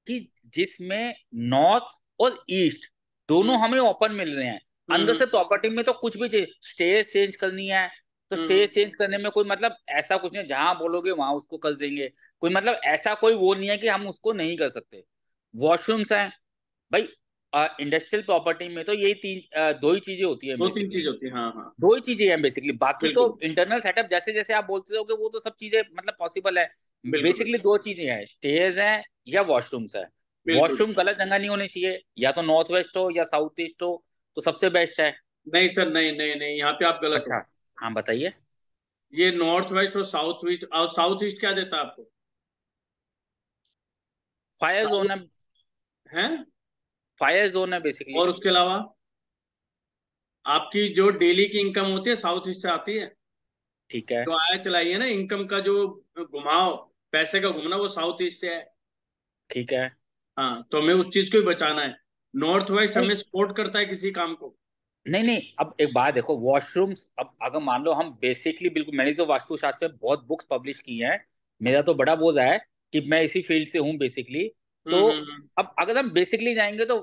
कि जिसमें नॉर्थ और ईस्ट दोनों हम्म हमें ओपन मिल रहे हैं, अंदर हम्म से प्रॉपर्टी में तो कुछ भी चीज स्टेज चेंज करनी है, तो हम्म स्टेज चेंज करने में कोई मतलब ऐसा कुछ नहीं है, जहां बोलोगे वहां उसको कर देंगे। कोई मतलब ऐसा कोई वो नहीं है कि हम उसको नहीं कर सकते। वॉशरूम्स हैं भाई। इंडस्ट्रियल प्रॉपर्टी में तो यही दो ही चीजें होती है दो तीन बेसिकली। चीज होती है, हाँ हाँ, दो ही चीजें हैं बेसिकली, बाकी तो बिल्कुल इंटरनल सेटअप जैसे जैसे आप बोलते हो कि वो तो सब चीजें मतलब पॉसिबल है। बिल्कुल बेसिकली दो चीजें हैं, स्टेयर्स हैं या वॉशरूम्स है। बिल्कुल। वॉशरूम गलत जगह नहीं होनी चाहिए, या तो नॉर्थ वेस्ट हो या साउथ ईस्ट हो तो सबसे बेस्ट है। नहीं सर, नहीं नहीं नहीं, यहाँ पे आप गलत हो। अच्छा, हाँ बताइए। ये नॉर्थ वेस्ट और साउथ ईस्ट, और साउथ ईस्ट क्या देता है आपको? फायर साउथ जोन है। है, फायर जोन है बेसिकली। और उसके अलावा आपकी जो डेली की इनकम होती है साउथ ईस्ट से आती है। ठीक है। जो आया चलाई है ना इनकम का, जो घुमाव, पैसे का घूमना, वो साउथ ईस्ट से है। ठीक है। हाँ, तो हमें उस चीज को ही बचाना है। नॉर्थ वेस्ट नहीं हमें सपोर्ट करता है किसी काम को। नहीं नहीं, अब एक बात देखो, वॉशरूम्स अब अगर मान लो हम बेसिकली बिल्कुल, मैंने तो वास्तुशास्त्र में बहुत बुक्स पब्लिश की हैं, मेरा तो बड़ा वो रहा है कि मैं इसी फील्ड से हूँ बेसिकली। तो हम्म। अब अगर हम बेसिकली जाएंगे तो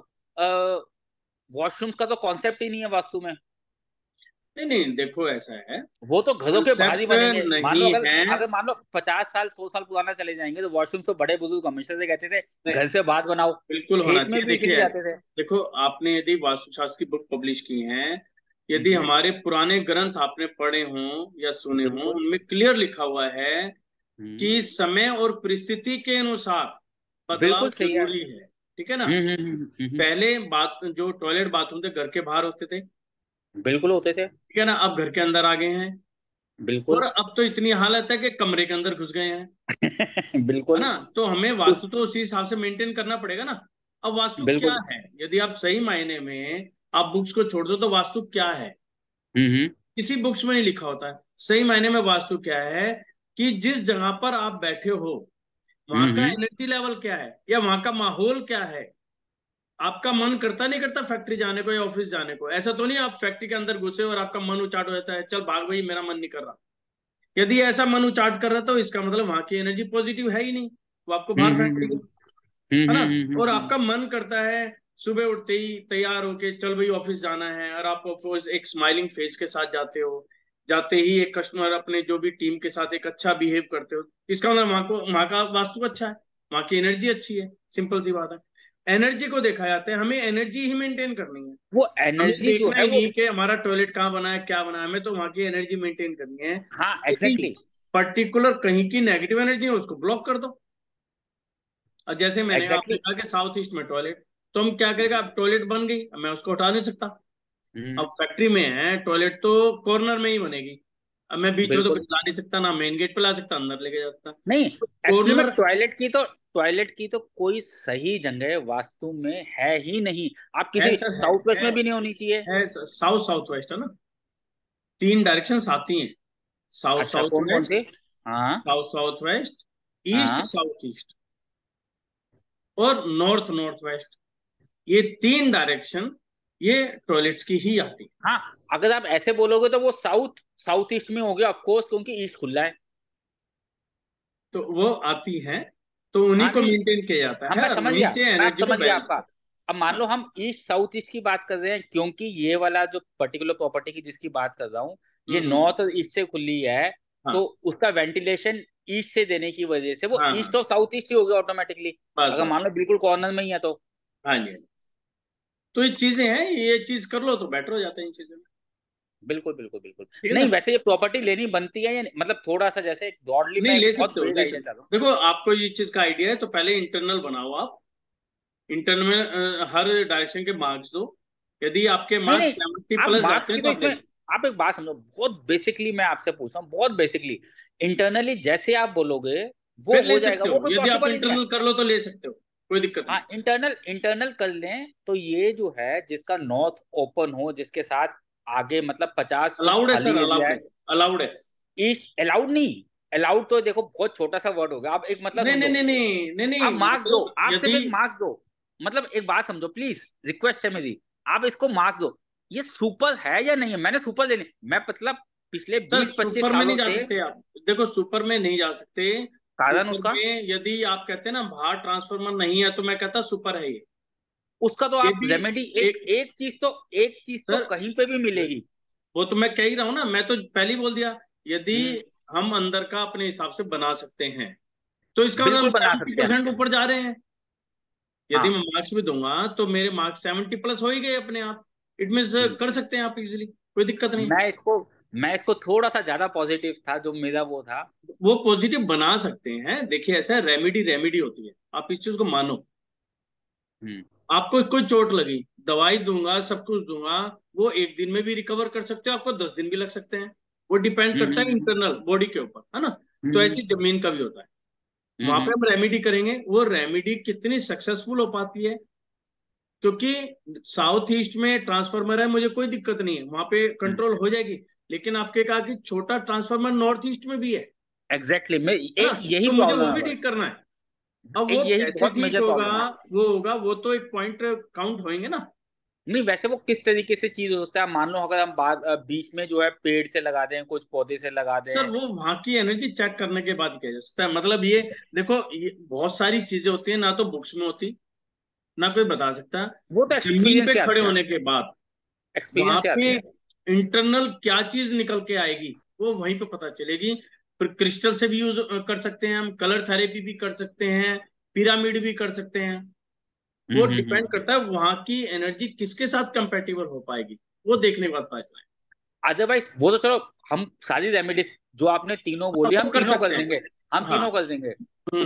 वॉशरूम्स का तो कॉन्सेप्ट ही नहीं है वास्तु में। नहीं नहीं, देखो ऐसा है, वो तो घरों के बाहर ही कंसेप्ट बनेंगे। मान लो नहीं अगर है। अगर मान लो 50 साल 100 साल पुराना चले जाएंगे तो वॉशरूम तो बड़े बुजुर्ग हमेशा से कहते थे नहीं, घर से बाहर बनाओ। बिल्कुल होना खेत में चाहिए। भी इसीलिए देखिए, जाते थे। देखो आपने यदि वास्तुशास्त्र की बुक पब्लिश की हैं, यदि हम्म, हमारे पुराने ग्रंथ आपने पढ़े हों या सुने हों, बिल्कुल। उनमें क्लियर लिखा हुआ है हम्म, कि समय और परिस्थिति के अनुसार बदलाव बिल्कुल सही है। जरूरी है। ठीक है ना? हम्म। पहले बात, जो टॉयलेट बाथरूम थे घर के बाहर होते थे, बिल्कुल होते थे। ठीक है ना, अब घर के अंदर आ गए हैं। और बिल्कुल। अब तो इतनी हालत है कि कमरे के अंदर घुस गए हैं, है बिल्कुल। ना? तो हमें उस वास्तु तो उसी हिसाब से मेंटेन करना पड़ेगा ना। अब वास्तु क्या बिल्कुल। है, यदि आप सही मायने में आप बुक्स को छोड़ दो तो वास्तु क्या है, हम्म। किसी बुक्स में नहीं लिखा होता है। सही मायने में वास्तु क्या है कि जिस जगह पर आप बैठे हो वहां का हम्म। एनर्जी लेवल क्या है, या वहां का माहौल क्या है। आपका मन करता नहीं करता फैक्ट्री जाने को या ऑफिस जाने को? ऐसा तो नहीं आप फैक्ट्री के अंदर घुसे और आपका मन उचाट हो जाता है, चल भाग भाई मेरा मन नहीं कर रहा। यदि ऐसा मन उचाट कर रहा तो इसका मतलब वहां की एनर्जी पॉजिटिव है ही नहीं, वो आपको बाहर फेंक देगी, है ना? और आपका मन करता है सुबह उठते ही तैयार होके चल भाई ऑफिस जाना है, और आप एक स्माइलिंग फेस के साथ जाते हो, जाते ही एक कस्टमर अपने जो भी टीम के साथ एक अच्छा बिहेव करते हो, इसका मतलब वहां का वास्तु अच्छा है, वहां की एनर्जी अच्छी है। सिंपल सी बात है। एनर्जी को देखा जाता है, हमें एनर्जी ही मेंटेन करनी है। वो हमें एनर्जी जो देखना है ही वो। नहीं कि हमारा टॉयलेट कहाँ बना है क्या बना है, हमें तो वहां की एनर्जी मेंटेन करनी है। हाँ यदि एग्जैक्टली। पर्टिकुलर कहीं की नेगेटिव एनर्जी है उसको ब्लॉक कर दो। और जैसे मैंने आपने एग्जैक्टली। कहा कि साउथ ईस्ट में टॉयलेट, तो हम क्या करेगा, अब टॉयलेट बन गई, अब मैं उसको हटा नहीं सकता। अब फैक्ट्री में है टॉयलेट तो कॉर्नर में ही बनेगी, अब मैं बीच में तो कुछ बिल्कुल। ला नहीं सकता, ना मेन गेट पे ला सकता, अंदर लेके जा सकता। नहीं, तो एक्चुअली में कॉर्नर टॉयलेट की तो कोई सही जगह वास्तु में है ही नहीं। आप है किसी सर, साउथ वेस्ट है में भी नहीं होनी चाहिए। है साउथ साउथ वेस्ट है ना, तीन डायरेक्शन आती हैं। साउथ अच्छा, साउथ कौन कौन वेस्ट, से? हाँ। साउथ साउथ वेस्ट, ईस्ट हाँ। साउथ ईस्ट, और नॉर्थ नॉर्थ वेस्ट। ये तीन डायरेक्शन ये टॉयलेट्स की ही आती है। हाँ, अगर आप ऐसे बोलोगे तो वो साउथ साउथ ईस्ट में हो गया ऑफ कोर्स, क्योंकि ईस्ट खुला है। तो वो आती है, तो उन्हीं हाँ को नहीं, मेंटेन किया जाता हम है मैं और समझ वहीं गया, से मैं आप एनर्जी को समझ गया बैलेंस आपका। कर। अब मान हाँ लो हम ईस्ट साउथ ईस्ट की बात कर रहे हैं, क्योंकि ये वाला जो पर्टिकुलर प्रॉपर्टी की जिसकी बात कर रहा हूँ, ये नॉर्थ और ईस्ट से खुली है। हाँ तो उसका वेंटिलेशन ईस्ट से देने की वजह से वो हाँ ईस्ट हाँ, और साउथ ईस्ट ही हो गया ऑटोमेटिकली। बस अगर बस, मान लो बिल्कुल कॉर्नर में ही है तो। हाँ जी हाँ जी। तो ये चीजें हैं, ये चीज कर लो तो बेटर हो जाता है इन चीजों में। बिल्कुल बिल्कुल बिल्कुल। ठीक है नहीं ना? वैसे ये प्रॉपर्टी लेनी बनती है या नहीं? मतलब थोड़ा सा जैसे ब्रॉडली नहीं, मैं ले बहुत सकते हो, वेग ले आइडिया सकते चाह रहा हूँ। हो। देखो आपको ये चीज का आइडिया है तो पहले इंटरनल बनाओ आप। इंटरनल में हर डायरेक्शन के मार्क्स दो। यदि आपके नहीं मार्क्स नहीं, 70 आप प्लस मार्क्स जाते हैं की तो तो आप ले इसमें, सकते आप एक बात समझो, बहुत बेसिकली मैं आपसे पूछ रहा हूँ, बहुत बेसिकली इंटरनली जैसे आप बोलोगे हो, वो फिर ले हो जाएगा, सकते वो हो। कोई यदि आप पॉसिबल ही नहीं है। इंटरनल कर लो तो ले सकते हो, कोई दिक्कत हाँ, नहीं। इंटरनल इंटरनल कर लें तो ये जो है जिसका नॉर्थ ओपन हो, जिसके साथ आगे मतलब 50 फीट अलाउड है खाली सर, एरिया अलाउड है। है, अलाउड है। ईस्ट अलाउड नहीं, अलाउड तो देखो बहुत छोटा सा वर्ड होगा। आप एक मतलब नहीं नहीं समझो, नहीं नहीं नहीं आप नहीं, मार्क्स दो, मतलब आप सिर्फ यदि, एक मार्क्स दो। मतलब एक बात समझो प्लीज, रिक्वेस्ट है मेरी, आप इसको मार्क्स दो। ये सुपर है या नहीं है, मैंने सुपर देने, मैं मतलब पिछले सर 20-25 सुपर में नहीं सालों जा से। सकते आप। देखो सुपर में नहीं जा सकते। कारण सुपर उसका, में यदि आप कहते हैं ना बाहर ट्रांसफार्मर नहीं है तो मैं कहता सुपर है ये। उसका तो ये आप भी रेमेडी एक एक, एक चीज तो सर कहीं पे भी मिलेगी। वो तो मैं कह ही रहा हूँ ना, मैं तो पहले ही बोल दिया। यदि हम्म, हम अंदर का अपने हिसाब से बना सकते हैं तो इसका मतलब हम बिल्कुल बना सकते हैं। 70% ऊपर जा रहे हैं। यदि हाँ मैं मार्क्स भी दूंगा तो मेरे मार्क्स 70 प्लस हो ही गए अपने आप। इट मीन्स कर सकते हैं आप इजीली, कोई दिक्कत नहीं। मैं इसको थोड़ा सा ज्यादा पॉजिटिव था जो मेरा वो था। वो पॉजिटिव बना सकते हैं। देखिए ऐसा रेमेडी रेमेडी होती है, आप इस चीज को मानो। हम्म आपको कोई चोट लगी, दवाई दूंगा, सब कुछ दूंगा, वो एक दिन में भी रिकवर कर सकते हो, आपको 10 दिन भी लग सकते हैं। वो डिपेंड हम्म करता है हम्म इंटरनल बॉडी के ऊपर, है ना। तो हम्म ऐसी जमीन का भी होता है। वहां पे हम्म हम रेमेडी करेंगे, वो रेमेडी कितनी सक्सेसफुल हो पाती है, क्योंकि साउथ ईस्ट में ट्रांसफार्मर है, मुझे कोई दिक्कत नहीं है, वहां पे कंट्रोल हो जाएगी। लेकिन आपके कहा कि छोटा ट्रांसफार्मर नॉर्थ ईस्ट में भी एग्जैक्टली मैं है ना। एक यही तो मुझे प्रॉब्लम वो है भी बस। ठीक करना है। अब वो एक यही कैसे बहुत ठीक मेजर होगा, प्रॉब्लम है। वो होगा, वो तो एक पॉइंट काउंट होएंगे ना। नहीं वैसे वो किस तरीके से चीज हो सकता है, मान लो अगर हम बात बीच में जो है पेड़ से लगा दें, कुछ पौधे से लगा सर दें। वो वहां की एनर्जी चेक करने के बाद किया जा सकता है। मतलब ये देखो, ये बहुत सारी चीजें होती है, ना तो बुक्स में होती, ना कोई बता सकता। वो तो जमीन एक्सपीरियंस पे से खड़े आती है, होने के बाद वहां एक्सपीरियंस से पे आती है। इंटरनल क्या चीज निकल के आएगी, वो वहीं पे पता चलेगी। फिर क्रिस्टल से भी यूज कर सकते हैं हम, कलर थेरेपी भी कर सकते हैं, पिरामिड भी कर सकते हैं। वो डिपेंड हम्म। करता है वहां की एनर्जी किसके साथ कंपेटिबल हो पाएगी, वो देखने के बाद पता चला। अदरवाइज वो तो चलो, हम सारी रेमेडीज जो आपने तीनों हाँ, बोली हम वो कर तीनों सकते कर देंगे, हैं। हम हाँ। तीनों कर देंगे। हो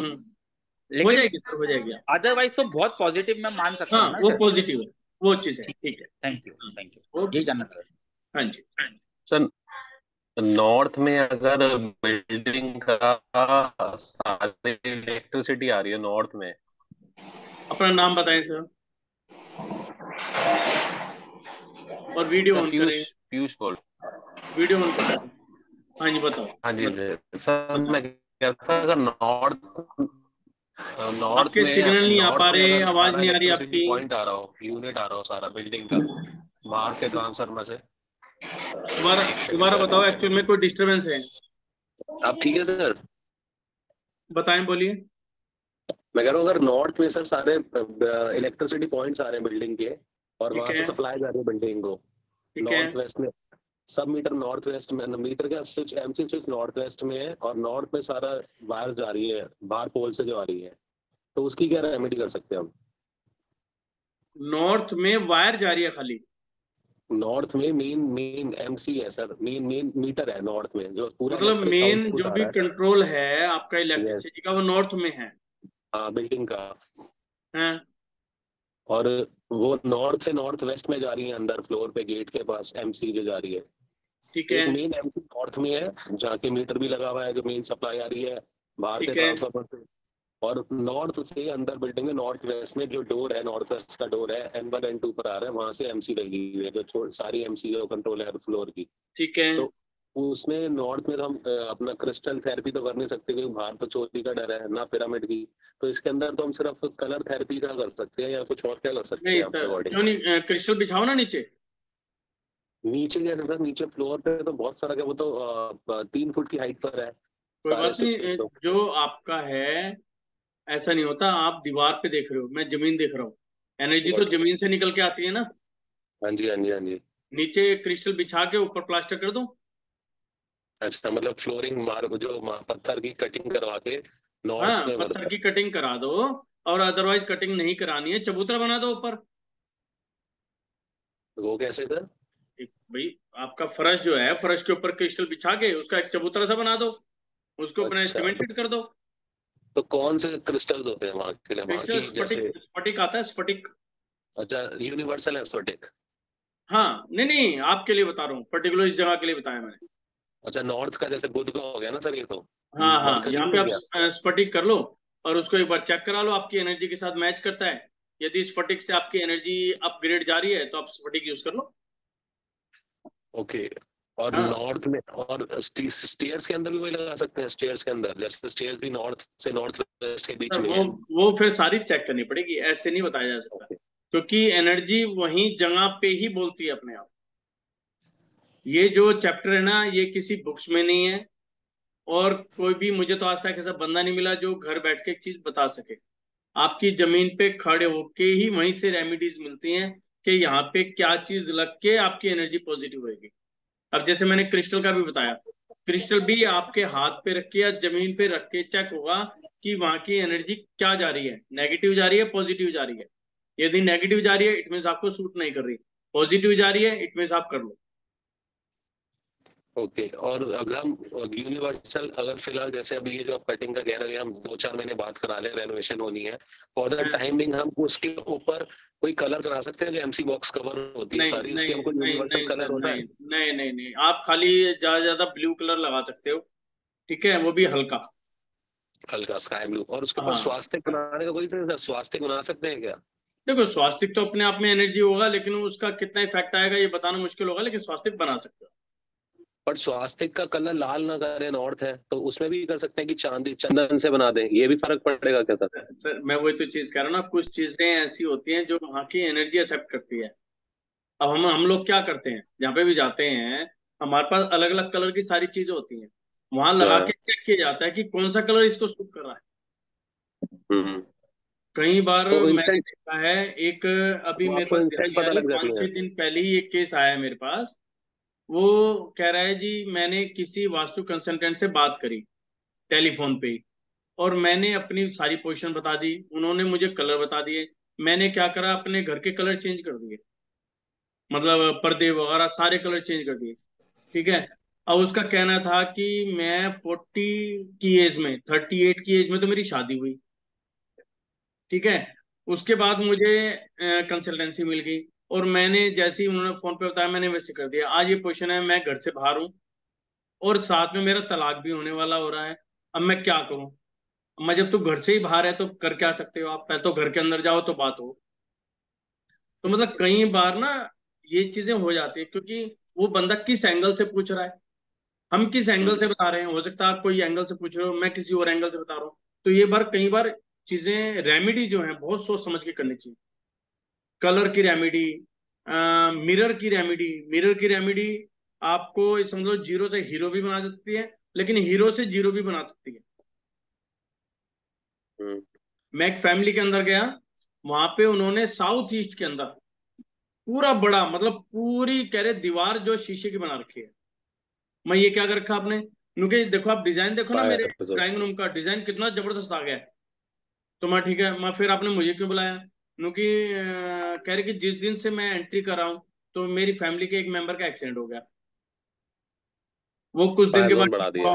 लेकिन जाएगी सर, हो जाएगी। अदरवाइज तो बहुत पॉजिटिव मैं मान सकता हाँ हूँ ना वो सर। पॉजिटिव है, वो चीज है, ठीक, ठीक है। Thank you thank you, okay. यही जानना था। हाँ जी। सर नॉर्थ में अगर बिल्डिंग का सारी इलेक्ट्रिसिटी आ रही है नॉर्थ में, अपना नाम बताएं सर, और वीडियो मैं ऑन करें। पीयूष पीयूष बोल। वीडियो ऑन करो। हाँ जी बताओ। हाँ जी बताओ सर, बताओ। मैं कह रहा था अगर नॉर्थ आपके में सिग्नल नहीं आ नॉर्थ पा में रहे, अगर आवाज सारा नहीं आ रही इलेक्ट्रिसिटी आपकी। पॉइंट आ रहा हो, यूनिट आ रहा हो सारा बिल्डिंग का बाहर के ट्रांसफार्मर से। दोबारा एक सेकंड दोबारा सर, बताओ, एक एक्चुअल में सेकंड। कोई डिस्टरबेंस है। अब ठीक है सर। बताएं, बोलिए। मैं कह रहा हूँ अगर नॉर्थ में सर सारे इलेक्ट्रिसिटी पॉइंट्स आ रहे हैं बिल्डिंग के, और ठीक वहां से है। सप्लाई जा रही है बिल्डिंग को, ठीक है। नॉर्थ वेस्ट में सब मीटर नॉर्थ वेस्ट में, मीटर का switch MC switch north west में है, और नॉर्थ में सारा वायर जा रही है बाहर पोल से जो आ रही है, तो उसकी क्या रेमेडी कर सकते हैं हम? नॉर्थ में वायर जा रही है खाली? नॉर्थ में मेन मेन एमसी है सर, मेन मेन मीटर है नॉर्थ में जो पूरा मतलब इलेक्ट्रिक मेन आउटपुट जो आ भी रहा कंट्रोल है आपका है। यस। इलेक्ट्रिसिटी का, वो नॉर्थ में हाँ बिल्डिंग का। है। और वो नॉर्थ से नॉर्थ वेस्ट में जा रही है, अंदर फ्लोर पे गेट के पास एमसी जो जा रही है। ठीक है। एक मेन एमसी नॉर्थ में है जहाँ के मीटर भी लगा हुआ है, जो मेन सप्लाई आ रही है बाहर के ठीक है। ट्रांसफार्मर से। और नॉर्थ से अंदर बिल्डिंग में नॉर्थ वेस्ट में जो डोर है, नॉर्थ वेस्ट का डोर है, N1 N2 पर आ रहा है, वहां से एमसी लगी हुई है, जो सारी एमसी जो कंट्रोल है फ्लोर की। ठीक है। तो उसमें नॉर्थ में तो हम अपना क्रिस्टल थेरेपी तो कर नहीं सकते, क्योंकि बाहर तो चोरी का डर है ना, पिरामिड की। तो इसके अंदर तो हम सिर्फ कलर थेरेपी का कर सकते हैं, या कुछ और क्या कर सकते नहीं हैं अपने सर, अकॉर्डिंग? क्यों नहीं, क्रिस्टल बिछाओ ना नीचे। नीचे कैसे सर? नीचे फ्लोर पे तो बहुत सारा, क्या वो तो 3 फुट की हाइट पर है कोई सारे बात स्विच नहीं, के तो। जो आपका है ऐसा नहीं होता। आप दीवार पे देख रहे हो, मैं जमीन देख रहा हूँ। एनर्जी तो जमीन से निकल के आती है ना। हाँ जी हाँ जी हाँ जी। नीचे क्रिस्टल बिछा के ऊपर प्लास्टर कर दो। अच्छा, मतलब फ्लोरिंग मार जो पत्थर की कटिंग करवा के नॉर्थ हाँ, में पत्थर मतलब। की कटिंग करा दो। और अदरवाइज कटिंग नहीं करानी है, चबूतरा बना दो ऊपर। वो कैसे सर? एक भाई, आपका फर्श जो है, फर्श के ऊपर क्रिस्टल बिछा के उसका एक चबूतरा सा बना दो, उसको अपने अच्छा, सीमेंटेड कर दो। तो कौन से क्रिस्टल्स होते हैं वहाँ के लिए, वहाँ क्रिस्टल की स्फटिक, जैसे? स्फटिक आता है, स्फटिक। अच्छा, यूनिवर्सल है स्फटिक। हाँ, नहीं नहीं, आपके लिए बता रहा हूँ, पर्टिकुलर इस जगह के लिए बताया मैंने। अच्छा, नॉर्थ का जैसे बुध का हो गया ना सर, ये तो हाँ हाँ, मरकरी यहाँ नहीं पे हो आप गया? स्फटिक कर लो, और उसको एक बार चेक करा लो आपकी एनर्जी के साथ मैच करता है। यदि स्फटिक से आपकी एनर्जी अपग्रेड जा रही है तो आप स्फटिक यूज कर लो। ओके। और हाँ। नॉर्थ में, और स्टेयर्स के अंदर भी वही लगा सकते हैं? स्टेयर्स के अंदर जैसे स्टेयर्स भी नॉर्थ से नॉर्थ वेस्ट के बीच सर में वो है। वो फिर सारी चेक करनी पड़ेगी, ऐसे नहीं बताया जा सकता, ओके। क्योंकि एनर्जी वहीं जगह पे ही बोलती है अपने आप। ये जो चैप्टर है ना, ये किसी बुक्स में नहीं है, और कोई भी, मुझे तो आज तक ऐसा बंदा नहीं मिला जो घर बैठ के एक चीज बता सके। आपकी जमीन पे खड़े होके ही वहीं से रेमेडीज मिलती हैं कि यहाँ पे क्या चीज लग के आपकी एनर्जी पॉजिटिव होगी। अब जैसे मैंने क्रिस्टल का भी बताया, क्रिस्टल भी आपके हाथ पे रख के या जमीन पे रख के चेक होगा कि वहां की एनर्जी क्या जा रही है, नेगेटिव जा रही है पॉजिटिव जा रही है। यदि नेगेटिव जा रही है इट मीन्स आपको सूट नहीं कर रही, पॉजिटिव जा रही है इट मीन्स आप कर लो। ओके और अगर हम यूनिवर्सल, अगर फिलहाल जैसे अभी ये जो आप कटिंग का कह रहे हैं, हम 2-4 महीने बाद करा ले, रेनोवेशन होनी है, फॉर द टाइमिंग हम उसके ऊपर कोई कलर करा सकते हैं? जो एमसी बॉक्स कवर होती है नहीं सारी, उसके नहीं हमको नहीं यूनिवर्सल नहीं कलर सर, होता नहीं है? नहीं नहीं नहीं, आप खाली ज्यादा से ज्यादा ब्लू कलर लगा सकते हो, ठीक है, वो भी हल्का। हल्का स्काई ब्लू। और उसके ऊपर हाँ स्वास्थ्य बनाने का कोई तरीका, स्वास्थ्य बना सकते हैं क्या? देखो, स्वास्तिक तो अपने आप में एनर्जी होगा, लेकिन उसका कितना इफेक्ट आएगा ये बताना मुश्किल होगा, लेकिन स्वास्तिक बना सकते हो। पर स्वास्थ्य का कलर लाल ना करें, नॉर्थ है तो उसमें भी कर सकते हैं कि चांदी चंदन से बना दें, ये भी फर्क पड़ेगा क्या सर? सर मैं वही तो चीज कह रहा हूँ ना, कुछ चीजें ऐसी होती हैं जो वहाँ की एनर्जी एक्सेप्ट करती है। अब हम लोग क्या करते हैं, जहाँ पे भी जाते हैं हमारे पास अलग अलग कलर की सारी चीजें होती हैं, वहां लगा हाँ। के चेक किया जाता है कि कौन सा कलर इसको सूट कर रहा है। हम्म। कई बार तो मैंने इंस्टेंट, देखा है, एक अभी वो मेरे आपको पास इंस्टेंट दिवाली आ पता रही है, लग जाती पाँच है? छह दिन पहले ही एक केस आया है मेरे पास। वो कह रहा है जी मैंने किसी वास्तु कंसल्टेंट से बात करी टेलीफोन पे ही, और मैंने अपनी सारी पोजीशन बता दी, उन्होंने मुझे कलर बता दिए, मैंने क्या करा अपने घर के कलर चेंज कर दिए, मतलब पर्दे वगैरह सारे कलर चेंज कर दिए, ठीक है। अब उसका कहना था कि मैं 40 की एज में, 38 की एज में तो मेरी शादी हुई, ठीक है। उसके बाद मुझे कंसल्टेंसी मिल गई, और मैंने जैसे ही उन्होंने फोन पे बताया मैंने वैसे कर दिया। आज ये पोजीशन है, मैं घर से बाहर हूँ और साथ में मेरा तलाक भी होने वाला हो रहा है। अब मैं क्या करूं? मैं, जब तू घर से ही बाहर है तो कर क्या सकते हो आप, पहले तो घर के अंदर जाओ तो बात हो। तो मतलब कई बार ना ये चीजें हो जाती है, क्योंकि वो बंदा किस एंगल से पूछ रहा है, हम किस एंगल से बता रहे हैं, हो सकता है आप कोई एंगल से पूछ रहे हो, मैं किसी और एंगल से बता रहा हूँ। तो ये बार कई बार चीजें रेमेडी जो है बहुत सोच समझ के करनी चाहिए। कलर की रेमेडी, मिरर की रेमेडी, मिरर की रेमेडी आपको समझो जीरो से हीरो भी बना सकती है, लेकिन हीरो से जीरो भी बना सकती है। हम्म। मैं एक फैमिली के अंदर गया, वहां पे उन्होंने साउथ ईस्ट के अंदर पूरा बड़ा, मतलब पूरी कह रहे दीवार जो शीशे की बना रखी है। मैं ये क्या कर रखा आपने, क्योंकि देखो आप डिजाइन देखो ना, मेरे फायर जोन। ड्राइंग रूम का डिजाइन कितना जबरदस्त आ गया है। तो मैं ठीक है, मैं फिर आपने मुझे क्यों बुलाया, क्योंकि कह रहे कि जिस दिन से मैं एंट्री कर रहा हूँ तो मेरी फैमिली के एक मेंबर का एक्सीडेंट हो गया, वो कुछ दिन फायर के बाद जोन ठीक बढ़ा हुआ। दिया।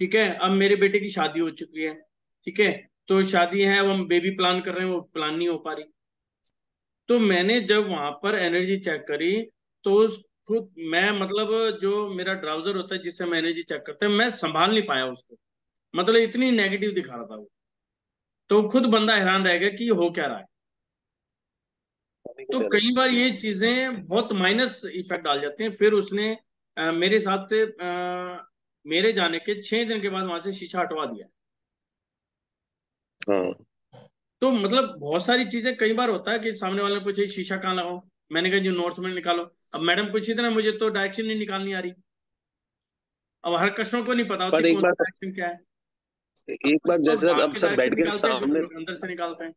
ठीक है, अब मेरे बेटे की शादी हो चुकी है, ठीक है, तो शादी है, अब हम बेबी प्लान कर रहे हैं, वो प्लान नहीं हो पा रही। तो मैंने जब वहां पर एनर्जी चेक करी, तो उस खुद मैं, मतलब जो मेरा ड्राउजर होता है जिससे मैं एनर्जी चेक करता हूँ, मैं संभाल नहीं पाया उसको, मतलब इतनी नेगेटिव दिखा रहा था वो। तो खुद बंदा हैरान रह गया कि ये हो क्या रहा है। तो कई बार ये चीजें बहुत माइनस इफेक्ट डाल जाते हैं। फिर उसने मेरे साथ मेरे जाने के 6 दिन के बाद वहां से शीशा हटवा दिया। हाँ। तो मतलब बहुत सारी चीजें, कई बार होता है कि सामने वाले ने पूछे शीशा कहाँ लगाऊं, मैंने कहा जी नॉर्थ में निकालो। अब मैडम पूछी थी ना, मुझे तो डायरेक्शन नहीं निकालनी आ रही। अब हर कस्टमर को नहीं पता होती पर एक कौन सी बार, डायरेक्शन क्या है। एक कुछ बार लोग जैसे बाहर अब की सर डायरेक्शन बेड के निकालते हैं, कुछ सामने, लोग अंदर से निकालते हैं।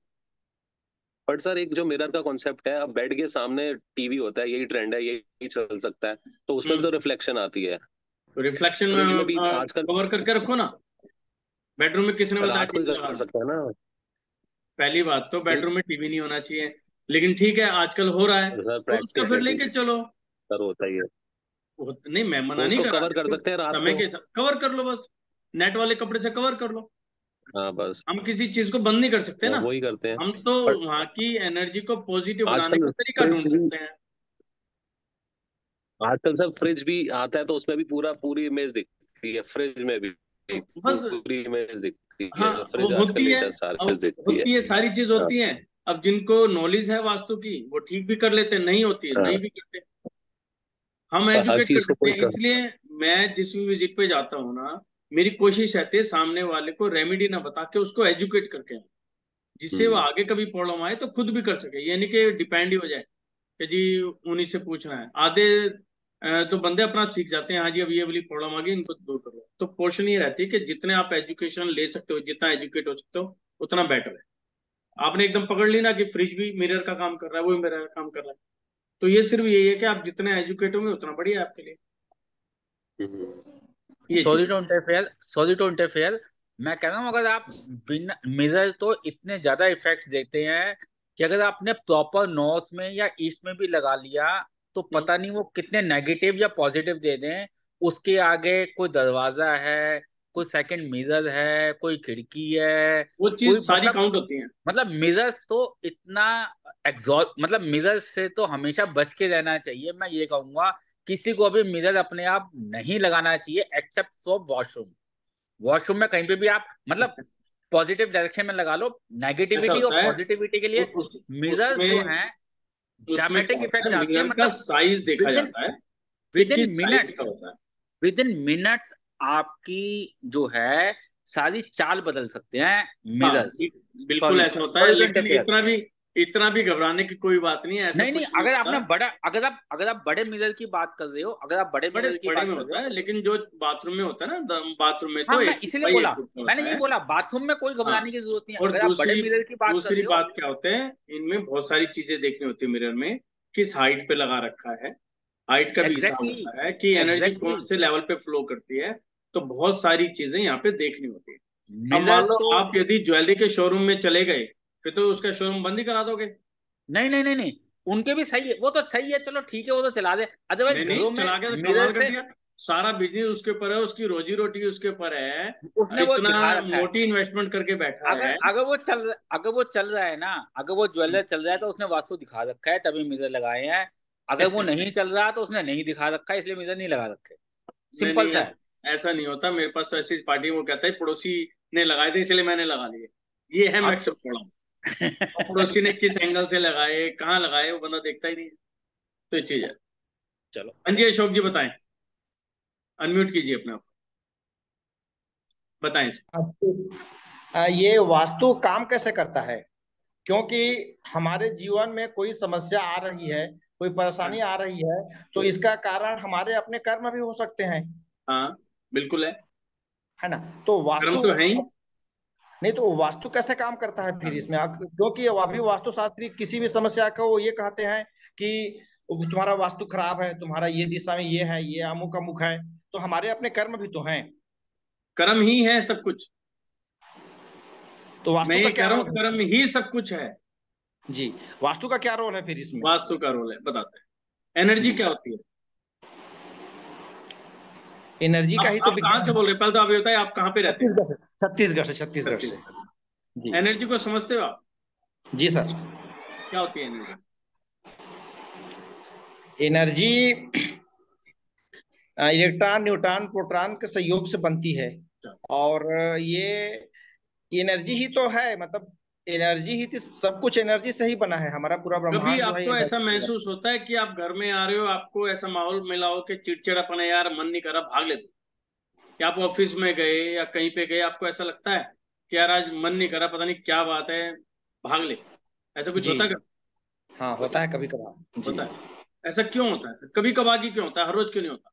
बट सर एक जो मिरर का कॉन्सेप्ट है, अब बेड के सामने टीवी होता है, यही ट्रेंड है, यही चल सकता है, तो उसमें भी तो हम्म। रिफ्लेक्शन आती है। तो रिफ्लेक्शन फ्रिज में भी आजकल कवर करके रखो ना। बेडरूम में किसने बताया रात को ही टीवी कर लगाना? सकते हैं ना। पहली बात तो नहीं बेडरूम में टीवी नहीं होना चाहिए, लेकिन ठीक है आजकल हो रहा है, सर, तो उसका फिर प्रैक्टिकलिटी लेके चलो। सर होता ही है। नहीं मैं तो मना नहीं उसको कर रहा, कवर कर देखो सकते हैं रात समय को। के हिसाब कवर कर लो बस, नेट वाले कपड़े से कवर कर लो। हाँ बस, हम किसी चीज को बंद नहीं कर सकते ना, वही करते हैं। हम तो बट वहां की एनर्जी को पॉजिटिव बनाने आजकल का तरीका ढूंढ फ्रिज भी, सकते हैं। आजकल सब फ्रिज भी आता है तो उसमें भी पूरी इमेज दिखती है, फ्रिज में भी बस पूरी इमेज दिखती हाँ, है, जो वो फ्रिज आजकल होती है, लेटेस्ट सारी अब इमेज दिखती है। होती है सारी चीज हाँ। होती है। अब जिनको नॉलेज है वास्तु की वो ठीक भी कर लेते हैं, नहीं होती है नहीं हाँ, भी करते। हम हर एजुकेट कर चीज को सकते कोई हैं, कर। इसलिए मैं जिस भी विजिट पे जाता हूँ ना, मेरी कोशिश रहती है सामने वाले को रेमेडी ना बता के उसको एजुकेट करके आऊं, जिससे वो हम्म। आगे कभी प्रॉब्लम आए तो खुद भी कर सके, ये नहीं कि डिपेंड ही हो जाए कि जी उन्हीं से पूछना है। आधे तो बंदे अपना सीख जाते हैं, हाँ जी अब ये वाली प्रॉब्लम आ गई इनको दूर करो। तो कोशिश ये रहती है कि जितने आप एजुकेशन ले सकते हो, जितना एजुकेट हो सकते हो उतना बेटर है। आपने एकदम पकड़ ली ना कि फ्रिज भी मिरर का काम कर रहा है, वो भी मिरर का काम कर रहा है, तो ये सिर्फ यही है कि आप जितना एजुकेट होंगे उतना बढ़िया है आपके लिए, हम्म। ये सॉरी चीज। To interfere, sorry to interfere. मैं कह रहा हूँ अगर आप बिना मिरर तो इतने ज्यादा इफेक्ट देते हैं कि अगर आपने प्रॉपर नॉर्थ में या ईस्ट में भी लगा लिया तो पता नहीं वो कितने नेगेटिव या पॉजिटिव दे दें। उसके आगे कोई दरवाजा है, कोई सेकंड मिरर है, कोई खिड़की है, वो कोई चीज सारी काउंट होती है। मतलब मिरर्स तो इतना एग्जॉस्ट, मतलब मिरर से तो हमेशा बच के रहना चाहिए। मैं ये कहूंगा किसी को भी मिरर अपने आप नहीं लगाना चाहिए एक्सेप्ट फॉर वॉशरूम। वॉशरूम में कहीं पे भी आप मतलब पॉजिटिव डायरेक्शन में लगा लो, ऐसा नेगेटिविटी और होता है पॉजिटिविटी के लिए मिरर्स जो उसमें हैं उसमें क्या ड्रामेटिक होता इफेक्ट है, डालते हैं। मिरर का मतलब साइज देखा विद इन जाता है कि विद इन किस साइज मिनट्स का होता है। विद इन मिनट्स आपकी जो है सारी चाल बदल सकते हैं हाँ, मिरर्स। बिल्कुल सॉरी, ऐसा होता है, सॉरी टू लेकिन इंटरफेयर। इतना भी घबराने की कोई बात नहीं है, ऐसा नहीं नहीं, कुछ नहीं अगर होता। आपने बड़ा अगर आप बड़े मिरर की बात कर रहे हो, अगर आप बड़े बड़े मिरर की बड़े बात में कर रहे होता हो। है, लेकिन जो बाथरूम में होता है ना, बाथरूम में हाँ, तो मैं 1 फुट इसीलिए बाई बोला, 1 फुट का मैंने होता यही है। बोला बाथरूम में कोई हाँ, घबराने की जरूरत नहीं है और अगर आप बड़े दूसरी मिरर की बात कर दूसरी रहे हो। बात क्या होते हैं, इनमें बहुत सारी चीजें देखनी होती है मिरर में, किस हाइट पे लगा रखा है। हाइट का भी हिसाब एग्जैक्टली होता है कि एनर्जी कौन एग्जैक्टली। से लेवल पे फ्लो करती है। तो बहुत सारी चीजें यहाँ पे देखनी होती है। अब मान मिरर लो तो आप यदि ज्वेलरी के शोरूम में चले गए, फिर तो उसका शोरूम बंद ही करा दोगे। नहीं नहीं नहीं नहीं, उनके भी सही है, वो तो सही है, चलो ठीक है, वो तो चला दे। अदरवाइज नहीं नहीं, घरों में चला के तो मिरर कमाल कर से दिया। सारा बिजनेस उसके ऊपर है, उसकी रोजी रोटी उसके ऊपर है। उसने वो इतना दिखा रखा है। मोटी इन्वेस्टमेंट करके बैठा अगर है। अगर वो चल रहा है ना, अगर वो ज्वेलर चल रहा है तो उसने वास्तु दिखा रखा है तभी मिरर लगाए हैं। अगर वो नहीं चल रहा तो उसने नहीं दिखा रखा है इसलिए मिरर नहीं लगा रखे। नहीं सिंपल नहीं, सा है। ऐसा नहीं होता। मेरे पास तो ऐसी पार्टी, वो कहता है पड़ोसी ने लगाए थे इसलिए मैंने लगा लिए। ये है, मैं अब एक्सेप्ट कर रहा हूँ। अब पड़ोसी ने किस एंगल से लगाए, कहाँ लगाए, वो बंदा देखता ही नहीं है। तो ये चीज है। चलो, हाँ जी, अशोक जी बताएं। अनम्यूट कीजिए अपने आप को। बताएं सर। ये वास्तु काम कैसे करता है? क्योंकि हमारे जीवन में कोई समस्या आ रही है, कोई परेशानी आ रही है, तो इसका कारण हमारे अपने कर्म भी हो सकते हैं, हाँ, बिल्कुल है। है ना? तो कर्म वास्तु, तो है ही। नहीं तो वास्तु कैसे काम करता है फिर इसमें? क्योंकि अभी वास्तुशास्त्री किसी भी समस्या को वो ये कहते हैं कि तुम्हारा वास्तु खराब है, तुम्हारा ये दिशा में ये है, ये अमुक अमुक है। तो हमारे अपने कर्म भी तो हैं। कर्म ही है सब कुछ। तो मैं वास्तु ये का कह क्या रहा हूँ, रोल कर्म ही सब कुछ है। है जी? वास्तु का क्या रोल है फिर इसमें? वास्तु का रोल है, बताते हैं। एनर्जी जी, क्या होती है? एनर्जी का ही तो आप कहाँ से विज्ञान। बोल रहे हैं? पहले तो आप ये बताइए, आप कहाँ पे रहते हैं? छत्तीसगढ़ से। छत्तीसगढ़। जी। एनर्जी को समझते हो आप? जी सर। क्या होती है energy? Energy electron, neutron, proton के सहयोग से बनती है। और ये एनर्जी ही तो है, मतलब एनर्जी ही तो, सब कुछ एनर्जी से ही बना है। हमारा पूरा कभी ब्रह्मांड जो है आपको ऐसा एनर्जी से महसूस होता है कि आप घर में आ रहे हो, आपको ऐसा माहौल मिला हो कि चिड़चिड़ापन है, यार मन नहीं कर रहा, भाग लेते? या आप ऑफिस में गए या कहीं पे गए, आपको ऐसा लगता है कि यार आज मन नहीं कर रहा, पता नहीं क्या बात है, भाग ले? ऐसा बना। कुछ जी होता है जी। क्या? हाँ, होता है कभी कभार जी। होता है। ऐसा क्यों होता है? कभी कभार की क्यों होता है, हर रोज क्यों नहीं होता?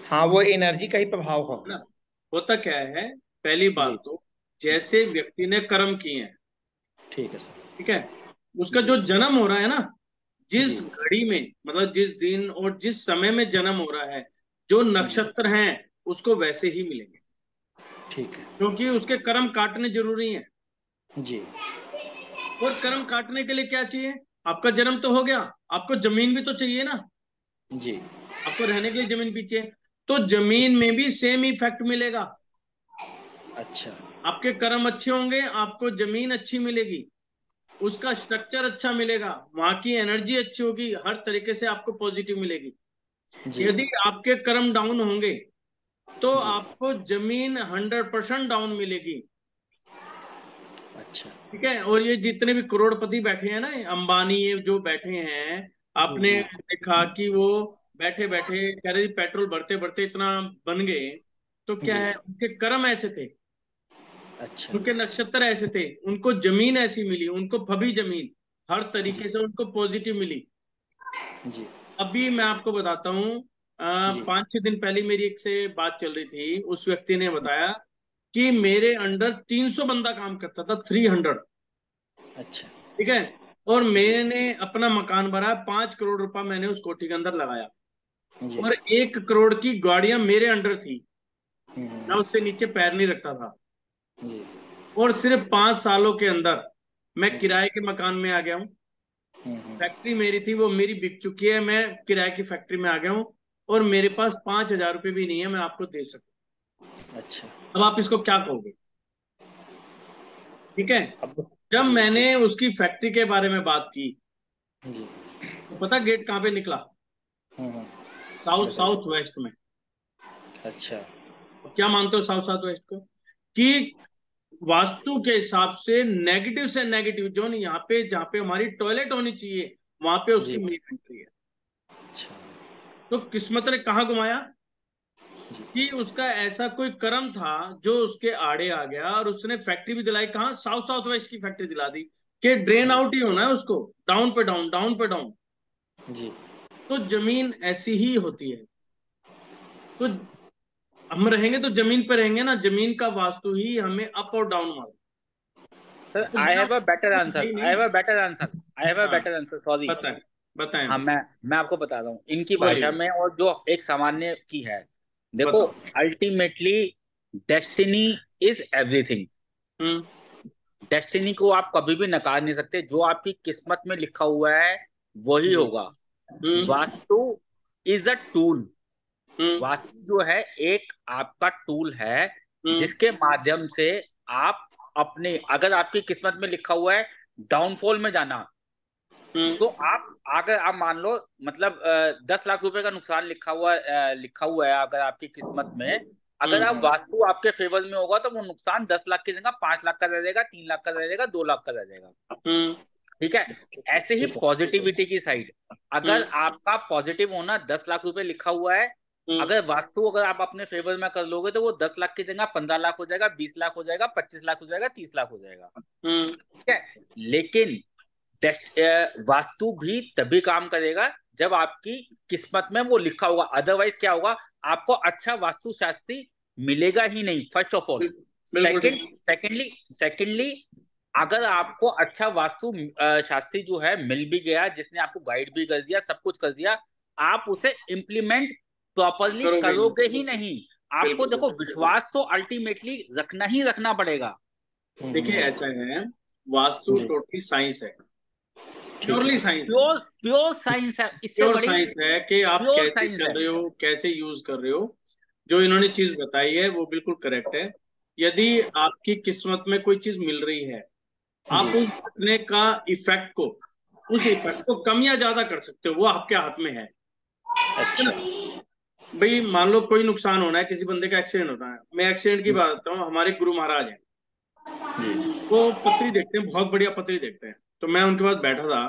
हाँ, वो एनर्जी का ही प्रभाव हो। है ना? होता क्या है, पहली जी। बात तो, जैसे व्यक्ति ने कर्म किए हैं, ठीक है सर। ठीक है, उसका जी जो जन्म हो रहा है ना, जिस जी। घड़ी में, मतलब जिस दिन और जिस समय में जन्म हो रहा है, जो जी। नक्षत्र हैं उसको वैसे ही मिलेंगे, ठीक है। क्योंकि उसके कर्म काटने जरूरी हैं। जी और कर्म काटने के लिए क्या चाहिए? आपका जन्म तो हो गया, आपको जमीन भी तो चाहिए ना। जी। आपको रहने के लिए जमीन भी चाहिए, तो जमीन में भी सेम इफेक्ट मिलेगा। अच्छा। आपके कर्म अच्छे होंगे, आपको जमीन अच्छी मिलेगी, उसका स्ट्रक्चर अच्छा मिलेगा, वहां की एनर्जी अच्छी होगी, हर तरीके से आपको पॉजिटिव मिलेगी। जी यदि आपके कर्म डाउन होंगे तो जी। आपको जमीन 100% डाउन मिलेगी। अच्छा। ठीक है, और ये जितने भी करोड़पति बैठे हैं ना, अंबानी, ये जो बैठे हैं, जी आपने जी। देखा कि वो बैठे बैठे कह रहे थे, पेट्रोल भरते भरते इतना बन गए, तो क्या जी। है, उनके कर्म ऐसे थे, अच्छा। उनके नक्षत्र ऐसे थे, उनको जमीन ऐसी मिली, उनको फबी जमीन, हर जी तरीके से उनको पॉजिटिव मिली। जी। अभी मैं आपको बताता हूँ, जी। 5-6 दिन पहले मेरी एक से बात चल रही थी, उस व्यक्ति ने बताया कि मेरे अंडर 300 बंदा काम करता था, 300। अच्छा। ठीक है, और जी मैंने अपना मकान भरा, 5 करोड़ रुपया मैंने उस कोठी के अंदर लगाया, जी। और 1 करोड़ की गाड़ियां मेरे अंडर थी। मैं उससे नीचे पैर नहीं रखता था, जी और सिर्फ 5 सालों के अंदर मैं किराए के मकान में आ गया हूँ। फैक्ट्री मेरी थी, वो मेरी बिक चुकी है, मैं किराए की फैक्ट्री में आ गया हूँ, और मेरे पास 5,000 रुपये भी नहीं है मैं आपको दे सकूं। अच्छा। अब आप इसको क्या कहोगे? ठीक है, अब जब जी मैंने उसकी फैक्ट्री के बारे में बात की, जी तो पता गेट कहाँ पे निकला? साउथ बताइए। साउथ वेस्ट में। अच्छा। अब क्या मानते हो साउथ साउथ वेस्ट को? कि वास्तु के हिसाब से नेगेटिव जोन यहाँ पे, जहाँ पे हमारी टॉयलेट होनी चाहिए, वहां पे उसकी जी मेन एंट्री है। अच्छा। तो किस्मत ने कहाँ घुमाया जी कि उसका ऐसा कोई कर्म था जो उसके आड़े आ गया, और उसने फैक्ट्री भी दिलाई। कहाँ? साउथ साउथ वेस्ट की फैक्ट्री दिला दी कि ड्रेन जी आउट ही होना है उसको, डाउन पे डाउन, डाउन पे डाउन। जी तो जमीन ऐसी ही होती है। तो हम रहेंगे तो जमीन पे रहेंगे ना, जमीन का वास्तु ही हमें अप और डाउन मार। सर तो आई बिना हैव अ बेटर वास्तु है आंसर, ही आई हैव नहीं। A better answer, I have a हाँ, बेटर आंसर, सॉरी। बताएं बताएं, हाँ, मैं आपको बता रहा हूँ इनकी भाषा बोलिए, में, और जो एक सामान्य की है। देखो, बताओ। Ultimately destiny is everything. Hmm destiny को आप कभी भी नकार नहीं सकते। जो आपकी किस्मत में लिखा हुआ है वही जी। होगा। हम्म वास्तु इज अ टूल। हम्म वास्तु जो है एक आपका टूल है, हम्म जिसके माध्यम से आप अपने, अगर आपकी किस्मत में लिखा हुआ है डाउनफॉल में जाना, तो हम्म आप, अगर आप मान लो, मतलब 10 लाख रुपए का नुकसान लिखा हुआ है अगर आपकी किस्मत में, अगर आप हम्म वास्तु आपके फेवर में होगा तो वो नुकसान 10 लाख की जगह 5 लाख का रह जाएगा, 3 लाख का रह जाएगा, 2 लाख का रह जाएगा। हम्म ठीक है। ऐसे ही ठीक है। पॉजिटिविटी की साइड, अगर हम्म आपका पॉजिटिव होना 10 लाख रुपए लिखा हुआ है, हम्म अगर वास्तु अगर आप अपने फेवर में कर लोगे तो वो 10 लाख की जगह 15 लाख हो जाएगा, 20 लाख हो जाएगा, 25 लाख हो जाएगा, 30 लाख हो जाएगा। हम्म ठीक है। लेकिन वास्तु भी तभी काम करेगा जब आपकी किस्मत में वो लिखा होगा। अदरवाइज क्या होगा, आपको अच्छा वास्तु शास्त्री मिलेगा ही नहीं, फर्स्ट ऑफ ऑल। बिल्कुल सेकंड ठीक। सेकेंडली अगर आपको अच्छा वास्तु शास्त्री जो है मिल भी गया, जिसने आपको गाइड भी कर दिया, सब कुछ कर दिया, आप उसे इम्प्लीमेंट प्रॉपरली करोगे नहीं। करोगे ही नहीं। आपको बिल्कुल देखो, बिल्कुल। विश्वास तो अल्टीमेटली रखना ही रखना पड़ेगा। देखिए ऐसा है, वास्तु जी टोटली साइंस है, ठीक है। प्योरली साइंस है। प्योर प्योर साइंस है, इससे प्योर बड़ी साइंस है कि आप प्योर कैसे साइंस कर है। रहे हो, कैसे यूज कर रहे हो। जो इन्होंने चीज बताई है वो बिल्कुल करेक्ट है। यदि आपकी किस्मत में कोई चीज मिल रही है, जी आप उस घटने का इफेक्ट को, उस इफेक्ट को कम या ज्यादा कर सकते हो, वो आपके हाथ में है अच्छा। ना? भाई मान लो कोई नुकसान होना है, किसी बंदे का एक्सीडेंट होता है। मैं एक्सीडेंट की बात करता हूँ, हमारे गुरु महाराज हैं, जी वो पत्री देखते हैं, बहुत बढ़िया पत्री देखते हैं। तो मैं उनके पास बैठा था,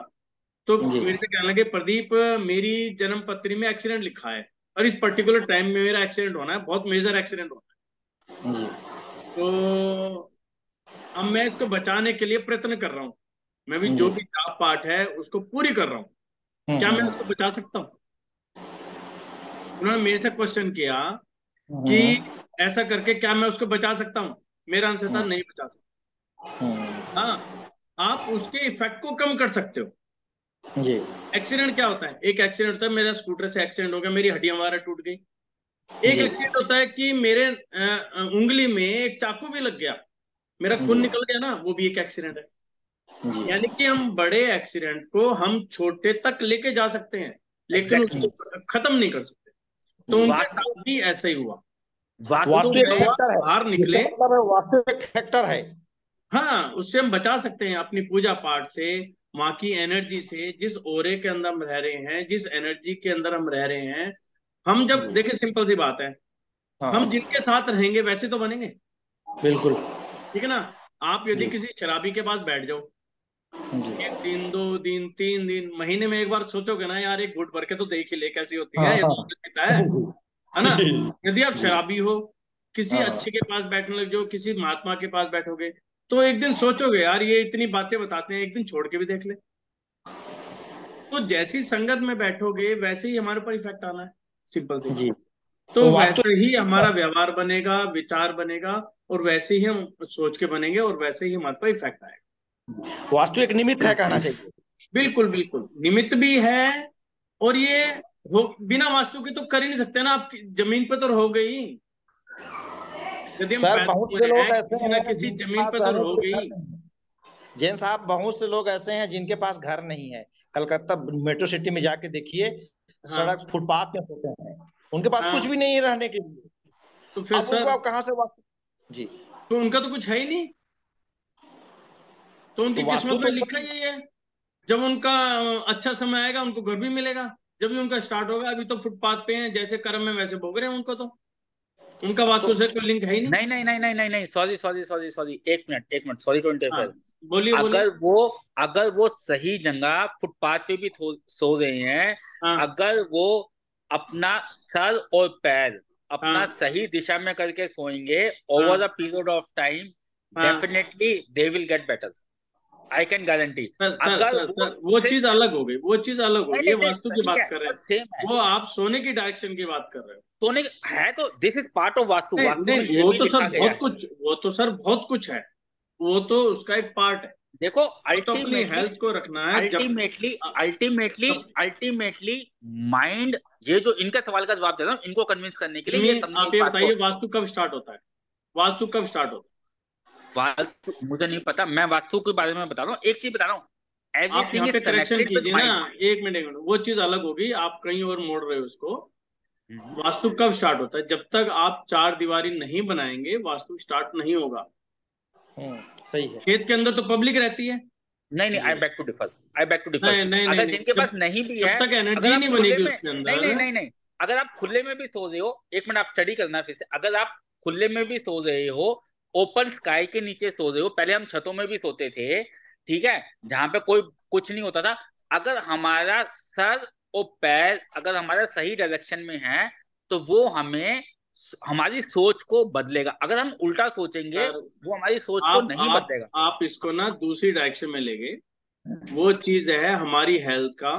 तो जी मेरे से कहने लगे, प्रदीप मेरी जन्म पत्री में एक्सीडेंट लिखा है, और इस पर्टिकुलर टाइम में मेरा एक्सीडेंट होना है, बहुत मेजर एक्सीडेंट होना जी है। तो अब मैं इसको बचाने के लिए प्रयत्न कर रहा हूँ, मैं भी जो जी भी जाप पाठ है उसको पूरी कर रहा हूँ। क्या मैं उसको बचा सकता हूँ? उन्होंने मेरे से क्वेश्चन किया कि ऐसा करके क्या मैं उसको बचा सकता हूँ? मेरा आंसर था, नहीं बचा सकता। हाँ, आप उसके इफेक्ट को कम कर सकते हो। जी एक्सीडेंट क्या होता है? एक एक्सीडेंट होता है, मेरा स्कूटर से एक्सीडेंट हो गया, मेरी हड्डियां वगैरह टूट गई। एक जी एक्सीडेंट होता है कि मेरे उंगली में एक चाकू भी लग गया, मेरा खून जी निकल गया ना, वो भी एक एक्सीडेंट है। जी यानी कि हम बड़े एक्सीडेंट को हम छोटे तक लेके जा सकते हैं, लेकिन एग्जैक्टली उसको खत्म नहीं कर सकते। तो जी उनके वास्तु साथ भी ऐसा ही हुआ। वास्तु वास्तु उससे एक में वो फैक्टर है, बाहर इसका निकले। मतलब है वास्तु एक फैक्टर है। हाँ, उससे हम बचा सकते हैं अपनी पूजा पाठ से, वहां की एनर्जी से, जिस ओरे के अंदर हम रह रहे हैं, जिस एनर्जी के अंदर हम रह रहे हैं। हम जब जी देखिए, सिंपल सी बात है, हम हाँ जिनके साथ रहेंगे वैसे तो बनेंगे। बिल्कुल। ठीक है ना? आप यदि जी किसी शराबी के पास बैठ जाओ, जी 1 दिन 2 दिन 3 दिन, महीने में एक बार सोचोगे ना, यार एक घूट भर के तो देख ही ले कैसी होती हाँ है, ये हाँ तो कुछ पीता जी है ना? जी यदि आप जी शराबी हो, किसी हाँ अच्छे के पास बैठने लग जाओ, किसी महात्मा के पास बैठोगे, तो एक दिन सोचोगे, यार ये इतनी बातें बताते हैं, एक दिन छोड़ के भी देख ले। तो जैसी संगत में बैठोगे वैसे ही हमारे ऊपर इफेक्ट आना है, सिंपल सी बात। जी तो तो वास्तु वैसे ही हमारा व्यवहार बनेगा, विचार बनेगा, और वैसे ही हम सोच के बनेंगे, और वैसे ही हमारे पर इफेक्ट आएगा। वास्तु एक निमित्त है कहना चाहिए। बिल्कुल बिल्कुल, निमित्त भी है। और ये हो, बिना वास्तु के तो कर ही नहीं सकते ना, आप जमीन पे तो रहोगे ही। यदि हम सर पैदा बहुत हुए से लोग हैं ऐसे किसी ना हैं किसी जिनके जमीन पास पे तो रहने हो के लिए घर गई। नहीं है। जैन साहब बहुत से लोग ऐसे हैं जिनके पास घर नहीं है। कलकत्ता मेट्रो सिटी में जाके देखिए, हाँ सड़क फुटपाथ पे सोते हैं, उनके पास कुछ हाँ। भी नहीं है रहने के लिए। तो फिर अब उनको सर, आप कहाँ से वास्तु जी, तो उनका तो कुछ है ही नहीं, तो तो उनकी वास्तु किस्मत में तो लिखा ही है। जब उनका अच्छा समय आएगा उनको घर भी मिलेगा, जब भी उनका स्टार्ट होगा। अभी तो फुटपाथ पे हैं, जैसे कर्म में वैसे भोग रहे हैं उनको, तो उनका तो वास्तु से कोई लिंक है ही नहीं। नहीं नहीं नहीं नहीं नहीं नहीं, सॉरी सॉरी सॉरी सॉरी, एक मिनट एक मिनट, सॉरी टू हाँ इंटरफेयर। बोलिए बोलिए। अगर वो सही जगह फुटपाथ पे भी सो रहे हैं, हाँ अगर वो अपना सर और पैर अपना हाँ सही दिशा में करके सोएंगे ओवर हाँ अ पीरियड ऑफ टाइम, हाँ। Definitely they will get better, I can guarantee. Sir sir अगर सर वो सर वो सिर्फ, चीज अलग हो गई, वो चीज अलग हो नहीं गई, ये नहीं नहीं, वास्तु की सही बात है कर रहे सर, हैं। सेम है। वो आप सोने की डायरेक्शन की बात कर रहे हो। सोने है तो this is part of vastu, नहीं वास्तु में नहीं, ये वो भी तो सर लिखा गया बहुत है। कुछ, वो तो सर बहुत कुछ है, वो तो उसका एक पार्ट है। देखो वो तो अपनी अल्टीमेटली, हेल्थ को रखना है जब अल्टीमेटली अल्टीमेटली जब अल्टीमेटली माइंड, ये जो इनका सवाल का जवाब दे रहा हूँ इनको कन्विंस करने के लिए, ये जमीन। समझे आप इस ये बात को। बताइए वास्तु कब स्टार्ट होता है, वास्तु कब स्टार्ट होता वास्तु मुझे नहीं पता, मैं वास्तु के बारे में बता रहा हूँ, एक चीज बता रहा हूँ, है? आप एवरीथिंग यहाँ इज पे करेक्शन कनेक्टेड विद कीजिए ना। माइंड। एक मिनट, वो चीज अलग होगी, आप कहीं और मोड़ रहे हो उसको। वास्तु कब स्टार्ट होता है? जब तक आप चार दीवारी नहीं बनाएंगे वास्तु स्टार्ट नहीं होगा। सही है। खेत के अंदर तो पब्लिक रहती है। नहीं नहीं, आई जी beg to differ, I beg to differ. नहीं नहीं नहीं अगर नहीं, जिनके जब पास नहीं भी जब है, तक अगर एनर्जी आप नहीं खुले बनेगी में, उसके नहीं नहीं अंदर। नहीं नहीं, अगर आप खुले में भी सो रहे हो, एक मिनट आप स्टडी करना फिर से, अगर आप खुले में भी सो रहे हो, ओपन स्काई के नीचे सो रहे हो, पहले हम छतों में भी सोते थे, ठीक है, जहां पे कोई कुछ नहीं होता था, अगर हमारा सर और पैर अगर हमारा सही डायरेक्शन में है, तो वो हमें हमारी सोच को बदलेगा। अगर हम उल्टा सोचेंगे, सर वो हमारी सोच को आप नहीं आप बदलेगा। आप इसको ना दूसरी डायरेक्शन में ले गए। वो चीज है हमारी हेल्थ का,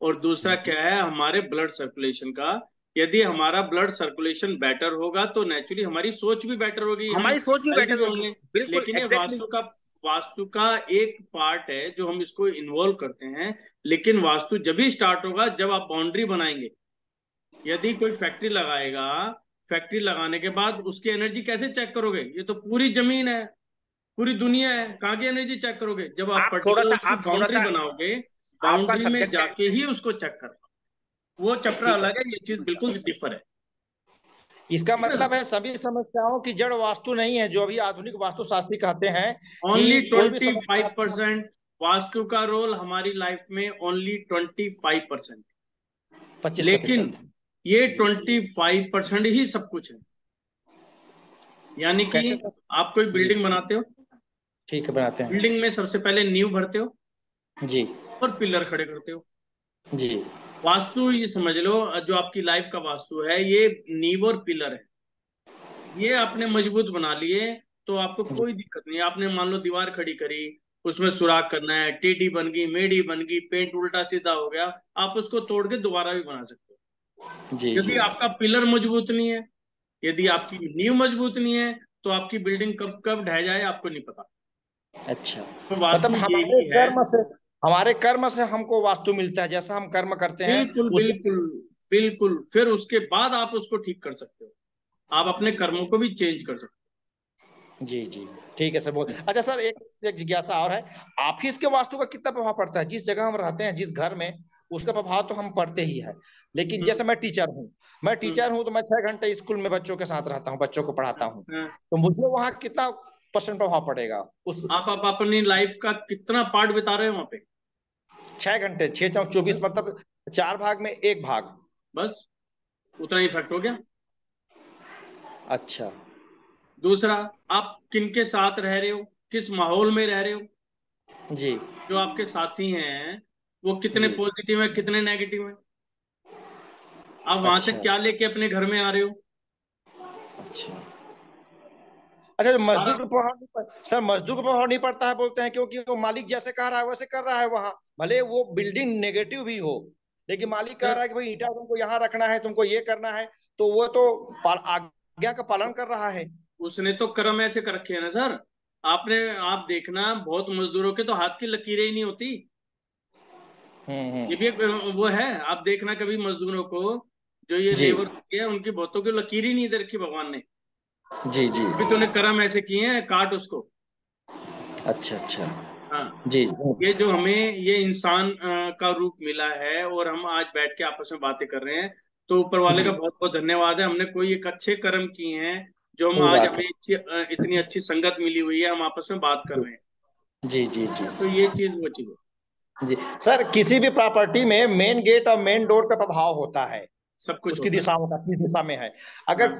और दूसरा क्या है हमारे ब्लड सर्कुलेशन का। यदि हमारा ब्लड सर्कुलेशन बेटर होगा तो नेचुरली हमारी सोच भी बेटर होगी, हम हमारी सोच भी हेल्दी बेटर भी होगी, होंगे। बिल्कुल लेकिन ये एग्जैक्टली। वास्तु का एक पार्ट है जो हम इसको इन्वॉल्व करते हैं। लेकिन वास्तु जब भी स्टार्ट होगा जब आप बाउंड्री बनाएंगे। यदि कोई फैक्ट्री लगाएगा, फैक्ट्री लगाने के बाद उसकी एनर्जी कैसे चेक करोगे? ये तो पूरी जमीन है, पूरी दुनिया है, कहाँ की एनर्जी चेक करोगे? जब आप पर्टिकुलर उसकी आप थोड़ा बाउंड्री सा, बनाओगे, आपका बाउंड्री में सब्जेक्ट है, जाके ही उसको चेक करना। वो चैप्टर ठीक है, अलग है, ये चीज बिल्कुल डिफर है। इसका ठीक है ना? मतलब है सभी समस्याओं की जड़ वास्तु नहीं है, जो अभी आधुनिक वास्तुशास्त्री कहते हैं कि ओनली कोई भी 25%। वास्तु का रोल हमारी लाइफ में ओनली 25%। 25%। लेकिन ये 25% ही सब कुछ है। यानी कि कैसे? आप कोई जी बिल्डिंग बनाते हो, ठीक है, बनाते हैं। बिल्डिंग में सबसे पहले नींव भरते हो जी और पिलर खड़े करते हो। जी वास्तु ये समझ लो, जो आपकी लाइफ का वास्तु है ये नींव और पिलर है। ये आपने मजबूत बना लिए तो आपको जी कोई दिक्कत नहीं। आपने मान लो दीवार खड़ी करी, उसमें सुराख करना है, टेढ़ी बन गई, मेढ़ी बन गई, पेंट उल्टा सीधा हो गया, आप उसको तोड़ के दोबारा भी बना सकते हो। जी यदि जी। आपका पिलर मजबूत नहीं है, यदि आपकी नींव मजबूत नहीं है, तो आपकी बिल्डिंग कब कब ढह जाए आपको नहीं पता। अच्छा, तो मतलब वास्तु हमारे यही है। कर्म से, हमारे कर्म से हमको वास्तु मिलता है, जैसा हम कर्म करते हैं बिल्कुल उसी। बिल्कुल बिल्कुल, फिर उसके बाद आप उसको ठीक कर सकते हो, आप अपने कर्मों को भी चेंज कर सकते जी जी, ठीक है सर, बहुत अच्छा। सर एक एक जिज्ञासा और है, ऑफिस के वास्तु का कितना प्रभाव पड़ता है? जिस जगह हम रहते हैं, जिस घर में, उसका प्रभाव तो हम पड़ते ही है। लेकिन हो। जैसे मैं टीचर हूँ तो मैं 6 घंटे स्कूल में बच्चों के साथ रहता हूँ, बच्चों को पढ़ाता हूँ, हाँ। तो मुझे वहाँ कितना % प्रभाव पड़ेगा उस आप अपनी लाइफ का कितना पार्ट बिता रहे हो वहां पे? 6 घंटे? 6 × 24 मतलब 4 भाग में 1 भाग। बस उतना ही इफेक्ट हो गया। अच्छा दूसरा, आप किन के साथ रह रहे हो, किस माहौल में रह रहे हो, जी जो आपके साथी हैं वो कितने जी। पॉजिटिव है कितने नेगेटिव है, आप वहां से अच्छा क्या लेके अपने घर में आ रहे हो। अच्छा अच्छा, जो सारा मजदूर का प्रभाव नहीं सर, मजदूर का प्रभाव नहीं पड़ता है बोलते हैं, क्योंकि वो मालिक जैसे कह रहा है वैसे कर रहा है वहां, भले वो बिल्डिंग नेगेटिव भी हो, लेकिन मालिक कह रहा है कि भाई ईटा तुमको यहाँ रखना है, तुमको ये करना है, तो वो तो आज्ञा का पालन कर रहा है। उसने तो कर्म ऐसे कर रखे हैं ना सर। आप देखना बहुत मजदूरों के तो हाथ की लकीरें ही नहीं होती। ये भी हम्म। एक वो है, आप देखना कभी मजदूरों को, जो ये जी लेबर है उनकी बहुतों की लकीर ही नहीं दे रखी भगवान ने। जी जी। अभी तूने कर्म ऐसे किए हैं, काट उसको। अच्छा अच्छा। हाँ, जी ये जो हमें ये इंसान का रूप मिला है और हम आज बैठ के आपस में बातें कर रहे हैं, तो ऊपर वाले का जी। बहुत बहुत धन्यवाद है। हमने कोई एक अच्छे कर्म किए हैं जो हम सही आज, बात हमें इतनी अच्छी संगत मिली हुई है, हम आपस में बात कर है। रहे हैं। जी जी जी तो ये चीज वो चीज है। जी। सर, किसी भी प्रॉपर्टी में मेन गेट और मेन डोर का प्रभाव होता है, सब कुछ उसकी होता है। दिशाओं का, किस दिशा में है। अगर हाँ,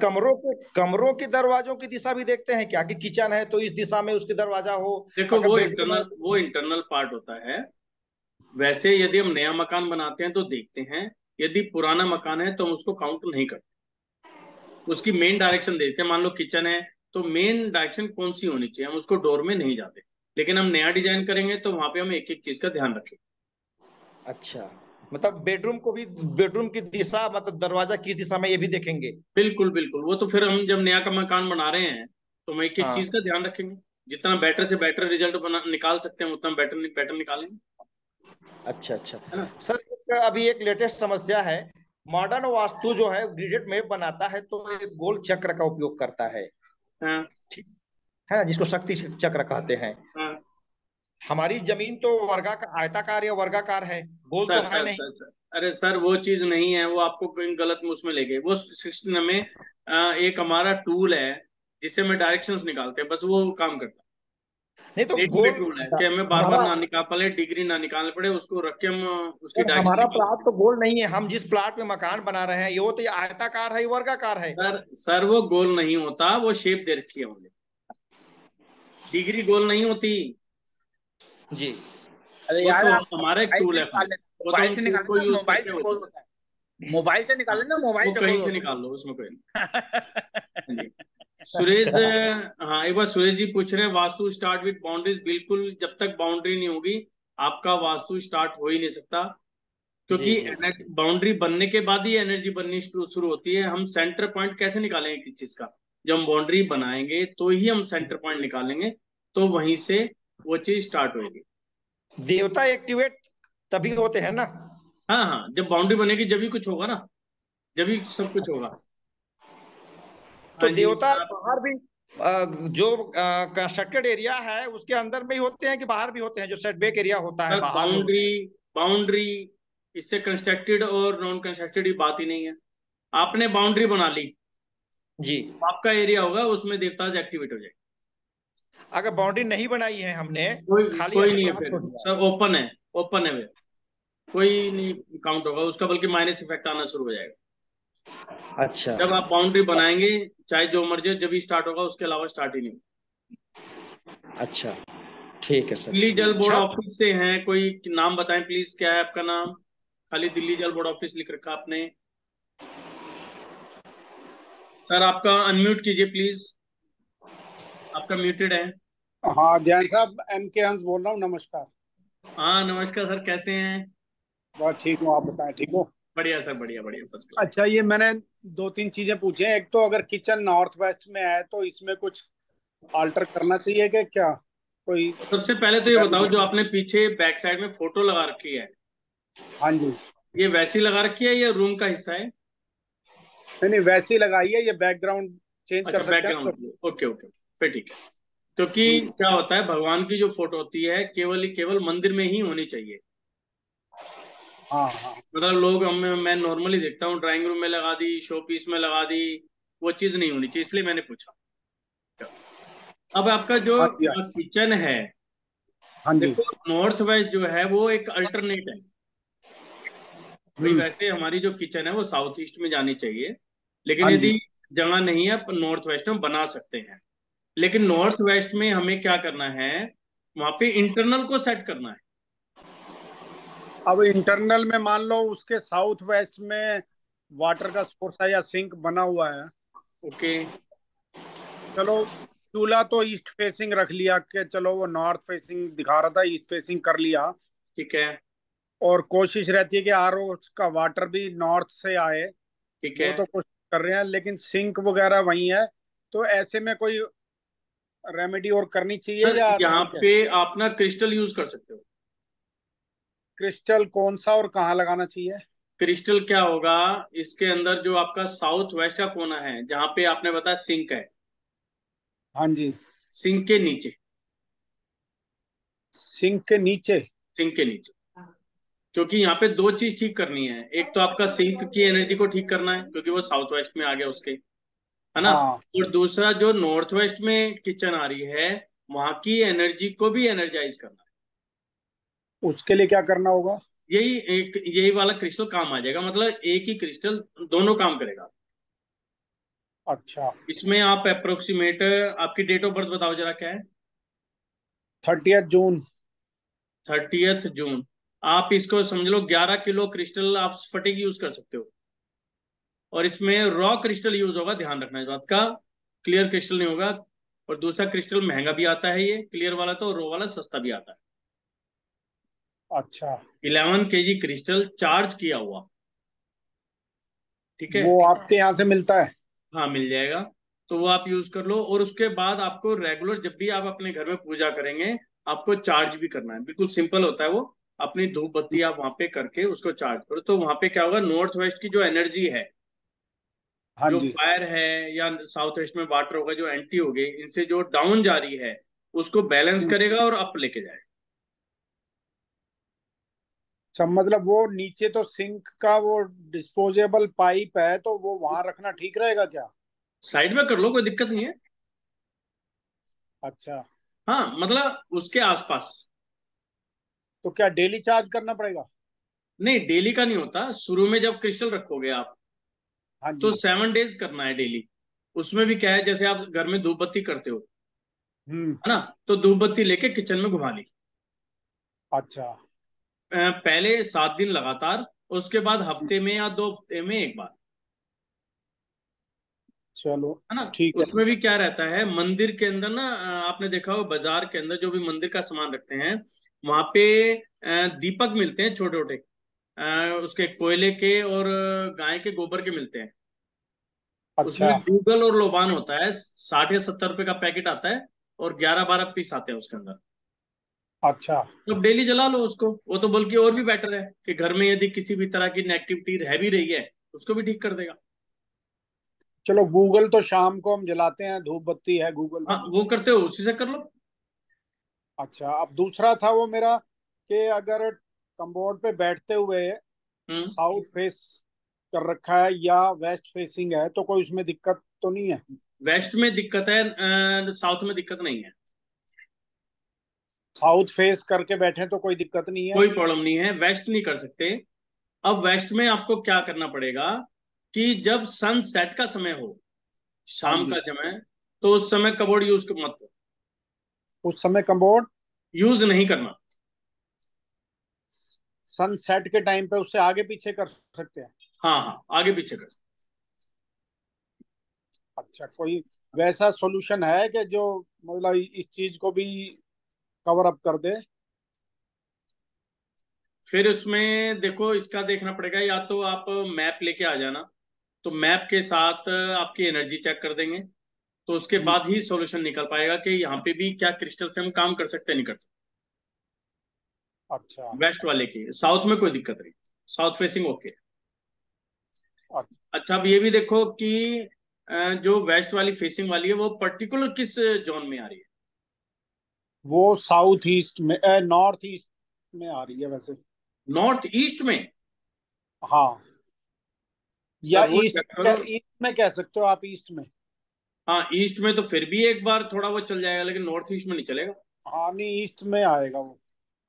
कमरों की दरवाजों की दिशा भी देखते हैं क्या, कि किचन है तो इस दिशा में उसकी दरवाजा हो, देखो अगर बेडरूम है। वो इंटरनल पार्ट होता है। वैसे यदि हम नया मकान बनाते हैं तो देखते हैं, यदि पुराना मकान है तो हम उसको काउंट नहीं करते, उसकी मेन डायरेक्शन देखते हैं। मान लो किचन है तो मेन डायरेक्शन कौन सी होनी चाहिए, हम उसको डोर में नहीं जाते। लेकिन हम नया डिजाइन करेंगे तो वहां पे हम एक एक चीज का ध्यान रखें। अच्छा, मतलब बेडरूम को भी, बेडरूम की दिशा मतलब दरवाजा किस दिशा में, ये भी देखेंगे। बिल्कुल बिल्कुल, वो तो फिर हम जब नया का मकान बना रहे हैं तो हम एक एक चीज हाँ। का ध्यान रखेंगे। जितना बेटर से बेटर रिजल्ट बना निकाल सकते हैं, उतना बेटर बेटर निकालेंगे, अच्छा अच्छा। है ना। सर, अभी एक लेटेस्ट समस्या है। मॉडर्न वास्तु जो है ग्रिडेड मैप बनाता है तो एक गोल चक्र का उपयोग करता है, हाँ ठीक है ना, जिसको शक्ति चक्र कहते हैं। हाँ। हमारी जमीन तो आयताकार या वर्गाकार है, गोल सर तो है सर नहीं। सर सर अरे सर, वो चीज नहीं है, वो आपको कहीं गलत में उसमें ले गए। वो सिस्टम में एक हमारा टूल है जिससे हमें डायरेक्शंस निकालते हैं, बस वो काम करता नहीं तो है। रेडीमेड गोल, टूल है कि हमें बार बार हमारा ना निकाल पाए, डिग्री ना निकालने पड़े, उसको रख के हम उसकी डायरेक्शन हमारा निकाल प्लाट सकते तो गोल नहीं है। हम जिस प्लाट में मकान बना रहे हैं ये वो तो ये आयताकार है, ये वर्गाकार है। हैं। सर वो गोल नहीं होता, वो शेप दे रखी है हमने। डिग्री गोल नहीं होती। जी। अरे वो यार, तो आप हमारा एक मोबाइल टूल से है निकाल खाली, लेना, वो तो मोबाइल हम से टूल निकाल को लेना, यूज मोबाइल करके से होता गोल है। होता है। मोबाइल से निकाल हाँ, लेना, मोबाइल वो से कहीं गोल से होता निकाल लो, उसमें कोई नहीं। है। हाँ जी। सुरेश, अच्छा। हाँ एक बार सुरेश जी पूछ रहे हैं, वास्तु स्टार्ट विद बाउंड्रीज। बिल्कुल, जब तक बाउंड्री नहीं होगी आपका वास्तु स्टार्ट हो ही नहीं सकता। जी क्योंकि जी। बाउंड्री बनने के बाद ही एनर्जी बननी शुरू होती है। हम सेंटर पॉइंट कैसे निकालेंगे किस चीज का, जब हम बाउंड्री बनाएंगे तो ही हम सेंटर पॉइंट निकालेंगे, तो वहीं से वो चीज स्टार्ट होगी। देवता एक्टिवेट तभी होते हैं ना। हाँ हाँ, जब बाउंड्री बनेगी जब ही कुछ होगा ना, जब ही सब कुछ होगा। तो हाँ जी देवता आप। बाहर भी, जो कंस्ट्रक्टेड एरिया है उसके अंदर में ही होते हैं कि बाहर भी होते हैं, जो सेटबैक एरिया होता है सर बाहर में होते बाउंड्री, बाउंड्री इससे कंस्ट्रक्टेड और नॉन कंस्ट्रक्टेड की बात ही नहीं है। आपने बाउंड्री बना ली, हैं। जी। आपका एरिया होगा उसमें देवताज एक्टिवेट हो जाएगा। अगर बाउंड्री नहीं बनाई है हमने, खाली कोई ऐसे नहीं है प्लॉट फिर। छोड़ दिया। सर ओपन है, ओपन है वे, कोई नहीं काउंट होगा उसका, बल्कि माइनस इफेक्ट आना शुरू हो जाएगा। अच्छा जब आप बाउंड्री बनाएंगे चाहे जो मर्जी हो, जब ही स्टार्ट होगा, उसके अलावा स्टार्ट ही नहीं। अच्छा। ठीक है सर। दिल्ली जल बोर्ड छत। ऑफिस से हैं कोई? नाम बताएं प्लीज, क्या है आपका नाम? खाली दिल्ली जल बोर्ड ऑफिस लिख रखा आपने। सर आपका अनम्यूट कीजिए प्लीज, आपका म्यूटेड है। हाँ जैन साहब, एम के हंस बोल रहा हूँ, नमस्कार। हाँ नमस्कार सर, कैसे हैं? बहुत ठीक हूँ, आप बताएं, ठीक हो? बढ़िया सर, बढ़िया बढ़िया, फर्स्ट अच्छा, क्लास। ये मैंने दो तीन चीजें पूछी हैं। एक तो अगर किचन नॉर्थ वेस्ट में है तो इसमें कुछ आल्टर करना चाहिए कि क्या, कोई सबसे पहले तो ये बताओ, रेमेडी? जो आपने पीछे बैक साइड में फोटो लगा रखी है, हाँ जी। ये वैसी लगा रखी है या रूम का हिस्सा है? नहीं नहीं, वैसे ही लगाई है, ये बैकग्राउंड चेंज अच्छा, कर सकते हैं बैकग्राउंड तो। के लिए, ओके ओके, फिर ठीक है। क्योंकि हम्म, क्या होता है, भगवान की जो फोटो होती है केवल मंदिर में ही होनी चाहिए। हाँ हाँ। मतलब लोग, हम मैं नॉर्मली देखता हूँ ड्राइंग रूम में लगा दी, शो पीस में लगा दी, वो चीज नहीं होनी चाहिए, इसलिए मैंने पूछा। अब आपका जो हाँ जी। किचन है, हाँ जी। देखो नॉर्थ वेस्ट जो है वो एक अल्टरनेट है। भाई हम्म। वैसे हमारी जो किचन है वो साउथ ईस्ट में जानी चाहिए, लेकिन हाँ यदि जी। जगह नहीं है नॉर्थ वेस्ट में बना सकते हैं। लेकिन नॉर्थ वेस्ट में हमें क्या करना है, वहां पे इंटरनल को सेट करना है। अब इंटरनल में मान लो उसके साउथ वेस्ट में वाटर का सोर्स है या सिंक बना हुआ है, ओके। चलो चूल्हा तो ईस्ट फेसिंग रख लिया कि चलो वो नॉर्थ फेसिंग दिखा रहा था, ईस्ट फेसिंग कर लिया। ठीक है। और कोशिश रहती है कि आरओ का वाटर भी नॉर्थ से आए, ठीक वो है। तो कोशिश कर रहे हैं, लेकिन सिंक वगैरह वही है। तो ऐसे में कोई रेमेडी और करनी चाहिए सर या यहाँ ठीक है? पे आप ना क्रिस्टल यूज कर सकते हो। क्रिस्टल कौन सा और कहाँ लगाना चाहिए? क्रिस्टल क्या होगा, इसके अंदर जो आपका साउथ वेस्ट का कोना है जहां पे आपने बताया सिंक है, हाँ जी। सिंक के नीचे। सिंक के नीचे। सिंक के नीचे, क्योंकि यहाँ पे दो चीज ठीक करनी है। एक तो आपका सिंक की एनर्जी को ठीक करना है, क्योंकि वो साउथ वेस्ट में आ गया उसके, है ना। हाँ। और दूसरा, जो नॉर्थ वेस्ट में किचन आ रही है, वहां की एनर्जी को भी एनर्जाइज करना है। उसके लिए क्या करना होगा? यही वाला क्रिस्टल काम आ जाएगा, मतलब एक ही क्रिस्टल दोनों काम करेगा। अच्छा। इसमें आप अप्रोक्सीमेट आपकी डेट ऑफ बर्थ बताओ जरा, क्या है? 30 जून। 30 जून। आप इसको समझ लो 11 किलो क्रिस्टल आप स्फटिक यूज कर सकते हो। और इसमें रॉ क्रिस्टल यूज होगा, ध्यान रखना इस बात का, क्लियर क्रिस्टल नहीं होगा। और दूसरा, क्रिस्टल महंगा भी आता है ये क्लियर वाला, तो रॉ वाला सस्ता भी आता है। अच्छा। 11 kg क्रिस्टल चार्ज किया हुआ, ठीक है। वो आपके यहाँ से मिलता है? हाँ, मिल जाएगा। तो वो आप यूज कर लो। और उसके बाद आपको रेगुलर, जब भी आप अपने घर में पूजा करेंगे, आपको चार्ज भी करना है। बिल्कुल सिंपल होता है वो। अपनी धूप बत्ती आप वहां पे करके उसको चार्ज करो, तो वहां पे क्या होगा, नॉर्थ वेस्ट की जो एनर्जी है, हाँ जो जी। फायर है, या साउथ वेस्ट में वाटर होगा, जो एंटी हो गई, इनसे जो डाउन जा रही है, उसको बैलेंस करेगा और अप लेके जाएगा। अच्छा, मतलब वो नीचे तो सिंक का वो डिस्पोजेबल पाइप है, तो वो वहां रखना ठीक रहेगा क्या? साइड में कर लो, कोई दिक्कत नहीं है। अच्छा। हाँ, मतलब उसके आसपास। तो क्या डेली चार्ज करना पड़ेगा? नहीं, डेली का नहीं होता। शुरू में जब क्रिस्टल रखोगे आप, हाँ तो जी। 7 डेज करना है डेली। उसमें भी क्या है, जैसे आप घर में धूप बत्ती करते हो, हम्म। है ना, तो धूप बत्ती लेके किचन में घुमा ली। अच्छा। पहले 7 दिन लगातार, उसके बाद हफ्ते में या 2 हफ्ते में एक बार, चलो है ना। ठीक है। उसमें भी क्या रहता है, मंदिर के अंदर ना, आपने देखा होगा बाजार के अंदर जो भी मंदिर का सामान रखते हैं, वहां पे दीपक मिलते हैं छोटे छोटे, उसके कोयले के और गाय के गोबर के मिलते हैं। उसमें अच्छा। गूगल और लोबान होता है, 60 या 70 रुपए का पैकेट आता है, और 11-12 पीस आते हैं उसके अंदर। अच्छा। तो डेली जला लो उसको, वो तो बल्कि और भी बेटर है कि घर में यदि किसी भी तरह की नेगेटिविटी रह भी रही है, उसको भी ठीक कर देगा। चलो, गूगल तो शाम को हम जलाते हैं, धूप बत्ती है गूगल हाँ, वाली। वो करते हो, उसी से कर लो। अच्छा, अब दूसरा था वो मेरा, कि अगर कम्बोर्ड पे बैठते हुए हम्म। साउथ फेस कर रखा है या वेस्ट फेसिंग है, तो कोई उसमें दिक्कत तो नहीं है? वेस्ट में दिक्कत है, साउथ में दिक्कत नहीं है। साउथ फेस करके बैठे तो कोई दिक्कत नहीं है? कोई प्रॉब्लम नहीं है, वेस्ट नहीं कर सकते। अब वेस्ट में आपको क्या करना पड़ेगा, कि जब सन सेट का समय हो, हाँ शाम का जी। समय, तो उस समय कबोर्ड यूज मत करो, उस समय कम्बोर्ड यूज नहीं करना। सनसेट के टाइम पे उससे आगे पीछे कर सकते हैं? हाँ हाँ, आगे पीछे कर सकते। अच्छा, कोई वैसा सॉल्यूशन है कि जो मतलब इस चीज को भी कवर अप कर दे? फिर उसमें देखो, इसका देखना पड़ेगा, या तो आप मैप लेके आ जाना, तो मैप के साथ आपकी एनर्जी चेक कर देंगे, तो उसके हम्म। बाद ही सॉल्यूशन निकल पाएगा कि यहाँ पे भी क्या क्रिस्टल से हम काम कर सकते हैं, नहीं कर सकते। अच्छा। वेस्ट वाले की, साउथ में कोई दिक्कत नहीं, साउथ फेसिंग ओके। अच्छा। अच्छा, अब ये भी देखो कि जो वेस्ट वाली फेसिंग वाली है, वो पर्टिकुलर किस जोन में आ रही है। वो साउथ ईस्ट में, नॉर्थ ईस्ट में आ रही है वैसे। नॉर्थ ईस्ट में? हाँ, या सर वो ईस्ट, चेक करो। ईस्ट में कह सकते हो आप, ईस्ट में। हाँ, ईस्ट में तो फिर भी एक बार थोड़ा वो चल जाएगा, लेकिन नॉर्थ ईस्ट में नहीं चलेगा। हाँ नहीं, ईस्ट में आएगा वो।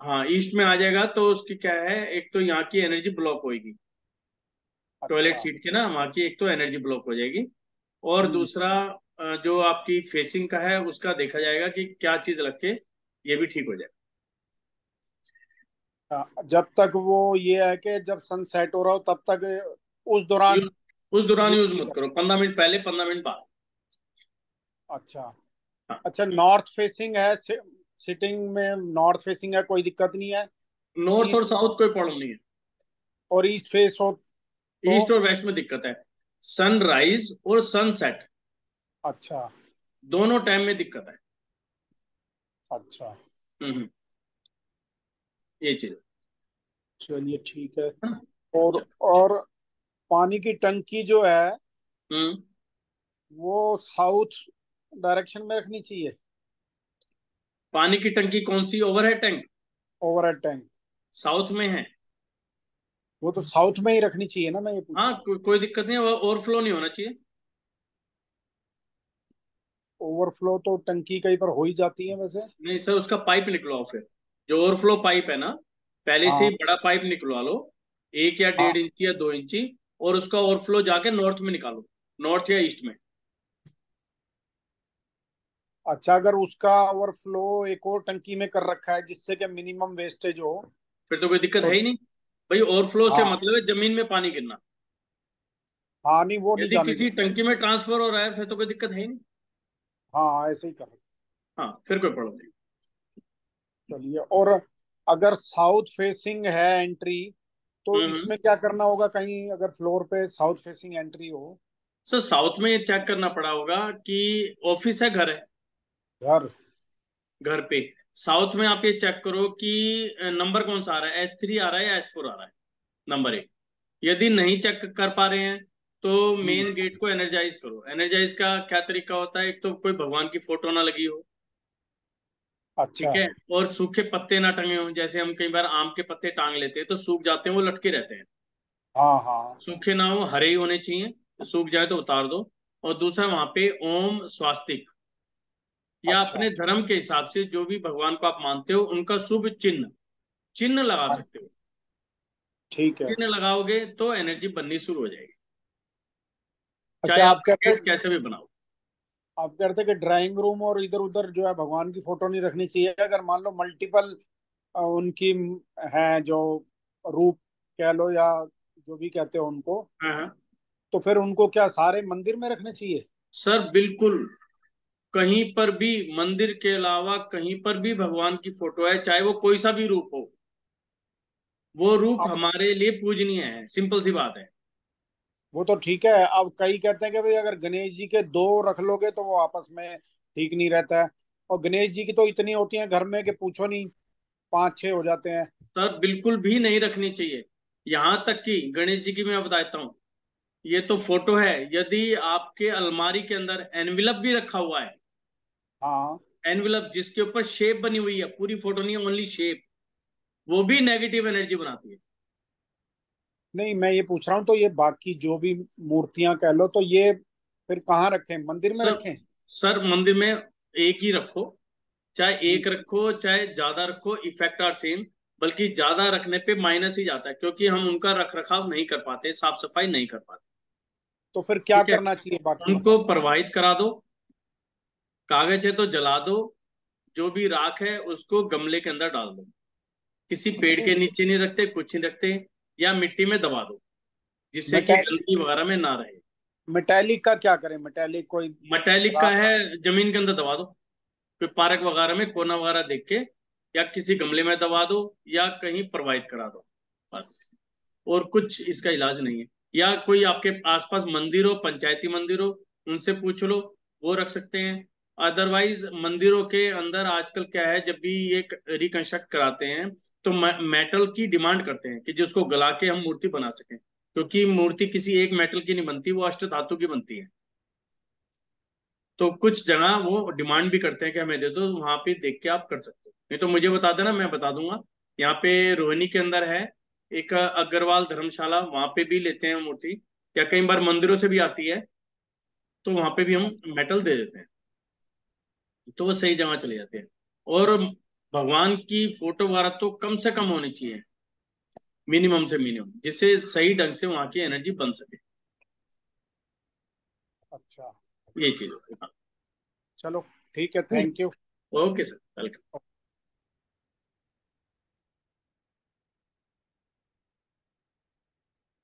हाँ, ईस्ट में आ जाएगा, तो उसकी क्या है, एक तो यहाँ की एनर्जी ब्लॉक होगी, टॉयलेट अच्छा। सीट के ना, वहाँ की एक तो एनर्जी ब्लॉक हो जाएगी। और हम्म। दूसरा, जो आपकी फेसिंग का है, उसका देखा जाएगा कि क्या चीज रख के ये भी ठीक हो जाए। जब तक वो ये है कि जब सन सेट हो रहा हो तब तक, उस दौरान यूज उस दौरान यूज यूज नहीं मत कर। करो, 15 मिनट पहले, 15 मिनट बाद। अच्छा। हाँ, अच्छा, नॉर्थ फेसिंग है, सिटिंग में नॉर्थ फेसिंग है, कोई दिक्कत नहीं है? नॉर्थ और ईस्ट साउथ कोई प्रॉब्लम नहीं है। और ईस्ट फेस हो तो? ईस्ट और वेस्ट में दिक्कत है, सनराइज और सनसेट अच्छा। दोनों टाइम में दिक्कत है। अच्छा। हम्म। ये चीज चलिए ठीक है। है ना। और चलो। और पानी की टंकी जो है, हम्म। वो साउथ डायरेक्शन में रखनी चाहिए? पानी की टंकी कौन सी? Overhead tank? Overhead tank south में है। वो तो साउथ में ही रखनी चाहिए ना, मैं ये पूछ हाँ, रहा हूँ। कोई दिक्कत नहीं है, ओवरफ्लो नहीं होना चाहिए। ओवरफ्लो तो टंकी कहीं पर हो ही जाती है वैसे। नहीं सर, उसका पाइप निकलवाओ फिर। जो ओवरफ्लो पाइप है ना, पहले से हाँ ही बड़ा पाइप निकलवा लो, 1 या 1.5 इंची या 2 इंची, और उसका ओवरफ्लो जाके नॉर्थ में निकालो, नॉर्थ या ईस्ट में। अच्छा, अगर उसका ओवरफ्लो एक और टंकी में कर रखा है जिससे कि मिनिमम वेस्टेज हो फिर तो कोई दिक्कत तो? है ही नहीं भाई। ओवरफ्लो से हाँ मतलब है जमीन में पानी गिरना। हाँ, नहीं वो नहीं यदि जाने किसी देना। टंकी में ट्रांसफर हो रहा है फिर तो कोई दिक्कत है ही नहीं। हाँ ऐसे ही कर। हाँ, फिर कोई प्रॉब्लम नहीं। चलिए, और अगर साउथ फेसिंग है एंट्री तो हम्म। इसमें क्या करना होगा? कहीं अगर फ्लोर पे साउथ फेसिंग एंट्री हो? सर साउथ में ये चेक करना पड़ा होगा कि ऑफिस है, घर है। घर। घर पे साउथ में आप ये चेक करो कि नंबर कौन सा आ रहा है, S3 आ रहा है या S4 आ रहा है, नंबर 1। यदि नहीं चेक कर पा रहे हैं तो हम्म। मेन गेट को एनर्जाइज करो। एनर्जाइज का क्या तरीका होता है? एक तो कोई भगवान की फोटो ना लगी हो, ठीक अच्छा। है, और सूखे पत्ते ना टंगे हो। जैसे हम कई बार आम के पत्ते टांग लेते हैं तो सूख जाते हैं, वो लटके रहते हैं। हाँ हाँ। सूखे ना हो, हरे ही होने चाहिए। तो सूख जाए तो उतार दो। और दूसरा, वहां पे ओम स्वास्तिक या अच्छा। अपने धर्म के हिसाब से जो भी भगवान को आप मानते हो उनका शुभ चिन्ह चिन्ह लगा हाँ, सकते हो। ठीक है। चिन्ह लगाओगे तो एनर्जी बननी शुरू हो जाएगी, चाहे अच्छा, आप गेट कैसे भी बनाओ। आप कहते हैं कि ड्राइंग रूम और इधर उधर जो है भगवान की फोटो नहीं रखनी चाहिए? अगर मान लो मल्टीपल उनकी है जो रूप कह लो या जो भी कहते हो उनको, हाँ हाँ तो फिर उनको क्या सारे मंदिर में रखने चाहिए? सर, बिल्कुल। कहीं पर भी, मंदिर के अलावा कहीं पर भी भगवान की फोटो है, चाहे वो कोई सा भी रूप हो, वो रूप अब हमारे लिए पूजनीय है। सिंपल सी बात है। वो तो ठीक है। अब कई कहते हैं कि भाई अगर गणेश जी के दो रख लोगे तो वो आपस में ठीक नहीं रहता है, और गणेश जी की तो इतनी होती है घर में कि पूछो नहीं, 5-6 हो जाते हैं। सर बिल्कुल भी नहीं रखनी चाहिए। यहां तक कि गणेश जी की मैं बताता हूँ, ये तो फोटो है। यदि आपके अलमारी के अंदर एनविलप भी रखा हुआ है, हाँ। एनविलप जिसके ऊपर शेप बनी हुई है, पूरी फोटो नहीं है, ओनली शेप, वो भी नेगेटिव एनर्जी बनाती है। नहीं, मैं ये पूछ रहा हूँ तो ये बाकी जो भी मूर्तियां कह लो तो ये फिर कहाँ रखें? मंदिर में सर रखें? सर मंदिर में एक ही रखो। चाहे हम्म। एक रखो चाहे ज्यादा रखो, इफेक्ट आर सेम। बल्कि ज्यादा रखने पे माइनस ही जाता है, क्योंकि हम उनका रख रखाव नहीं कर पाते, साफ सफाई नहीं कर पाते। तो फिर क्या ठीक है, करना चाहिए बाकी उनको बताओ। प्रवाहित करा दो। कागज है तो जला दो। जो भी राख है उसको गमले के अंदर डाल दो। किसी पेड़ के नीचे नहीं रखते, कुछ नहीं रखते, या मिट्टी में दबा दो, जिससे कि मेटैल गंदगी वगैरह में ना रहे। मेटेलिक का क्या करें? मेटेलिक कोई मेटेलिक का राख? है, जमीन के अंदर दबा दो। कोई पार्क वगैरह में कोना वगैरह देख के, या किसी गमले में दबा दो, या कहीं प्रवाहित करा दो, बस। और कुछ इसका इलाज नहीं है। या कोई आपके आसपास मंदिर हो, पंचायती मंदिर हो, उनसे पूछ लो, वो रख सकते हैं। अदरवाइज मंदिरों के अंदर आजकल क्या है, जब भी ये रिकंस्ट्रक्ट कराते हैं तो मेटल की डिमांड करते हैं कि जिसको गला के हम मूर्ति बना सकें, क्योंकि मूर्ति किसी एक मेटल की नहीं बनती, वो अष्ट धातु की बनती है। तो कुछ जगह वो डिमांड भी करते हैं कि हमें दे दो, वहां पे देख के आप कर सकते हो। नहीं तो मुझे बता देना, मैं बता दूंगा। यहाँ पे रोहिणी के अंदर है एक अग्रवाल धर्मशाला, वहां पे भी लेते हैं मूर्ति, या कई बार मंदिरों से भी आती है, तो वहां पे भी हम मेटल दे देते हैं, तो वो सही जगह चले जाते हैं। और भगवान की फोटो वगैरह तो कम से कम होनी चाहिए, मिनिमम से मिनिमम, जिससे सही ढंग से वहां की एनर्जी बन सके। अच्छा। ये चीज है। चलो, ठीक है, thank you. Okay sir, welcome.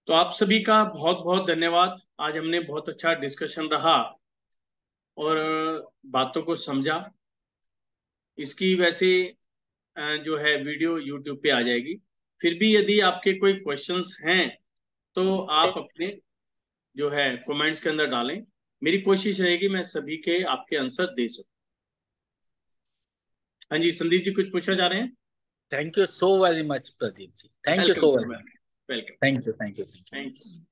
तो आप सभी का बहुत बहुत धन्यवाद। आज हमने बहुत अच्छा डिस्कशन रहा और बातों को समझा। इसकी वैसे जो है वीडियो यूट्यूब पे आ जाएगी। फिर भी यदि आपके कोई क्वेश्चंस हैं तो आप अपने जो है कमेंट्स के अंदर डालें। मेरी कोशिश रहेगी मैं सभी के आपके आंसर दे सकूं। हाँ जी, संदीप जी कुछ पूछना चाह रहे हैं? Thank you so very much Pradeep ji, thank you welcome so sir, very much. Welcome. Thank you, thank you, thank you. Thanks.